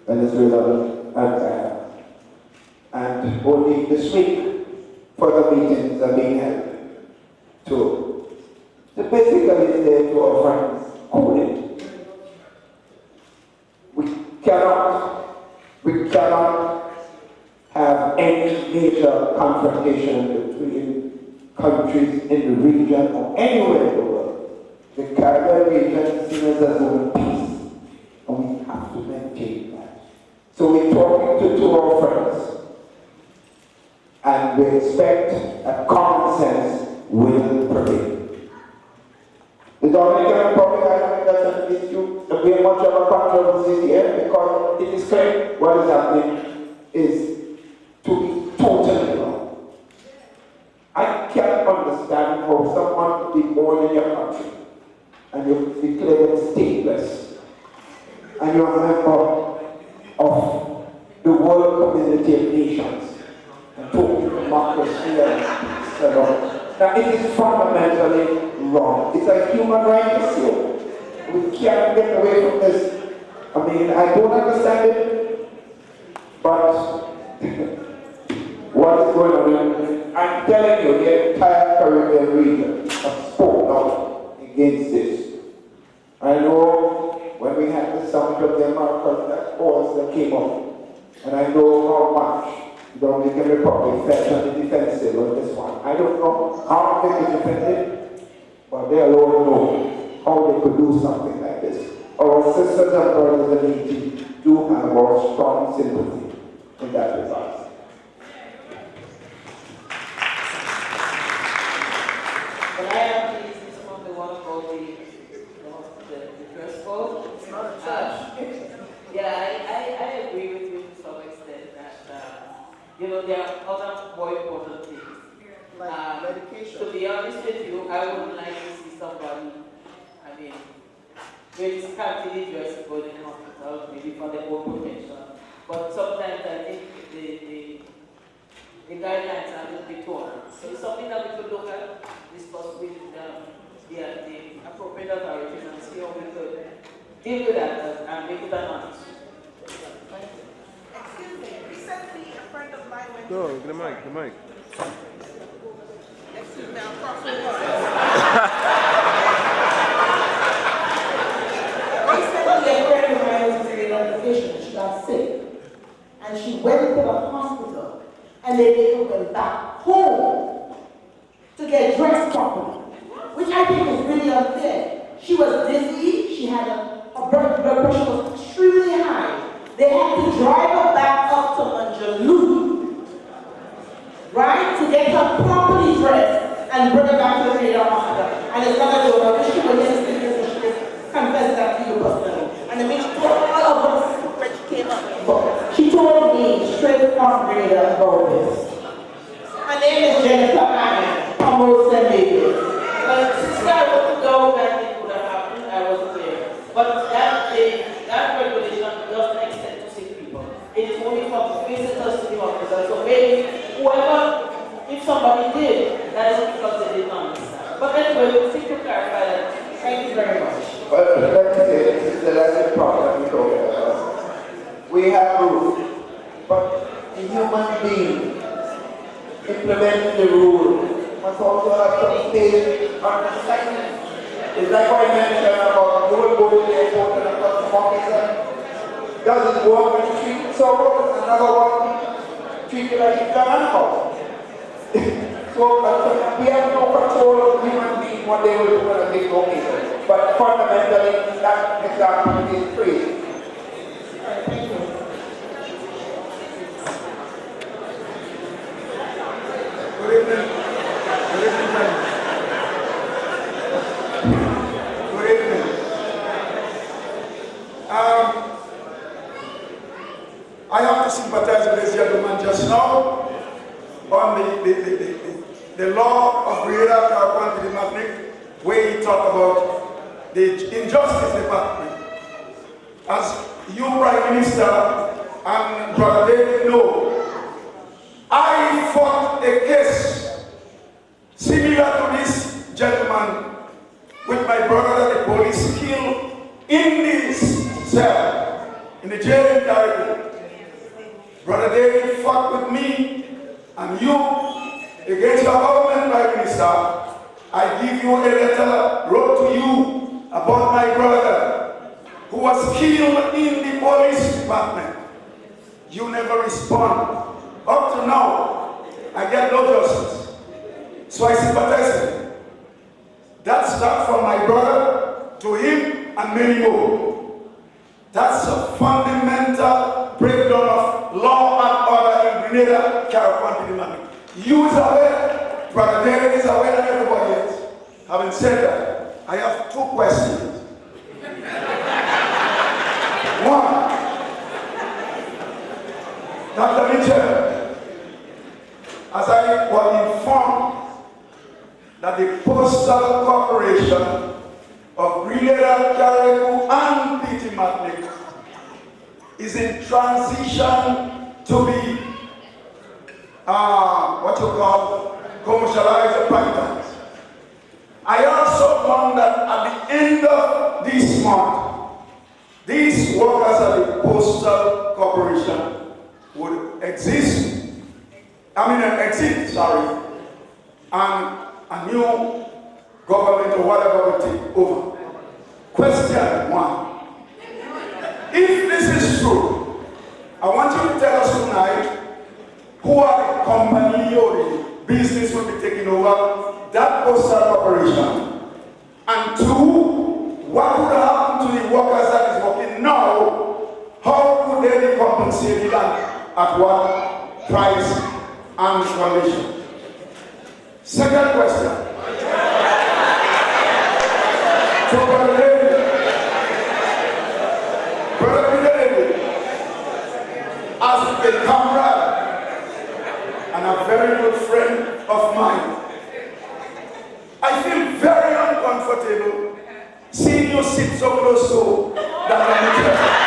L: Venezuela and Guyana. And only this week, further meetings are being held to basically say to our friends, cool it. We cannot have any major confrontation between countries in the region or anywhere in the world. The Caribbean region sees us as a peace, and we have to maintain that. So we're talking to our friends, and we expect that common sense will prevail. The Dominican Republic, I don't think that's an issue. There'll be much of a controversy here because it is clear what is happening is to be totally wrong. I can't understand how someone could be born in your country and you declare it stateless and you're a member of the world community of nations and talk to democracy and so on. Now it is fundamentally wrong. It's a human rights issue. We can't get away from this. I mean, I don't understand it, but what is going on? I'm telling you, the entire Caribbean region has spoken out against this. I know when we had the summit of the Americas, that cause that came up, and I know how much the Dominican Republic felt on the defensive on this one. I don't know how they could defend it, but they alone know how they could do something like this. Our sisters and brothers in Haiti do have our strong sympathy in that regard.
I: But I have this one, the one about the dress code. It's not a church. Yeah, I agree with you to some extent that, there are other more important things.
M: Like medication.
I: To be honest with you, I wouldn't like to see somebody, very scantily dressed going in hospital, maybe for their own protection. But sometimes I think the guidelines are a little bit torn. So it's something that we could look at, discuss with the appropriate authorities and see how we could deal with that and make it an honest.
N: Excuse me, recently a friend of mine went
O: No, the mic.
N: Excuse me, I'm crossing
P: Recently a friend of mine was in on vacation, she got sick. And she went to the hospital and they take her back home to get dressed properly. Which I think is really unfair. She was dizzy, she had her blood pressure was extremely high. They had to drive her back up to Angelou, right, to get her properly dressed and bring her back to the Grenada hospital. And it's not a joke. I wish she was yesterday so she could confess that to you personally. And I mean, she told all of us when she came up. She told me straight from Grenada about this. Her name is Jennifer Ann, almost St. David.
I: Sister, I wasn't know that it would have happened. I wasn't there. But that regulation doesn't extend to sick people. It is only for visitors to the hospital. So maybe whoever, if somebody did, that is because they did not understand. But anyway, we'll seek to clarify that. Thank you very much.
L: Well, let me say, this is the last problem we talk about. We have rules, but the human being implementing the rule must also have some stage understanding. It's like what I mentioned about you will go to the airport and a custom officer doesn't work and treat you so good, and another one treat you like you've done animal. So we have no control of the human being, what they will do when they go in. But fundamentally, that example is crazy.
O: Good evening. Good evening, friends. Good evening. I have to sympathize with this gentleman just now on the law of Grenada Town, where he talked about the injustice department. As you, Prime Minister, and Brother David know, I fought a case similar to this gentleman with my brother that the police killed in this cell, in the jail in Caribbean. Brother David fought with me and you against your government, Prime Minister. I give you a letter wrote to you about my brother who was killed in the police department. You never respond. Up to now, I get no justice. So I sympathize with him. That starts from my brother to him and many more. That's a fundamental breakdown of law and order in Grenada, Caribbean. You is aware, Brother David is aware, and everybody else. Having said that, I have two questions. One, Dr. Mitchell, as I was informed that the Postal Corporation of Grenada, Caribbean, and Petit Martinique is in transition to be what you call commercialized or privatized. I also found that at the end of this month, these workers at the Postal Corporation would exit, and a new government or whatever will take over. Question one. If this is true, I want you to tell us tonight who are the company or the business will be taking over that Postal Corporation. And two, what would happen to the workers that is working now? How would they be compensated and at what price and condition? Second question. So, Brother David, as a comrade and a very good friend of mine, I feel very uncomfortable seeing you sit so close to Dr. Mitchell.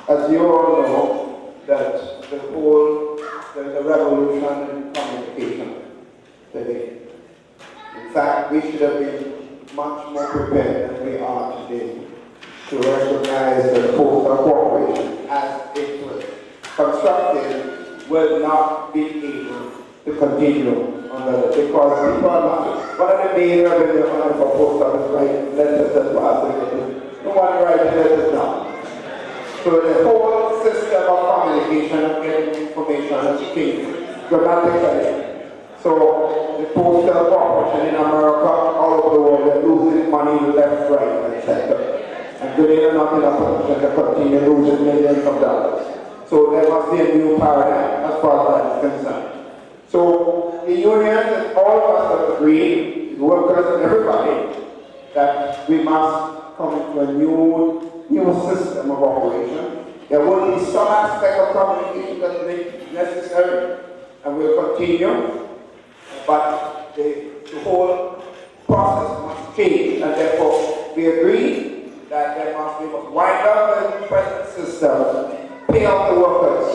M: As you all know, that there's a revolution in communication today. In fact, we should have been much more prepared than we are today to recognize the Postal Corporation as it was constructed will not be able to continue because people are not. One of the main revenue for post office writing letters and passes. No one writing letters now. So the whole system of communication and getting information has changed dramatically. So the postal corporation in America, all over the world, they're losing money left, right, and center. And Grenada not in a position to continue losing millions of dollars. So there must be a new paradigm as far as that is concerned. So the unions and all of us have agreed, the workers and everybody, that we must come into a new system of operation. There will be some aspect of communication that is necessary and will continue. But the whole process must change, and therefore we agree that we must wind up the present system, pay off the workers.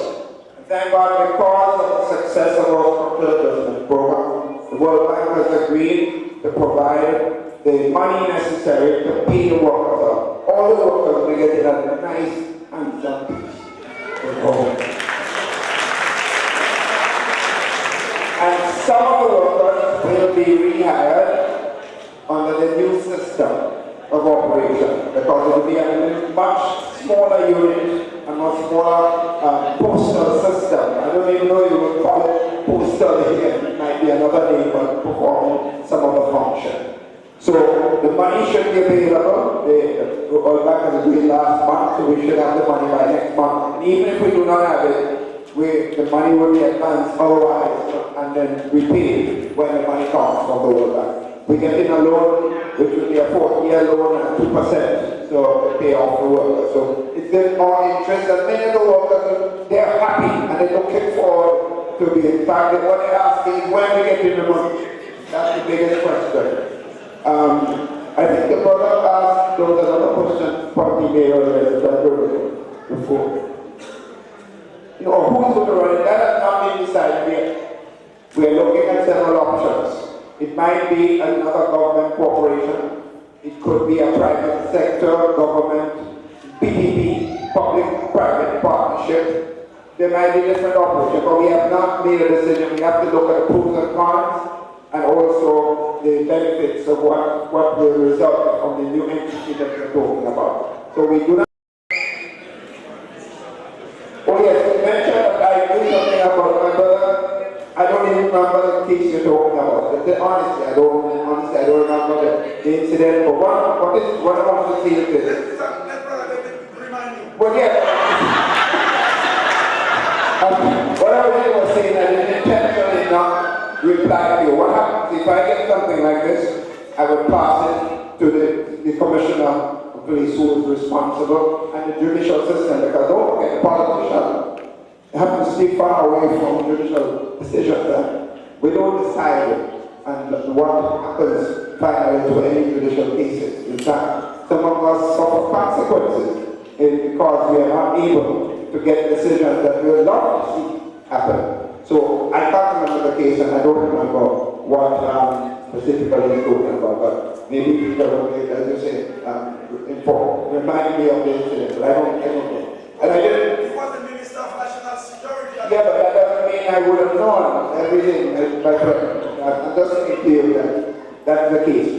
M: And thank God, because of the success of our structural adjustment program, the World Bank has agreed to provide the money necessary to pay the workers. All the workers will get a nice handsome piece. And some of the workers will be rehired under the new system of operation because it will be a much smaller unit, a much smaller postal system. I don't even know you would call it postal here. It might be another name for performing some of the function. So the money should be available. The World Bank has agreed last month, so we should have the money by next month. And even if we do not have it, the money will be advanced otherwise and then repaid when the money comes from the World Bank. We get in a loan, which will be a 4-year loan at 2%, so to pay off the workers. So it's in our interest, and many of the workers, they're happy and they're looking forward to be. In fact, what they're asking is when we get in the money. That's the biggest question. I think the brother asked, there was another question from the mayor before. You know, who's going to run it? That has not been decided yet. We're looking at several options. It might be another government corporation. It could be a private sector, government, PPP, public-private partnership. There might be different options, but we have not made a decision. We have to look at the pros and cons and also the benefits of what will result from the new entity that we're talking about. So we do not. Oh yes, you mentioned that I knew something about my brother. I don't even remember the case you're talking about. Honestly, I don't remember the incident. But what I want to say is this. Well, yeah. What I really was saying, I didn't intentionally not reply to you. What happens if I get something like this? I would pass it to the commissioner of police who is responsible and the judicial system. Because don't forget, the politician have to stay far away from judicial decisions. We don't decide and what happens finally to any judicial cases. In fact, some of us suffer consequences because we are not able to get decisions that we would love to see happen. So I can't remember the case and I don't remember what specifically he's talking about, but maybe Peter will be, as you say, remind me of the incident, but I don't know. And I didn't.
O: He was the Minister of National Security.
M: Yeah, but that doesn't mean I would have known everything, my friend. I'm just saying to you that that's the case.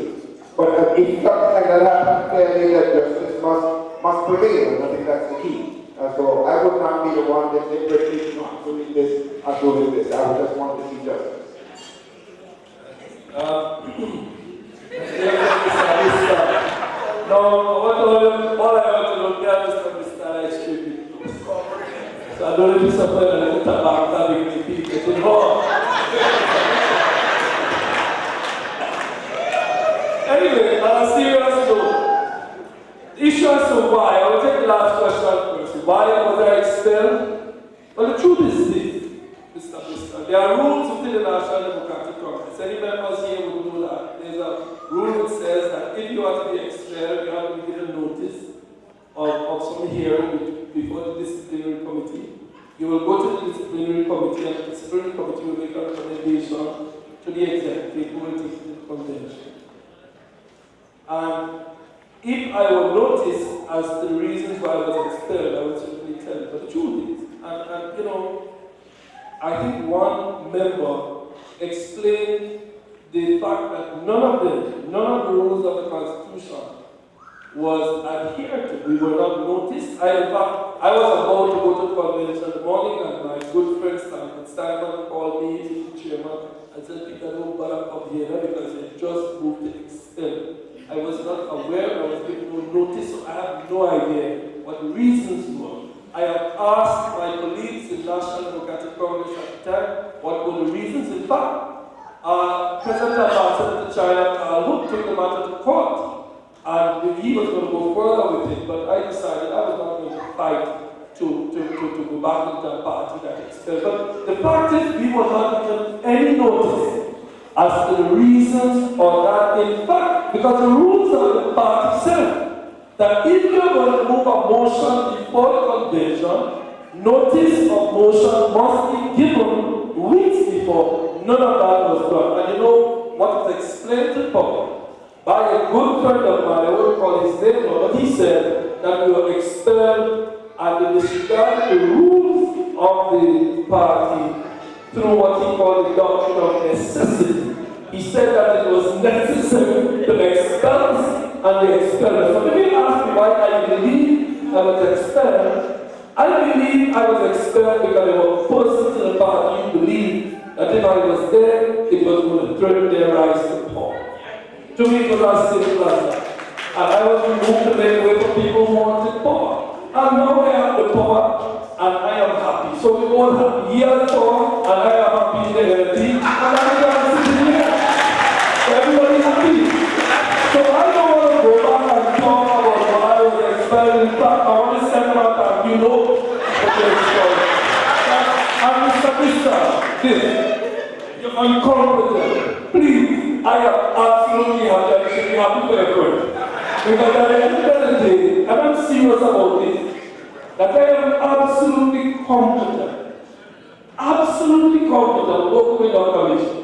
M: But if something like that happens, clearly that justice must prevail, and I think that's the key. So I would not be the one that deliberately not doing this or doing this. I would just want to see justice.
J: No, all I want to look at is from the style extremely close. So I don't really suffer a little about having me people to know. Anyway, on a serious note, the issue as to why, I will take the last question first. Why was I expelled? Well, the truth is this, Mr. Minister. There are rules within the National Democratic Congress. Any members here would know that. There's a rule that says that if you are to be expelled, you have to be given notice of some hearing before the disciplinary committee. You will go to the disciplinary committee, and the disciplinary committee will make a recommendation to the executive who will take it into contention. And if I were noticed as to the reasons why I was expelled, I would certainly tell you. But the truth is, And you know, I think one member explained the fact that none of the rules of the Constitution was adhered to. We were not noticed. In fact, I was about to go to the convention in the morning, and my good friend Stanton called me, the chairman, and said, Peter, don't bother come here because they just moved to expel. I was not aware, I was given no notice, so I have no idea what the reasons were. I have asked my colleagues in National Democratic Congress at the time what were the reasons. In fact, President Ambassador to China took the matter to court, and he was going to go further with it, but I decided I was not going to fight to go back into a party that expelled. But the fact is, we were not given any notice as to the reasons or that, in fact, because the rules of the party said that if you are going to move a motion before the convention, notice of motion must be given weeks before. None of that was done. And you know what was explained to the public by a good friend of mine, I won't call his name, but he said that we were expelled and they disregarded the rules of the party through what he called the doctrine of necessity. He said that it was necessary to expel us, and they expelled us. So if you ask me why I believe I was expelled, I believe I was expelled because there were persons in the party who believed that if I was there, it was going to threaten their rights to power. To me, it was as simple as that. And I was removed to make way for people who wanted power. And now I have the power, and I am happy. So we all have years for, and I am happy in the LLD, and I'm going to sit here. So everybody's happy. So I don't want to go back and talk about why I was expelled. In fact, I want to send them out and you know what they're expelled. And Mr. This, you're incompetent. Please, I am absolutely happy. I should be happy for everyone. Because at the end of the day, and I'm serious about this, that I am absolutely competent working with Dr. Mitchell.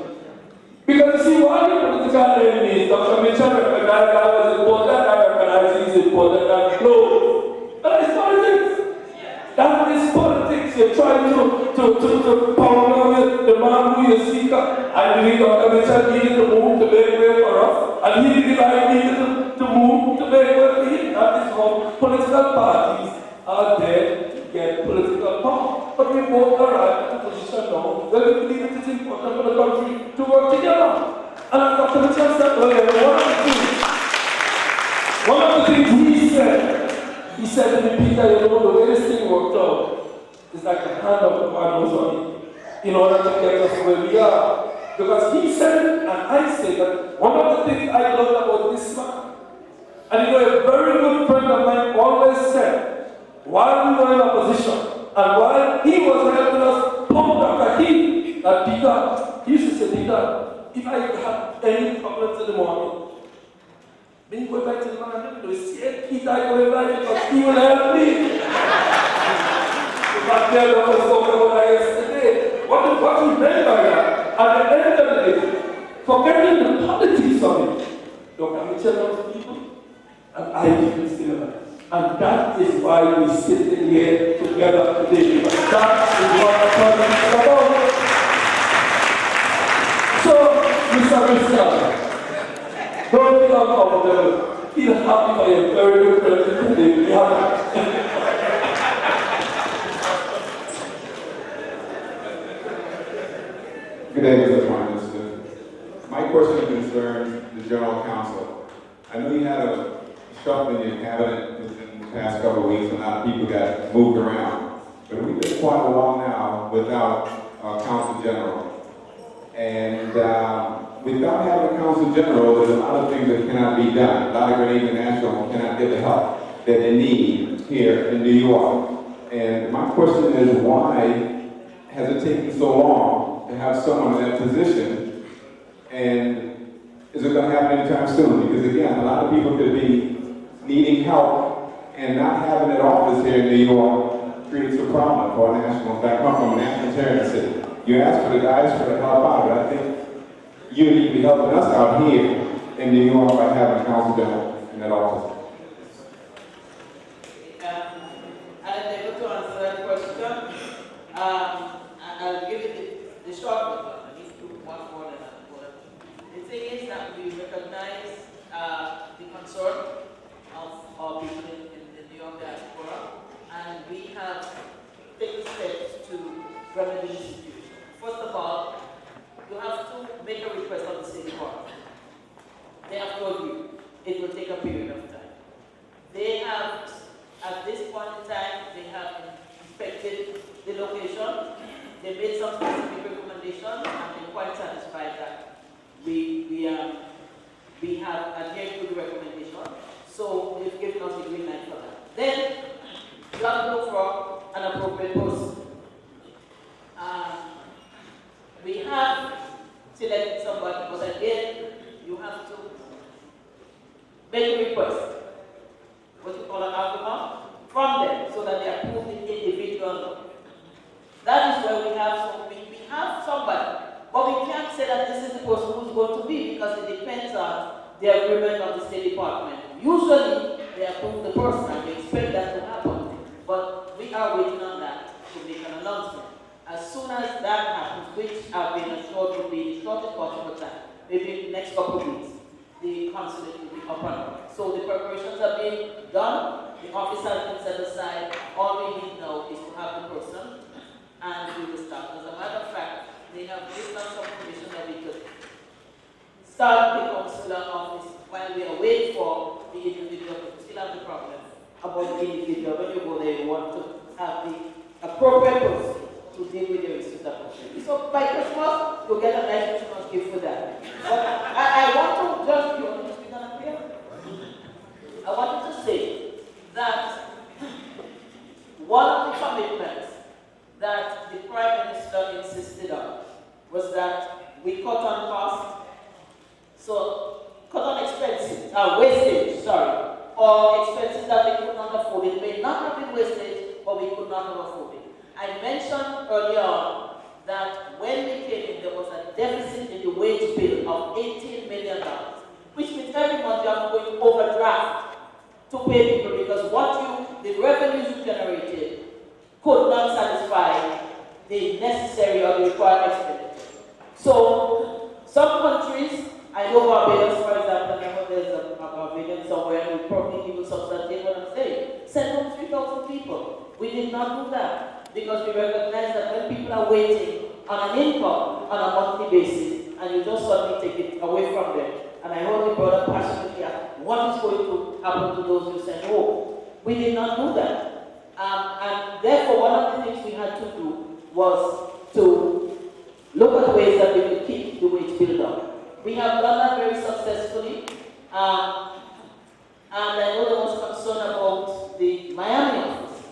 J: Because you see, why the political enemies, Dr. Mitchell recognized that was important, I recognize he's important, and no. That is politics. That is politics. You're trying to power with the man who you seek. I believe Dr. Mitchell needed to move to make way for us, and he believed I needed to move to make way for him. That is how political parties are there to get political power. But we both arrived at a position now where we believe it is important for the country to work together. And as Dr. Mitchell said earlier, one of the things he said to me, Peter, you know, the way this thing worked out is like the hand of the man who's on it in order to get us where we are. Because he said it, and I say that one of the things I love about this man, and you know, a very good friend of mine always said, while we were in opposition, and while he was helping us pump Dr. King, that Peter, he used to say, Peter, if I have any problems in the morning, then you go back to the man and say, Peter, I go back because he will help me. But there was talking about that yesterday. What he meant by that? At the end of the day, forgetting the politics of it, Dr. Mitchell knows people, and I do still. And that is why we sit in here together today. Because that is what politics is about. So, Mr. Minister, don't feel uncomfortable. Feel happy for your very good president today. Be happy.
A: Good day, Mr. Prime Minister. My question concerns the General Counsel. I know you had a shuffle in your cabinet within the past couple of weeks, and a lot of people got moved around. But we've been quite a while now without a Counsel General. And without having a Counsel General, there's a lot of things that cannot be done. A lot of Grenadian National cannot get the help that they need here in New York. And my question is, why has it taken so long to have someone in that position? And is it going to happen anytime soon? Because again, a lot of people could be needing help, and not having an office here in New York creates a problem for our national. In fact, I'm from a national terrorist city. You ask for the guys for the help out, but I think you need to be helping us out here in New York by having a Counsel General in that office.
I: I'm able to answer that question. I'll give it the short one. I need to do one more than that. The thing is that we recognize the concern of our people in the New York diaspora, and we have taken steps to remedy the situation. First of all, you have to make a request of the State Department. They have told you it will take a period of time. They have, at this point in time, they have inspected the location. They made some specific recommendations, and they're quite satisfied that we have adhered to the recommendation. So they've given us a green light for that. Then you have to look for an appropriate person. We have selected somebody, but again, you have to make a request, what you call an argument, from them, so that they approve the individual. That is where we have somebody, but we can't say that this is the person who's going to be, because it depends on the agreement of the State Department. Usually, they approve the person and they expect that to happen, but we are waiting on that to make an announcement. As soon as that happens, which I've been assured will be the shortest possible time, maybe in the next couple of weeks, the consulate will be up and running. So the preparations are being done, the office has been set aside. All we need now is to have the person and do the stuff. As a matter of fact, they have given us some information that we could start the consular office while we are waiting for the individual. We still have the problem about the individual. When you go there, you want to have the appropriate person to deal with your issues appropriately. So by Christmas, you'll get a nice Christmas gift for that. But I want to just, you want to speak on a prayer? I wanted to say that one of the commitments that the Prime Minister insisted on was that we cut on costs, so cut on expenses, wastage, or expenses that we could not afford. It may not have been wastage, but we could not have afforded. I mentioned earlier on that when we came in, there was a deficit in the wage bill of $18 million, which means every month you are going to overdraft to pay people, because the revenues you generated could not satisfy the necessary or the required expenditure. So some countries, I know Barbados, for example, I know there's a Barbadian somewhere who probably people substantiate what I'm saying, send home 3,000 people. We did not do that, because we recognize that when people are waiting on an income on a monthly basis, and you just suddenly take it away from them. And I heard the brother passionately ask, what is going to happen to those who send home? We did not do that. And therefore, one of the things we had to do was to look at ways that we could keep the wage bill up. We have done that very successfully. And I know there was concern about the Miami office.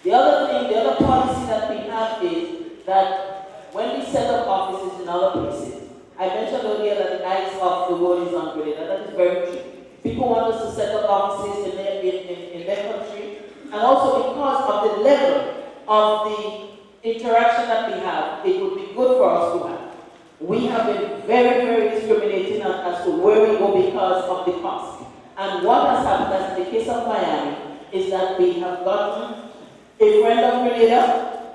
I: The other policy that we have is that when we set up offices in other places, I mentioned earlier that the eyes of the world is on Grenada. That is very true. People want us to set up offices in their country, and also because of the level of the interaction that we have, it would be good for us to have. We have been very, very discriminating as to where we go because of the cost. And what has happened, as in the case of Miami, is that we have gotten a friend of Grenada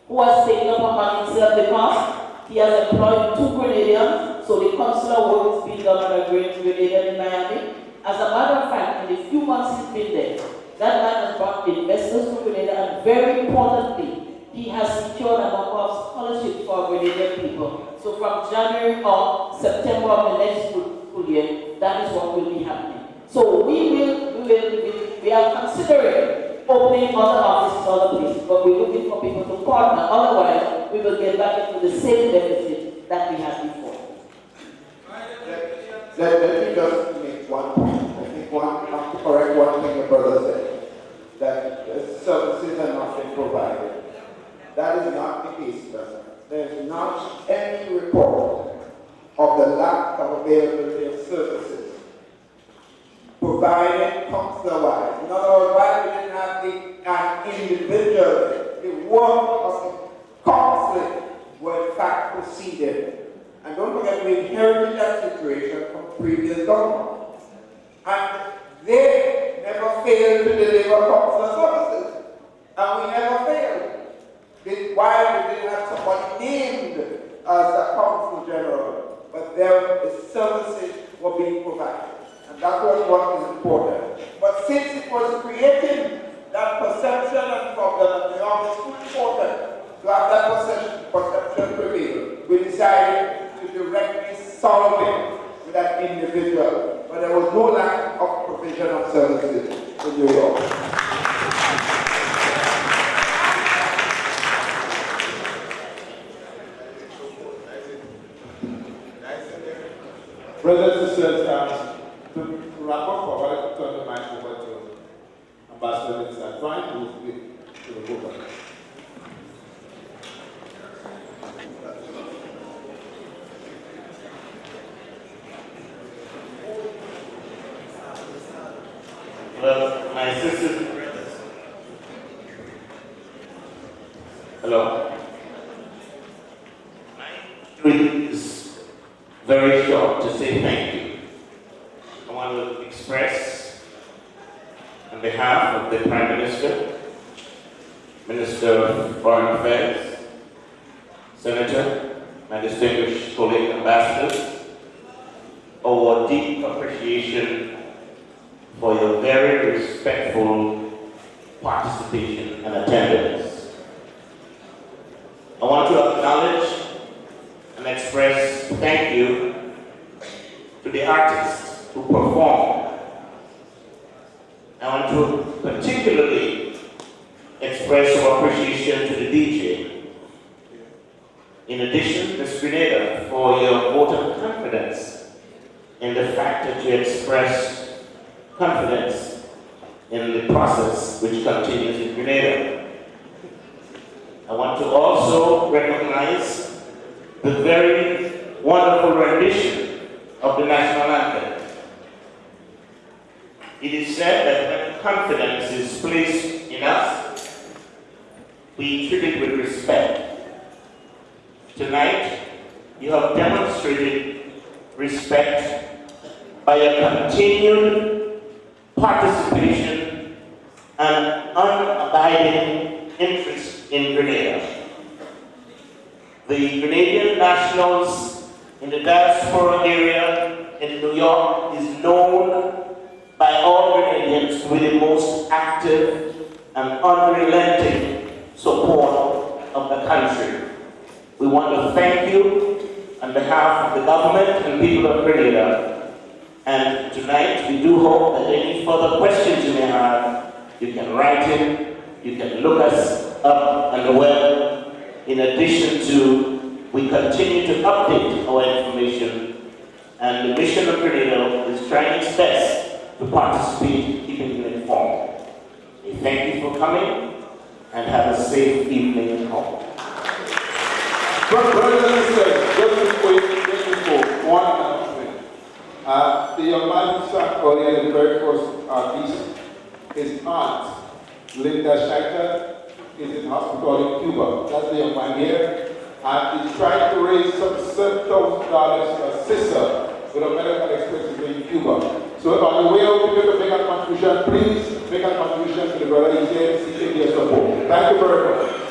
I: who has taken up upon himself the cost. He has employed 2 Grenadians, so the consular work is being done at a Grenadian in Miami. As a matter of fact, in the few months he's been there, that man has brought investors to Grenada, and very importantly, he has secured a number of scholarships for Grenadian people. So from January or September of the next school year, that is what will be happening. So we are considering opening other offices, other places, but we're looking for people to partner. Otherwise, we will get back into the same deficit that we had before.
M: Let me just make one point. I think to correct one thing the brother said, that services are not being provided. That is not the case, brother. There is not any report of the lack of availability of services provided consular-wise. In other words, why we didn't have the work of the consulate were in fact proceeded. And don't forget, we inherited that situation from previous government. And they never failed to deliver consular services. And we never failed. They
L: services were being provided. And that was what is important. But since it was creating that perception, and from the New York is too important to have that perception prevail, we decided to directly solve it with that individual. But there was no lack of provision of services in New York.
E: Brothers and sisters, to wrap up, I want to turn the mic over to Ambassador Minister Prime to speak to the board.
K: Well, my sisters and brothers, hello. My tweet is very short to say thank you. I want to express on behalf of the Prime Minister, Minister of Foreign Affairs, Senator, my distinguished colleague ambassadors, our deep appreciation for your very respectful participation and attendance. I want to acknowledge and express thank you to the artists who performed. I want to particularly express our appreciation to the DJ. In addition, Ms. Grenada, for your vote of confidence in the fact that you expressed confidence in the process which continues in Grenada. I want to also recognize the very wonderful rendition of the national anthem. It is said that when confidence is placed in us, we treat it with respect. Tonight, you have demonstrated respect by your continued participation and unabiding interest in Grenada. The Grenadian nationals in the diaspora area in New York is known by all Grenadians to be the most active and unrelenting support of the country. We want to thank you on behalf of the government and people of Grenada. And tonight, we do hope that any further questions you may have, you can write in, you can look us up on the web. In addition to, we continue to update our information, and the mission of Grenada is trying its best to participate, keeping you informed. We thank you for coming, and have a safe evening at home.
E: Brothers and sisters, just before, one announcement. The young man who sat earlier in the very first piece, his aunt, Linda Scheiter, is in hospital in Cuba. That's the young man here. And he's trying to raise some $7,000 to assist her with a medical expenses in Cuba. So on the way out, if you can make a contribution, please make a contribution to the brother. He's here seeking your support. Thank you very much.